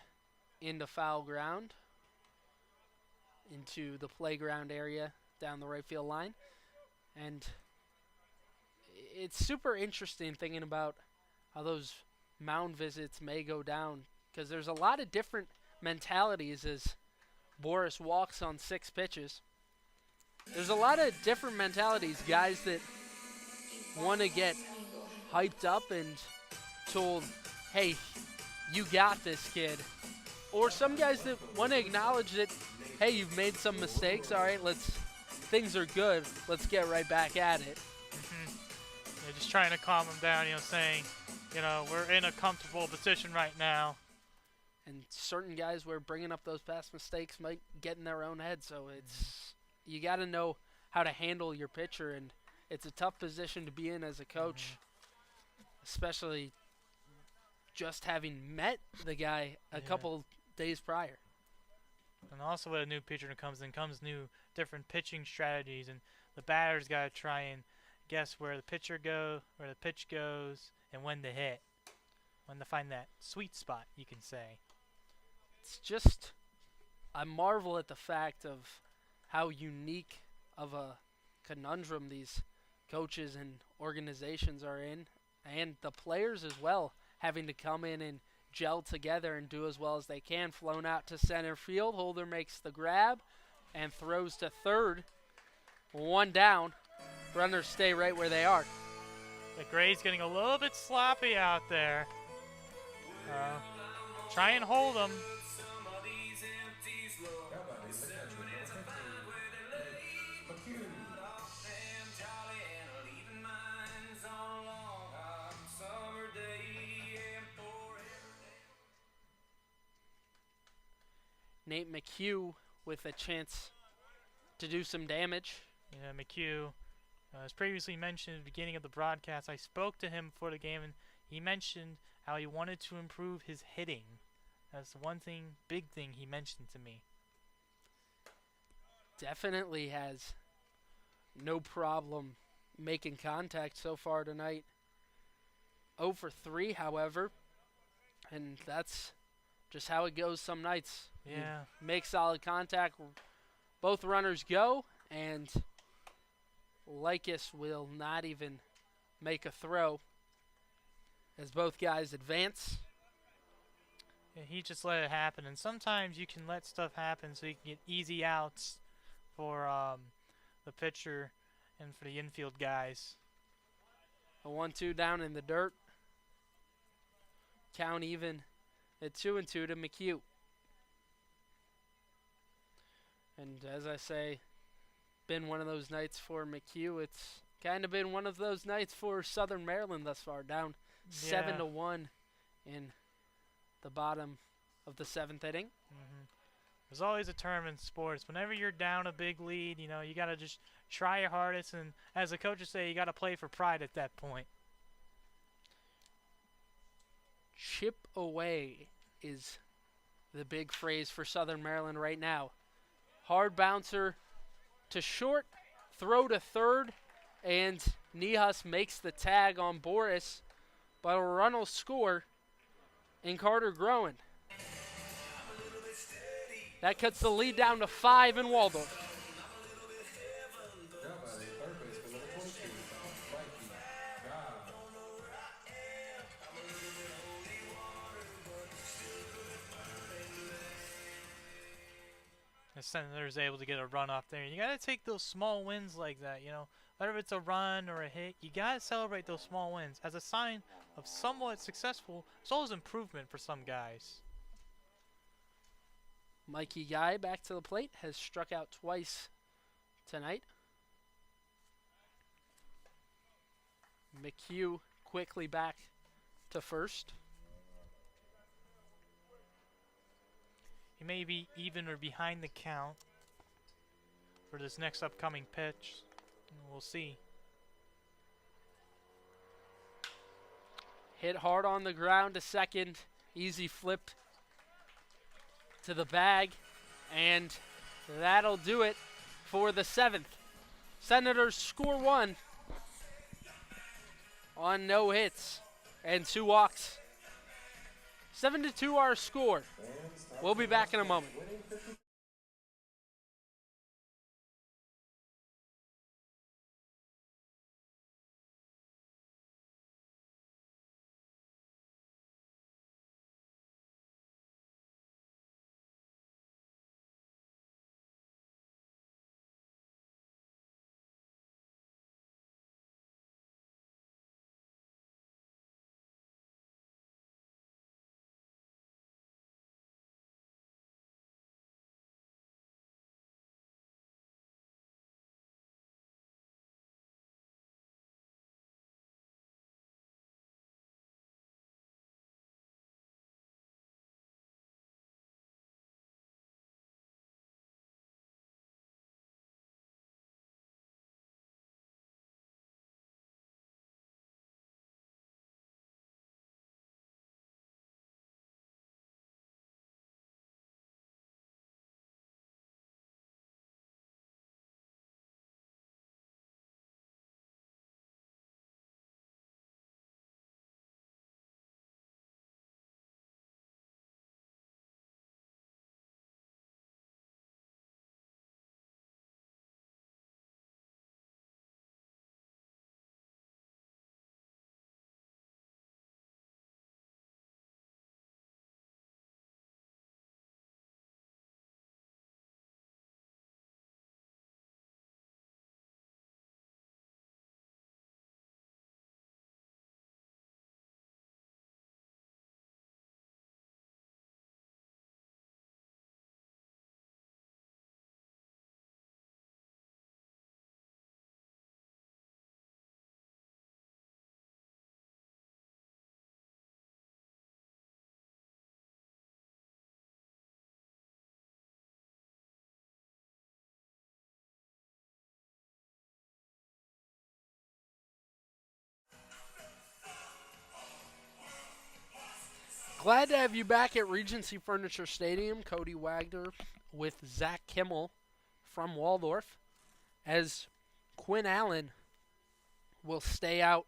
S1: into foul ground, into the playground area down the right field line. And it's super interesting thinking about how those mound visits may go down, because there's a lot of different mentalities as Boris walks on 6 pitches. There's a lot of different mentalities, guys that want to get hyped up and told, hey, you got this, kid. Or some guys that want to acknowledge that, hey, you've made some mistakes. All right, things are good. Let's get right back at it.
S2: Yeah, just trying to calm them down, saying, we're in a comfortable position right now.
S1: And certain guys where bringing up those past mistakes might get in their own head. So you got to know how to handle your pitcher, and it's a tough position to be in as a coach, especially just having met the guy a couple days prior.
S2: And also with a new pitcher comes new different pitching strategies, and the batter's got to try and guess where the pitch goes, and when to hit. When to find that sweet spot, you can say.
S1: It's just, I marvel at the fact of how unique of a conundrum these coaches and organizations are in, and the players as well, having to come in and gel together and do as well as they can. Flown out to center field. Holder makes the grab and throws to third. One down. Runners stay right where they are.
S2: The Gray's getting a little bit sloppy out there. Try and hold him.
S1: Nate McHugh with a chance to do some damage.
S2: Yeah, McHugh, as previously mentioned at the beginning of the broadcast, I spoke to him before the game, and he mentioned how he wanted to improve his hitting. That's the big thing he mentioned to me.
S1: Definitely has no problem making contact so far tonight. 0 for 3, however, and that's just how it goes some nights.
S2: Yeah.
S1: You make solid contact. Both runners go, and Likas will not even make a throw as both guys advance.
S2: Yeah, he just let it happen, and sometimes you can let stuff happen so you can get easy outs for the pitcher and for the infield guys.
S1: A 1-2 down in the dirt. Count even at 2-2 to McHugh. And as I say, been one of those nights for McHugh. It's kind of been one of those nights for Southern Maryland thus far. Down 7-1 in the bottom of the 7th inning.
S2: There's always a term in sports. Whenever you're down a big lead, you got to just try your hardest. And as the coaches say, you got to play for pride at that point.
S1: Chip away is the big phrase for Southern Maryland right now. Hard bouncer to short, throw to third, and Nihas makes the tag on Boris, but a run will score in Carter Groen. That cuts the lead down to 5 in Waldorf.
S3: Now batting third baseman number 22, Mikey God.
S2: The Senators able to get a run off there. You got to take those small wins like that, Whether it's a run or a hit, you got to celebrate those small wins as a sign of somewhat successful, as well as improvement for some guys.
S1: Mikey Guy back to the plate, has struck out twice tonight. McHugh quickly back to first.
S2: He may be even or behind the count for this next upcoming pitch. We'll see.
S1: Hit hard on the ground to second. Easy flip to the bag. And that'll do it for the 7th. Senators score 1 on no hits and 2 walks. 7-2 our score. We'll be back in a moment. Glad to have you back at Regency Furniture Stadium. Cody Wagner with Zach Kimmel from Waldorf, as Quinn Allen will stay out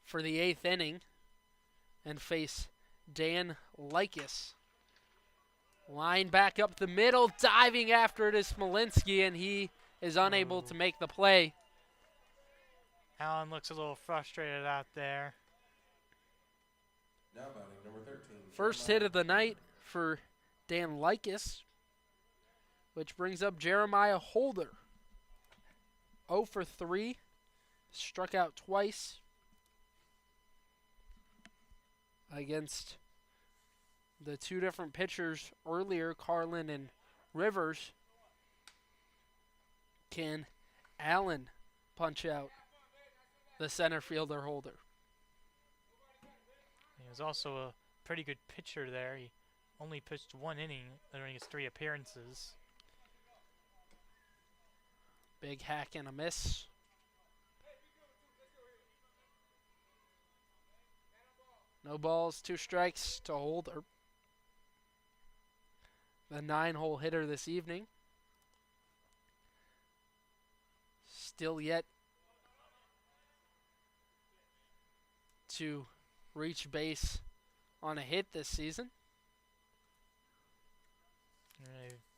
S1: for the 8th inning and face Dan Likas. Line back up the middle, diving after it is Smolinski, and he is unable to make the play.
S2: Allen looks a little frustrated out there.
S3: Now batting number 13.
S1: First hit of the night for Dan Likas, which brings up Jeremiah Holder. 0 for 3, struck out twice against the two different pitchers earlier, Carlin and Rivers. Can Allen punch out the center fielder Holder?
S2: He was also a pretty good pitcher there. He only pitched 1 inning during his 3 appearances.
S1: Big hack and a miss. No balls, 2 strikes to Holder. The 9-hole hitter this evening. Still yet to reach base on a hit this season.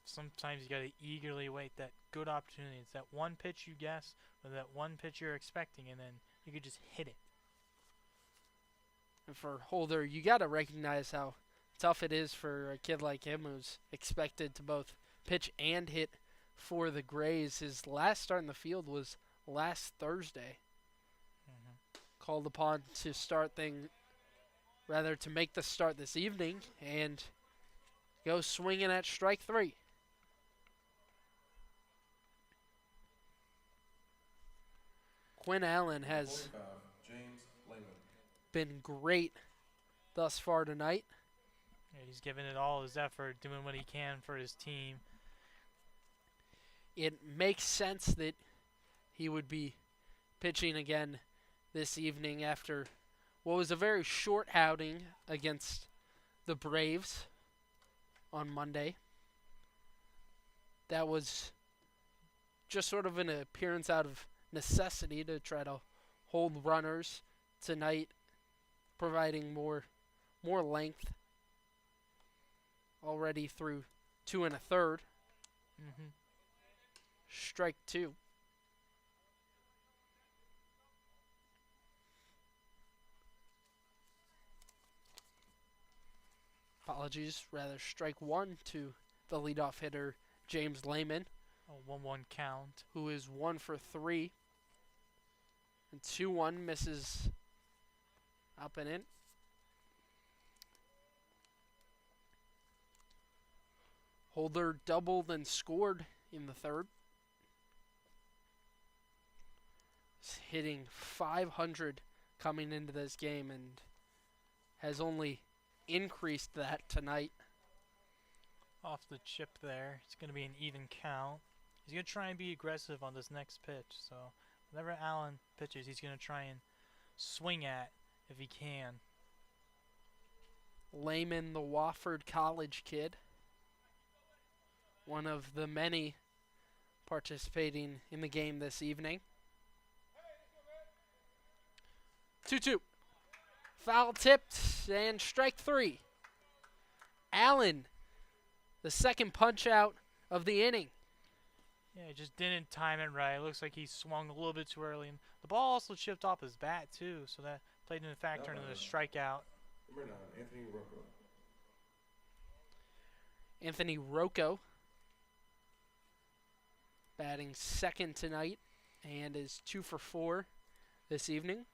S2: Sometimes you got to eagerly wait that good opportunity. It's that one pitch you guess, or that one pitch you're expecting, and then you could just hit it.
S1: And for Holder, you got to recognize how tough it is for a kid like him who's expected to both pitch and hit for the Grays. His last start in the field was last Thursday. Called upon to to make the start this evening and go swinging at strike 3. Quinn Allen has
S3: 45, James Lehman.
S1: been great thus far tonight.
S2: Yeah, he's giving it all his effort, doing what he can for his team.
S1: It makes sense that he would be pitching again this evening after what was a very short outing against the Braves on Monday. That was just sort of an appearance out of necessity to try to hold runners tonight, providing more length already through 2 1/3. Strike 2. Apologies, rather strike 1 to the leadoff hitter James Lehman,
S2: A 1-1 count.
S1: who is 1 for 3. And 2-1 misses up and in. Holder doubled and scored in the 3rd. He's hitting .500 coming into this game and has only increased that tonight.
S2: Off the chip there. It's going to be an even count. He's going to try and be aggressive on this next pitch. So whenever Allen pitches, he's going to try and swing at if he can.
S1: Lehman, the Wofford College kid, one of the many participating in the game this evening. 2-2. Foul tipped and strike 3. Allen, the second punch out of the inning.
S2: Yeah, he just didn't time it right. It looks like he swung a little bit too early. And the ball also chipped off his bat, too, so that played into factor into the strikeout.
S3: Number 9, Anthony Rocco.
S1: Anthony Rocco batting second tonight and is 2 for 4 this evening.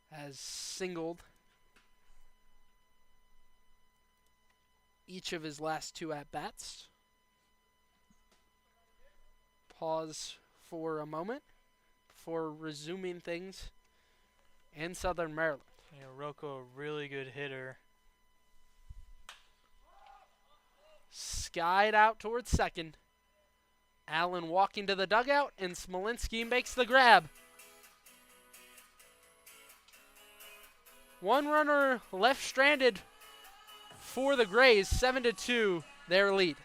S1: Has singled each of his last 2 at-bats. Pause for a moment before resuming things in Southern Maryland.
S2: Yeah, Rocco, a really good hitter.
S1: Skied out towards second. Allen walking to the dugout, and Smolinski makes the grab. One runner left stranded for the Grays. 7-2, their lead.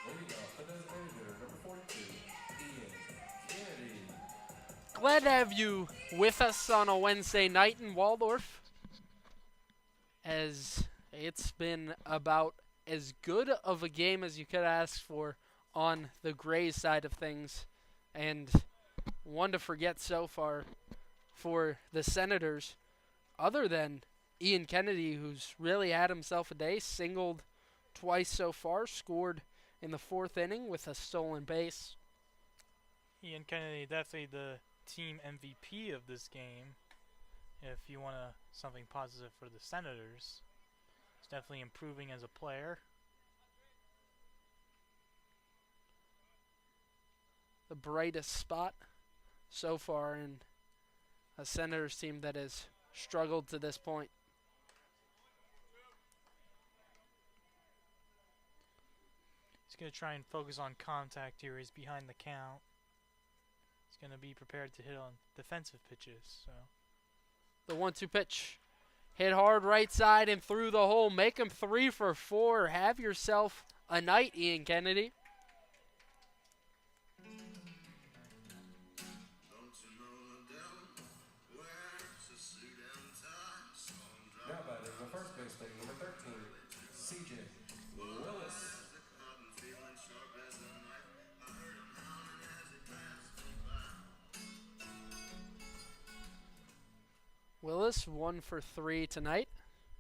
S3: Leading off the designated hitter, number 42, Ian Kennedy.
S1: Glad to have you with us on a Wednesday night in Waldorf, as it's been about as good of a game as you could ask for on the Grays side of things, and one to forget so far for the Senators, other than Ian Kennedy, who's really had himself a day, singled twice so far, scored in the fourth inning with a stolen base.
S2: Ian Kennedy, definitely the team MVP of this game. If you want something positive for the Senators, he's definitely improving as a player.
S1: The brightest spot so far in a Senators team that has struggled to this point.
S2: He's going to try and focus on contact here. He's behind the count. He's going to be prepared to hit on defensive pitches. So
S1: The 1-2 pitch. Hit hard right side and through the hole. Make him 3 for 4. Have yourself a night, Ian Kennedy.
S3: Now batting the first baseman, number 13, CJ Willis.
S1: Willis 1 for 3 tonight.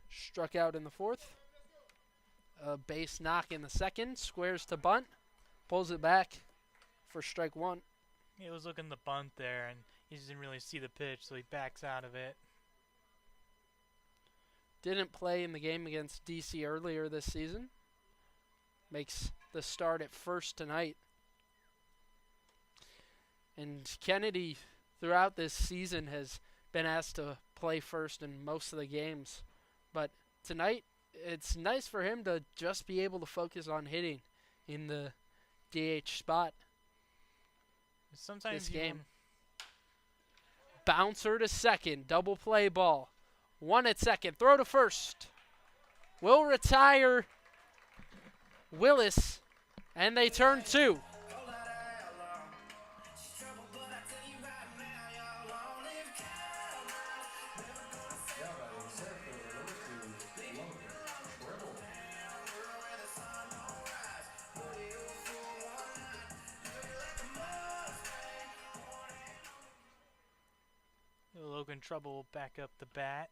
S1: Struck out in the fourth. A base knock in the second. Squares to bunt. Pulls it back for strike 1.
S2: he was looking to bunt there, and he just didn't really see the pitch, so he backs out of it.
S1: Didn't play in the game against DC earlier this season. Makes the start at first tonight. And Kennedy, throughout this season, has been asked to play first in most of the games. But tonight, it's nice for him to just be able to focus on hitting in the DH spot.
S2: Sometimes
S1: This
S2: you
S1: game. Bouncer to second. Double play ball. 1 at second. Throw to first. Will retire Willis. And they turn 2.
S3: Now batting center fielder, number 2, Logan Tribble.
S2: Logan Trouble back up the bat.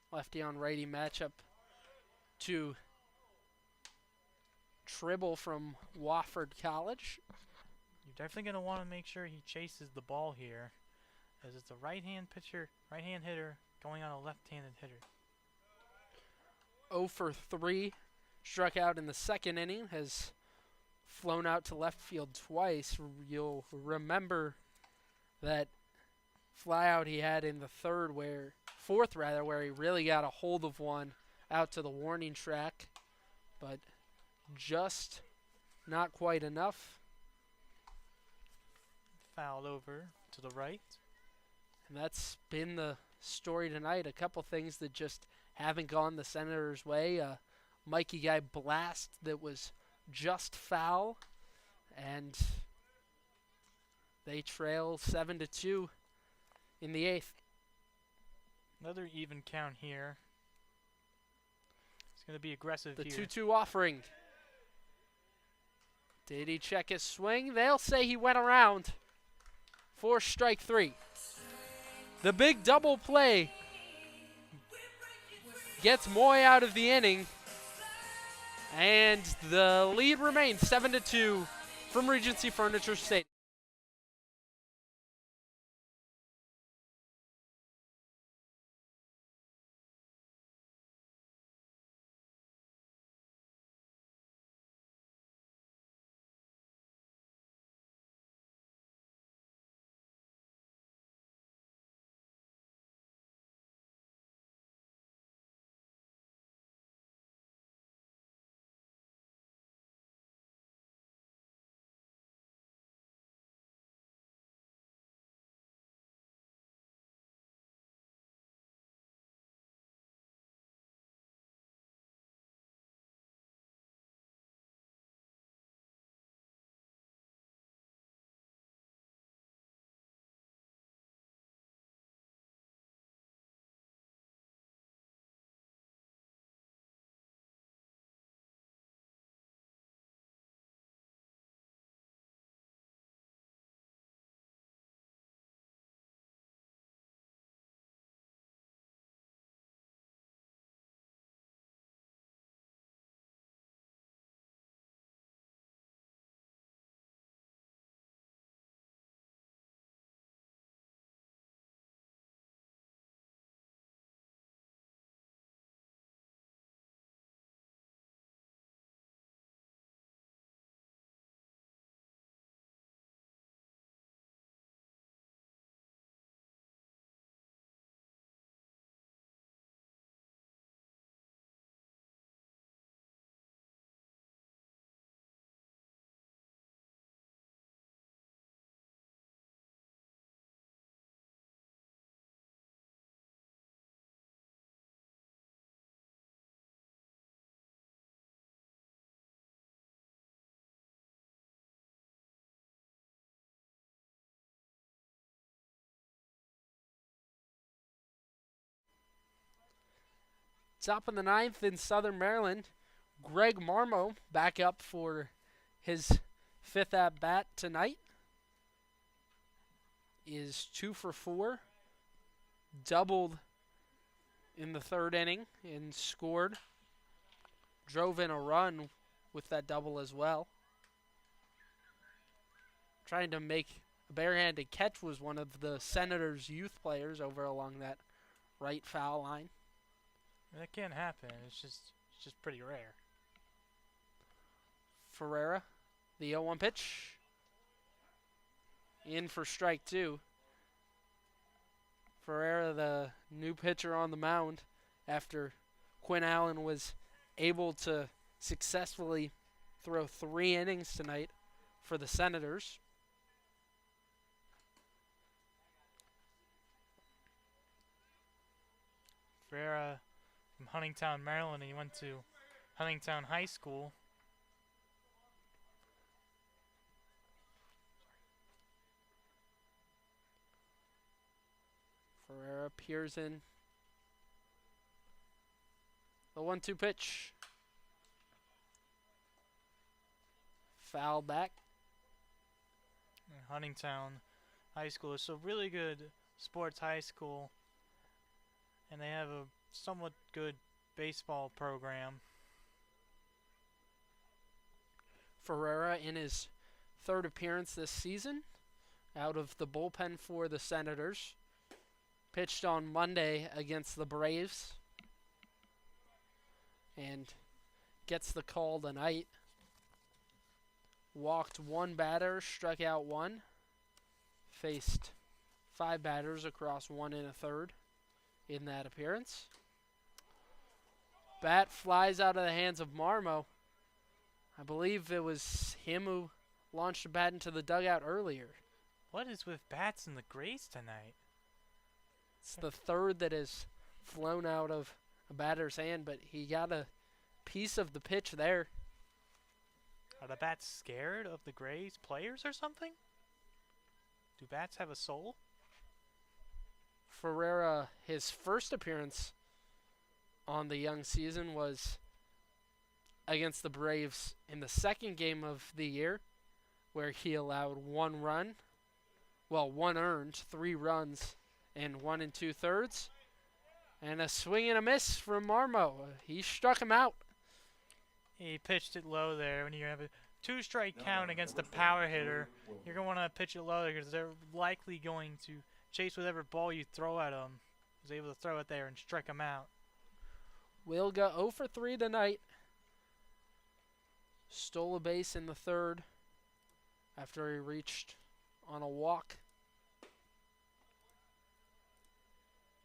S1: Lefty on righty matchup to Tribble from Wofford College.
S2: You're definitely going to want to make sure he chases the ball here, as it's a right-hand pitcher, right-hand hitter going on a left-handed hitter.
S1: 0 for 3. struck out in the second inning, has flown out to left field twice. You'll remember that flyout he had in the fourth, where he really got a hold of one out to the warning track, but just not quite enough.
S2: Fouled over to the right.
S1: And that's been the story tonight. A couple things that just haven't gone the Senators' way. Mikey Guy blast that was just foul, and they trail 7-2 in the eighth.
S2: Another even count here. It's going to be aggressive
S1: The
S2: here.
S1: 2-2 offering. Did he check his swing? They'll say he went around for strike three. The big double play gets Moy out of the inning, and the lead remains 7-2 from Regency Furniture Stadium. Top of the ninth in Southern Maryland, Greg Marmo back up for his fifth at bat tonight. Is 2 for 4, doubled in the third inning and scored. Drove in a run with that double as well. Trying to make a barehanded catch was one of the Senators' youth players over along that right foul line.
S2: That can't happen. It's just pretty rare.
S1: Ferreira, the 0-1 pitch. In for strike two. Ferreira, the new pitcher on the mound after Quinn Allen was able to successfully throw 3 innings tonight for the Senators.
S2: Ferreira from Huntingtown, Maryland. He went to Huntingtown High School.
S1: Ferreira peers in. The 1-2 pitch. Foul back.
S2: Huntingtown High School is a really good sports high school, and they have a somewhat good baseball program.
S1: Ferreira in his third appearance this season out of the bullpen for the Senators. Pitched on Monday against the Braves and gets the call tonight. Walked one batter, struck out one. Faced 5 batters across 1 1/3 in that appearance. Bat flies out of the hands of Marmo. I believe it was him who launched a bat into the dugout earlier.
S2: What is with bats in the Grays tonight?
S1: It's the third that has flown out of a batter's hand, but he got a piece of the pitch there.
S2: Are the bats scared of the Grays players or something? Do bats have a soul?
S1: Ferreira, his first appearance on the young season was against the Braves in the second game of the year, where he allowed 1 run, 1 earned, 3 runs, and 1 2/3, and a swing and a miss from Marmo. He struck him out.
S2: He pitched it low there. When you have a 2-strike count against a power hitter, you're going to want to pitch it low because they're likely going to chase whatever ball you throw at him. He was able to throw it there and strike him out.
S1: Wilga 0 for 3 tonight. Stole a base in the third after he reached on a walk.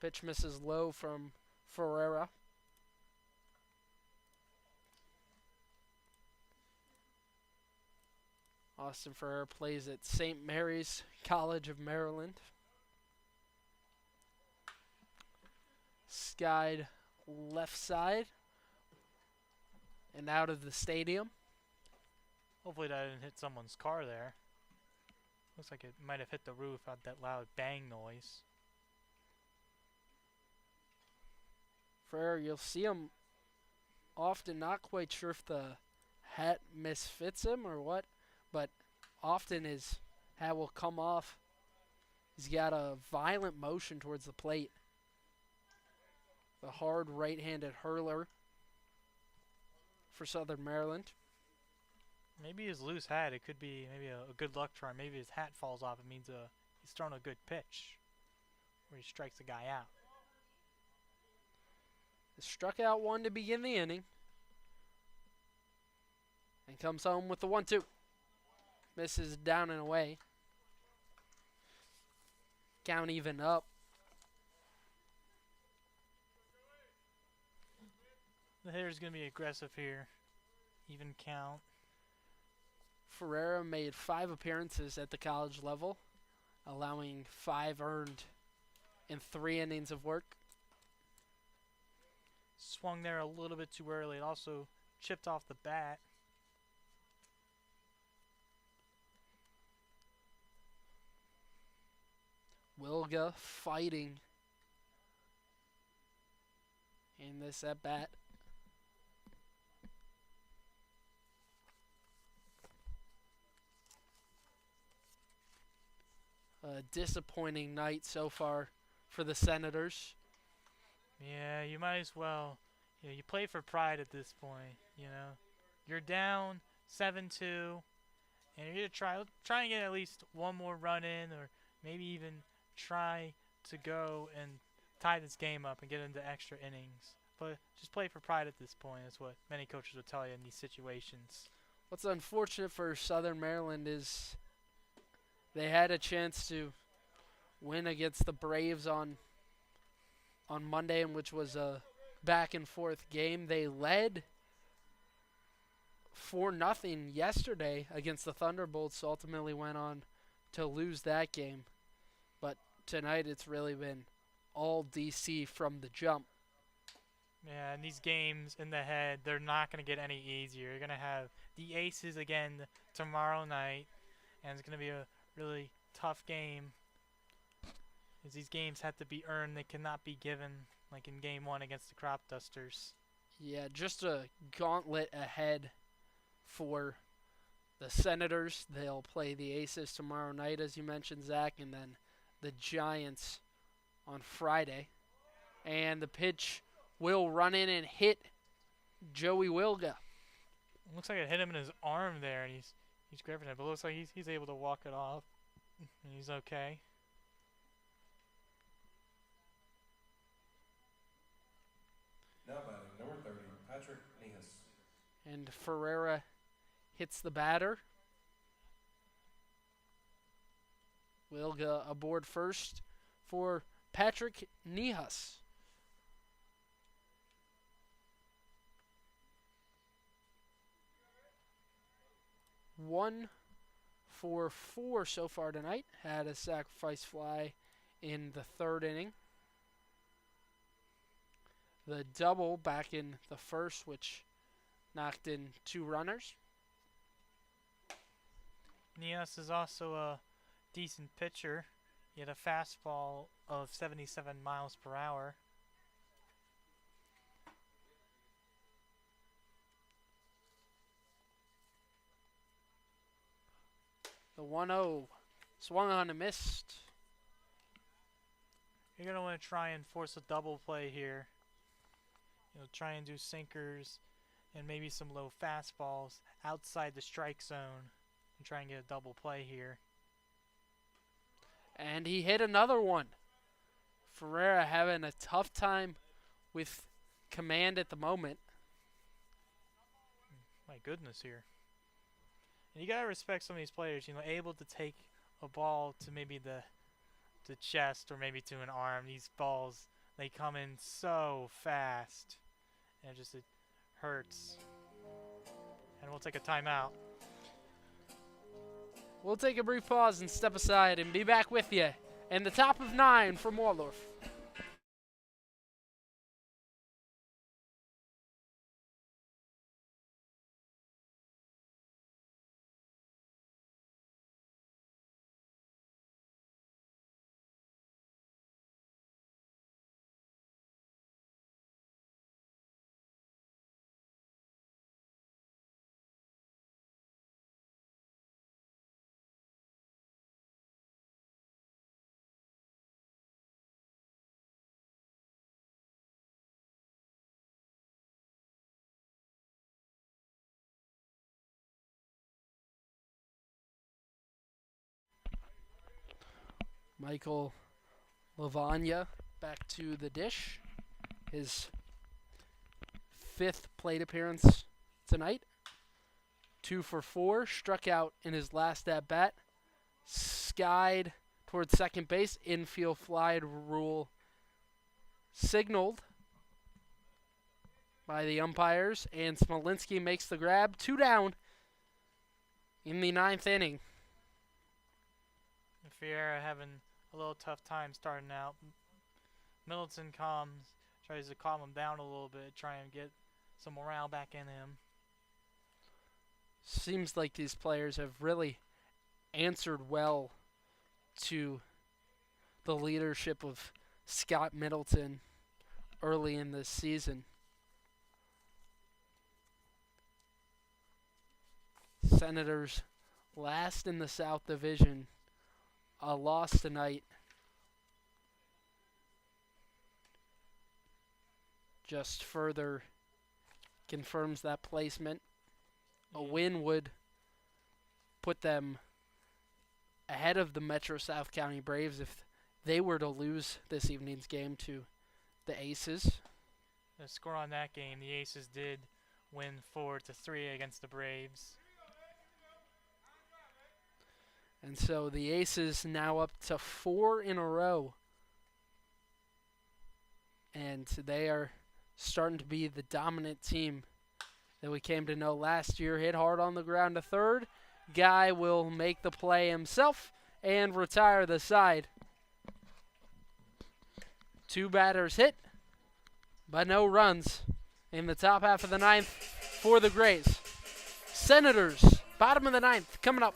S1: Pitch misses low from Ferreira. Austin Ferreira plays at St. Mary's College of Maryland. Skied left side and out of the stadium.
S2: Hopefully that didn't hit someone's car there. Looks like it might have hit the roof out that loud bang noise.
S1: Ferreira, you'll see him often, not quite sure if the hat misfits him or what, but often his hat will come off. He's got a violent motion towards the plate. The hard right-handed hurler for Southern Maryland.
S2: Maybe his loose hat, it could be maybe a good luck charm. Maybe his hat falls off. It means he's thrown a good pitch where he strikes the guy out.
S1: He struck out 1 to begin the inning and comes home with the 1-2. Misses down and away. Count even up.
S2: The hitter's going to be aggressive here. Even count.
S1: Ferreira made 5 appearances at the college level, allowing 5 earned in 3 innings of work.
S2: Swung there a little bit too early. It also chipped off the bat.
S1: Wilga fighting in this at bat. A disappointing night so far for the Senators.
S2: Yeah, you might as well. You play for pride at this point. You're down 7-2, and you're gonna try and get at least one more run in, or maybe even try to go and tie this game up and get into extra innings. But just play for pride at this point. That's what many coaches would tell you in these situations.
S1: What's unfortunate for Southern Maryland is they had a chance to win against the Braves on Monday, in which was a back and forth game. They led 4-0 yesterday against the Thunderbolts, ultimately went on to lose that game. But tonight it's really been all DC from the jump.
S2: Yeah, and these games in the head, they're not going to get any easier. You're going to have the Aces again tomorrow night, and it's going to be a really tough game. As these games have to be earned, they cannot be given, like in Game 1 against the Crop Dusters.
S1: Yeah, just a gauntlet ahead for the Senators. They'll play the Aces tomorrow night, as you mentioned, Zach, and then the Giants on Friday. And the pitch will run in and hit Joey Wilga.
S2: Looks like it hit him in his arm there, and he's gripping it, but it looks like he's able to walk it off, and he's okay.
S3: Now batting, number 30, Patrick Nehas.
S1: And Ferreira hits the batter. Will go aboard first for Patrick Nihas. One for four so far tonight. Had a sacrifice fly in the third inning. The double back in the first, which knocked in 2 runners.
S2: Nias is also a decent pitcher. He had a fastball of 77 miles per hour.
S1: The 1-0 swung on and missed.
S2: You're going to want to try and force a double play here. Try and do sinkers and maybe some low fastballs outside the strike zone and try and get a double play here.
S1: And he hit another one. Ferreira having a tough time with command at the moment.
S2: My goodness here. And you got to respect some of these players, able to take a ball to maybe the chest or maybe to an arm. These balls, they come in so fast. And it hurts. And we'll take a timeout.
S1: We'll take a brief pause and step aside and be back with you in the top of 9 from Waldorf. Michael Lavagna back to the dish. His 5th plate appearance tonight. 2 for 4. Struck out in his last at-bat. Skied towards second base. Infield fly rule signaled by the umpires. And Smolinski makes the grab. 2 down in the 9th inning.
S2: Ferreira having a little tough time starting out. Middleton tries to calm him down a little bit, try and get some morale back in him.
S1: Seems like these players have really answered well to the leadership of Scott Middleton early in this season. Senators last in the South Division. A loss tonight just further confirms that placement. A win would put them ahead of the Metro South County Braves if they were to lose this evening's game to the Aces.
S2: The score on that game, the Aces did win 4-3 against the Braves.
S1: And so the Aces now up to 4 in a row. And they are starting to be the dominant team that we came to know last year. Hit hard on the ground to third. Guy will make the play himself and retire the side. 2 batters hit, but no runs in the top half of the 9th for the Grays. Senators, bottom of the 9th, coming up.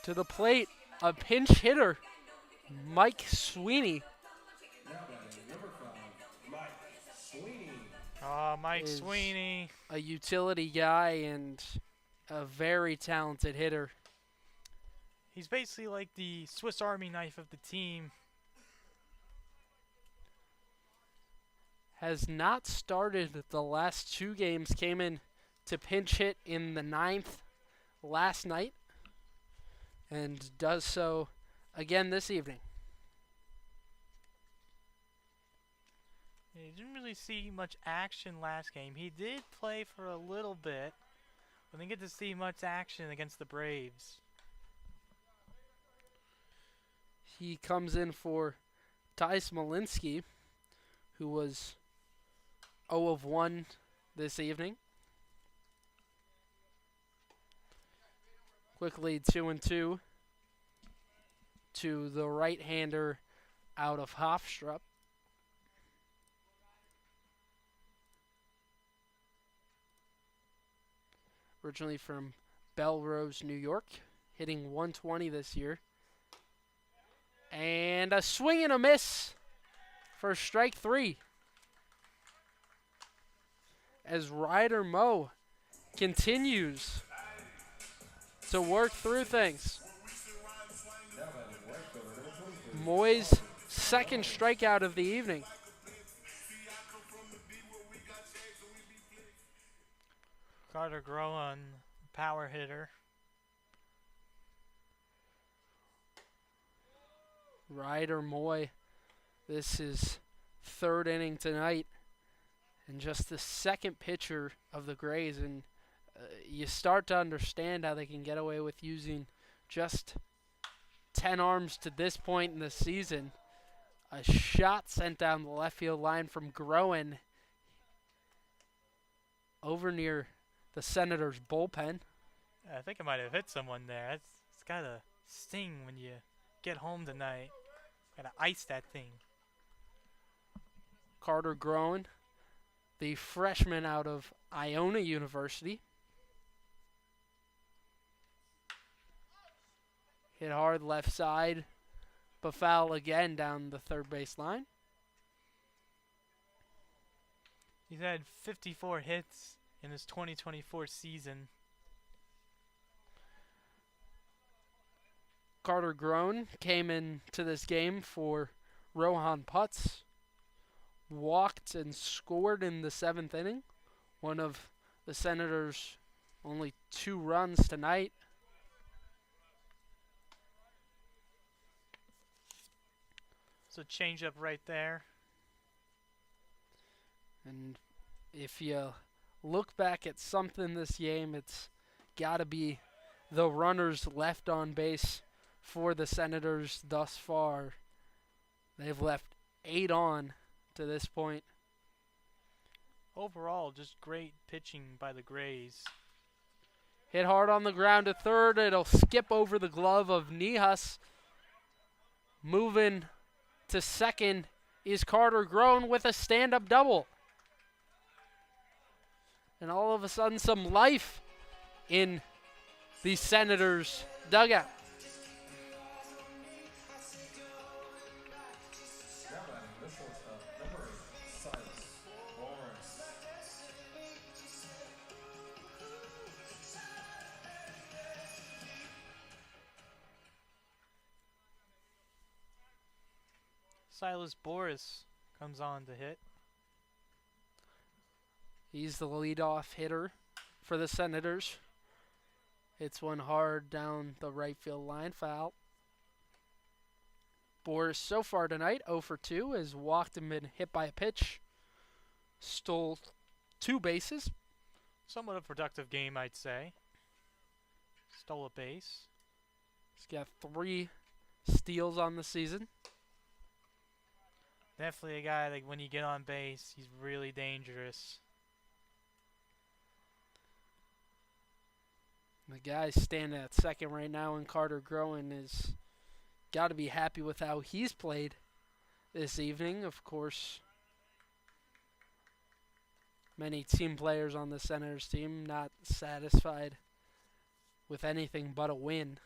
S1: To the plate, a pinch hitter, Mike Sweeney.
S3: Now batting number 5, Mike Sweeney.
S2: Oh, Mike
S1: Is-
S2: Sweeney.
S1: A utility guy and a very talented hitter.
S2: He's basically like the Swiss Army knife of the team.
S1: Has not started the last 2 games. Came in to pinch hit in the 9th last night and does so again this evening.
S2: You didn't really see much action last game. He did play for a little bit, but didn't get to see much action against the Braves.
S1: He comes in for Ty Smolinski, who was 0 of 1 this evening. Quickly 2 and 2 to the right-hander out of Hofstrup. Originally from Belrose, New York, hitting 120 this year. And a swing and a miss for strike 3. As Ryder Moe continues to work through things.
S3: Now batting right fielder number 23,
S1: Moy's second strikeout of the evening.
S2: Carter Groen, power hitter.
S1: Ryder Moy, this is 3rd inning tonight, and just the second pitcher of the Grays, and you start to understand how they can get away with using just 10 arms to this point in the season. A shot sent down the left field line from Groen over near the Senators' bullpen.
S2: I think I might have hit someone there. It's gotta sting when you get home tonight. Gotta ice that thing.
S1: Carter Groen, the freshman out of Iona University. Hit hard left side, but foul again down the third base line.
S2: He's had 54 hits in his 2024 season.
S1: Carter Groen came into this game for Rohan Putz. Walked and scored in the 7th inning. One of the Senators' only 2 runs tonight.
S2: So change up right there.
S1: And if you look back at something this game, it's got to be the runners left on base for the Senators thus far. They've left 8 on to this point.
S2: Overall, just great pitching by the Grays.
S1: Hit hard on the ground to third. It'll skip over the glove of Nihas. Moving to second is Carter Groen with a stand-up double. And all of a sudden, some life in the Senators' dugout.
S3: now batting the shortstop number 8, Silas Boris.
S2: Silas Boris comes on to hit.
S1: He's the leadoff hitter for the Senators. Hits one hard down the right field line, foul. Boris so far tonight, 0 for 2, has walked and been hit by a pitch. Stole 2 bases.
S2: Somewhat a productive game, I'd say. Stole a base.
S1: He's got 3 steals on the season.
S2: Definitely a guy, like, when you get on base, he's really dangerous.
S1: The guy standing at second right now, and Carter Groen is got to be happy with how he's played this evening. Of course, many team players on the Senators team not satisfied with anything but a win.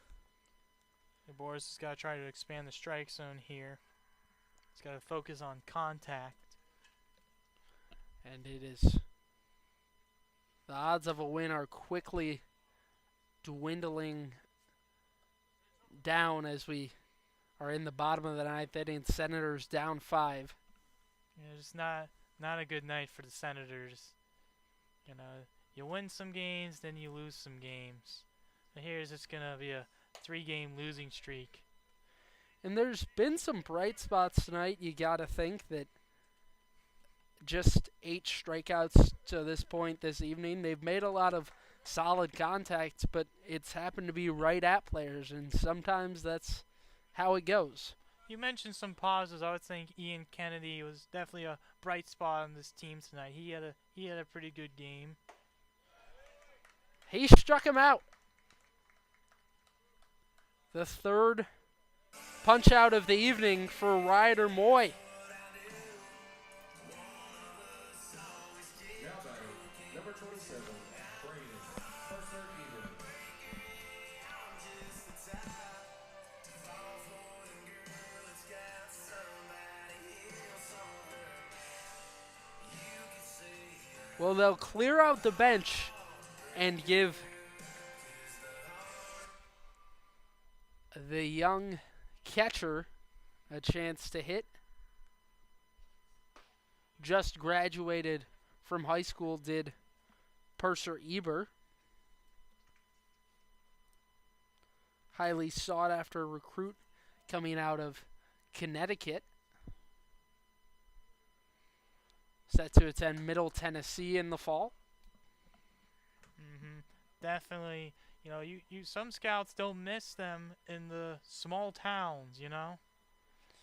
S2: Boris has got to try to expand the strike zone here. He's got to focus on contact.
S1: And it is. The odds of a win are quickly dwindling down as we are in the bottom of the ninth inning. Senators down 5.
S2: Yeah, it's not a good night for the Senators. You know, you win some games, then you lose some games. But here's just gonna be a 3-game losing streak.
S1: And there's been some bright spots tonight. You got to think that just 8 strikeouts to this point this evening. They've made a lot of solid contact, but it's happened to be right at players, and sometimes that's how it goes.
S2: You mentioned some pauses. I would think Ian Kennedy was definitely a bright spot on this team tonight. He had a pretty good game.
S1: He struck him out. The third punch out of the evening for Ryder Moy.
S3: Now batting, number 27, Brandon Purser Eber.
S1: Well, they'll clear out the bench and give the young catcher a chance to hit. Just graduated from high school, did Purser Eber. Highly sought after recruit coming out of Connecticut. Set to attend Middle Tennessee in the fall.
S2: Definitely. You know, some scouts don't miss them in the small towns, you know?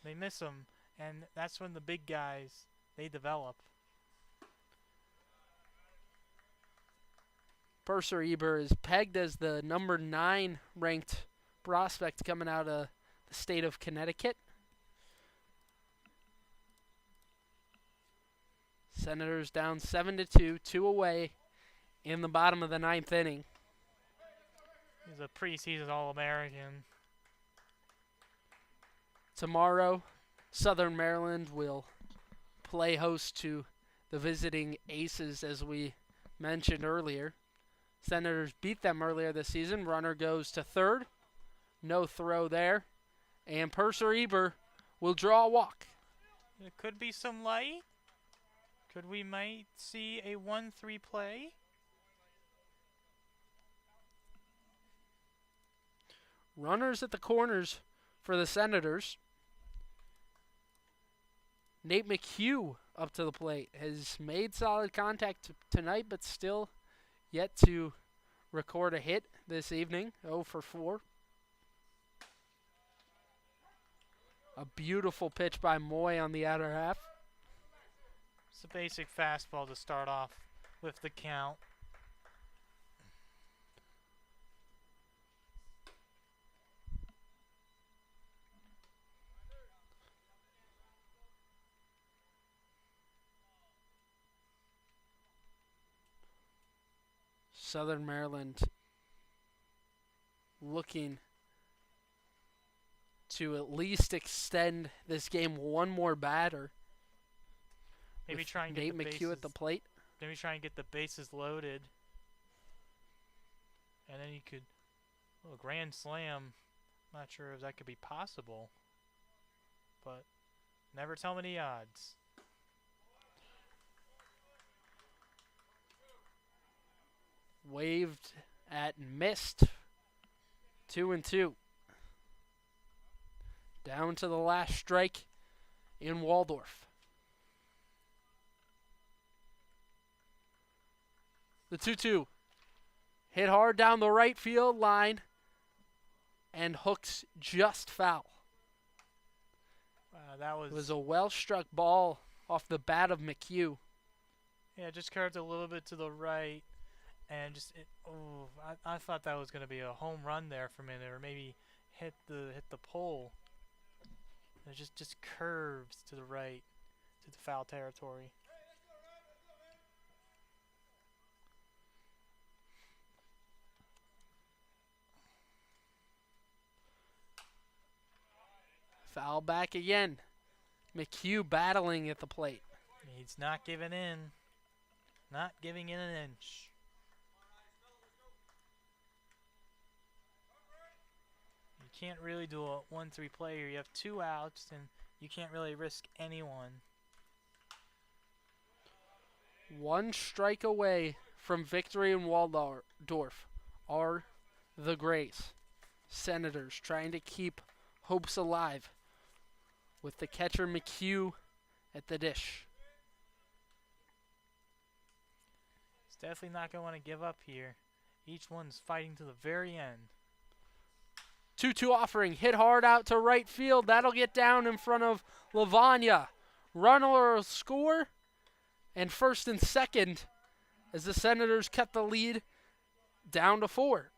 S2: They miss them, and that's when the big guys, they develop.
S1: Purser Eber is pegged as the number 9 ranked prospect coming out of the state of Connecticut. Senators down 7-2, 2 away in the bottom of the ninth inning.
S2: He's a preseason All-American.
S1: Tomorrow, Southern Maryland will play host to the visiting Aces, as we mentioned earlier. Senators beat them earlier this season. Runner goes to third. No throw there. And Purser Eber will draw a walk.
S2: There could be some light. We might see a 1-3 play.
S1: Runners at the corners for the Senators. Nate McHugh up to the plate. Has made solid contact tonight, but still yet to record a hit this evening. 0 for 4. A beautiful pitch by Moy on the outer half.
S2: It's a basic fastball to start off with the count.
S1: Southern Maryland looking to at least extend this game one more batter.
S2: Maybe try and get
S1: Nate
S2: the
S1: McHugh at the
S2: bases-
S1: plate.
S2: Maybe try and get the bases loaded. And then you could... Oh, grand slam. Not sure if that could be possible. But never tell me the odds.
S1: Waved at and missed. 2-2. Down to the last strike in Waldorf. The 2-2. Hit hard down the right field line and hooks just foul.
S2: That
S1: It was a well-struck ball off the bat of McHugh.
S2: Yeah, just curved a little bit to the right, and I thought that was gonna be a home run there for a minute, or maybe hit the pole. It just curves to the right, to the foul territory.
S1: Foul back again. McHugh battling at the plate.
S2: He's not giving in. Not giving in an inch. You can't really do a 1-3 play here. You have 2 outs, and you can't really risk anyone.
S1: 1 strike away from victory in Waldorf are the Grays. Senators trying to keep hopes alive with the catcher McHugh at the dish.
S2: He's definitely not going to want to give up here. Each one's fighting to the very end.
S1: 2-2 offering, hit hard out to right field. That'll get down in front of Lavagna. Runner will score, and first and second as the Senators cut the lead down to 4.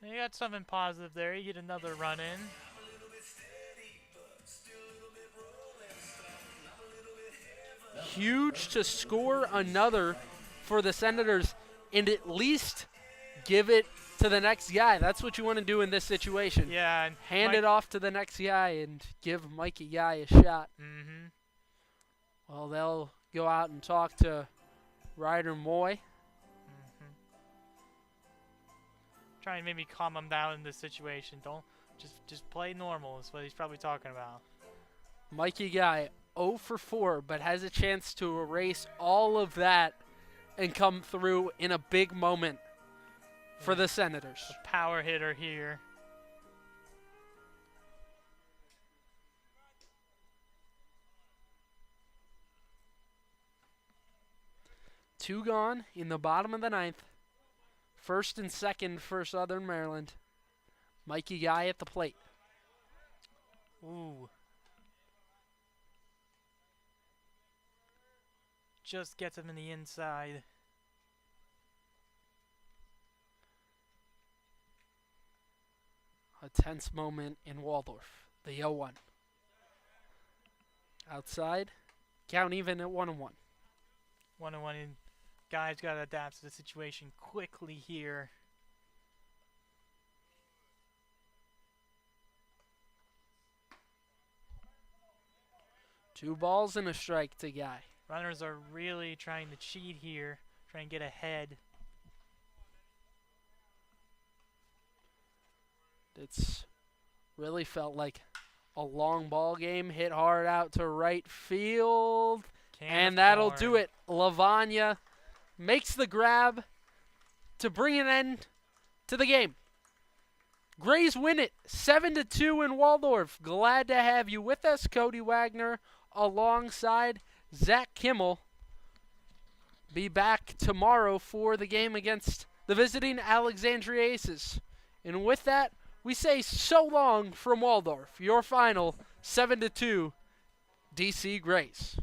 S2: You got something positive there. You get another run in.
S1: Huge to score another for the Senators and at least give it to the next guy. That's what you want to do in this situation.
S2: Yeah. And
S1: Hand it off to the next guy and give Mikey Guy a shot.
S2: Mm-hmm.
S1: Well, they'll go out and talk to Ryder Moy.
S2: Try and maybe calm him down in this situation. Don't just play normal is what he's probably talking about.
S1: Mikey Guy 0 for 4, but has a chance to erase all of that and come through in a big moment for the Senators.
S2: A power hitter here.
S1: Two gone in the bottom of the 9th. First and second for Southern Maryland. Mikey Guy at the plate.
S2: Ooh. Just gets him in the inside.
S1: A tense moment in Waldorf. The 0-1. Outside. Count even at 1-1.
S2: 1-1 in. Guys got to adapt to the situation quickly here.
S1: Two balls and a strike to Guy.
S2: Runners are really trying to cheat here, trying to get ahead.
S1: It's really felt like a long ball game. Hit hard out to right field. And that'll do it. Lavagna makes the grab to bring an end to the game. Grays win it 7-2 in Waldorf. Glad to have you with us, Cody Wagner, alongside Zach Kimmel. Be back tomorrow for the game against the visiting Alexandria Aces. And with that, we say so long from Waldorf. Your final 7-2 DC Grays.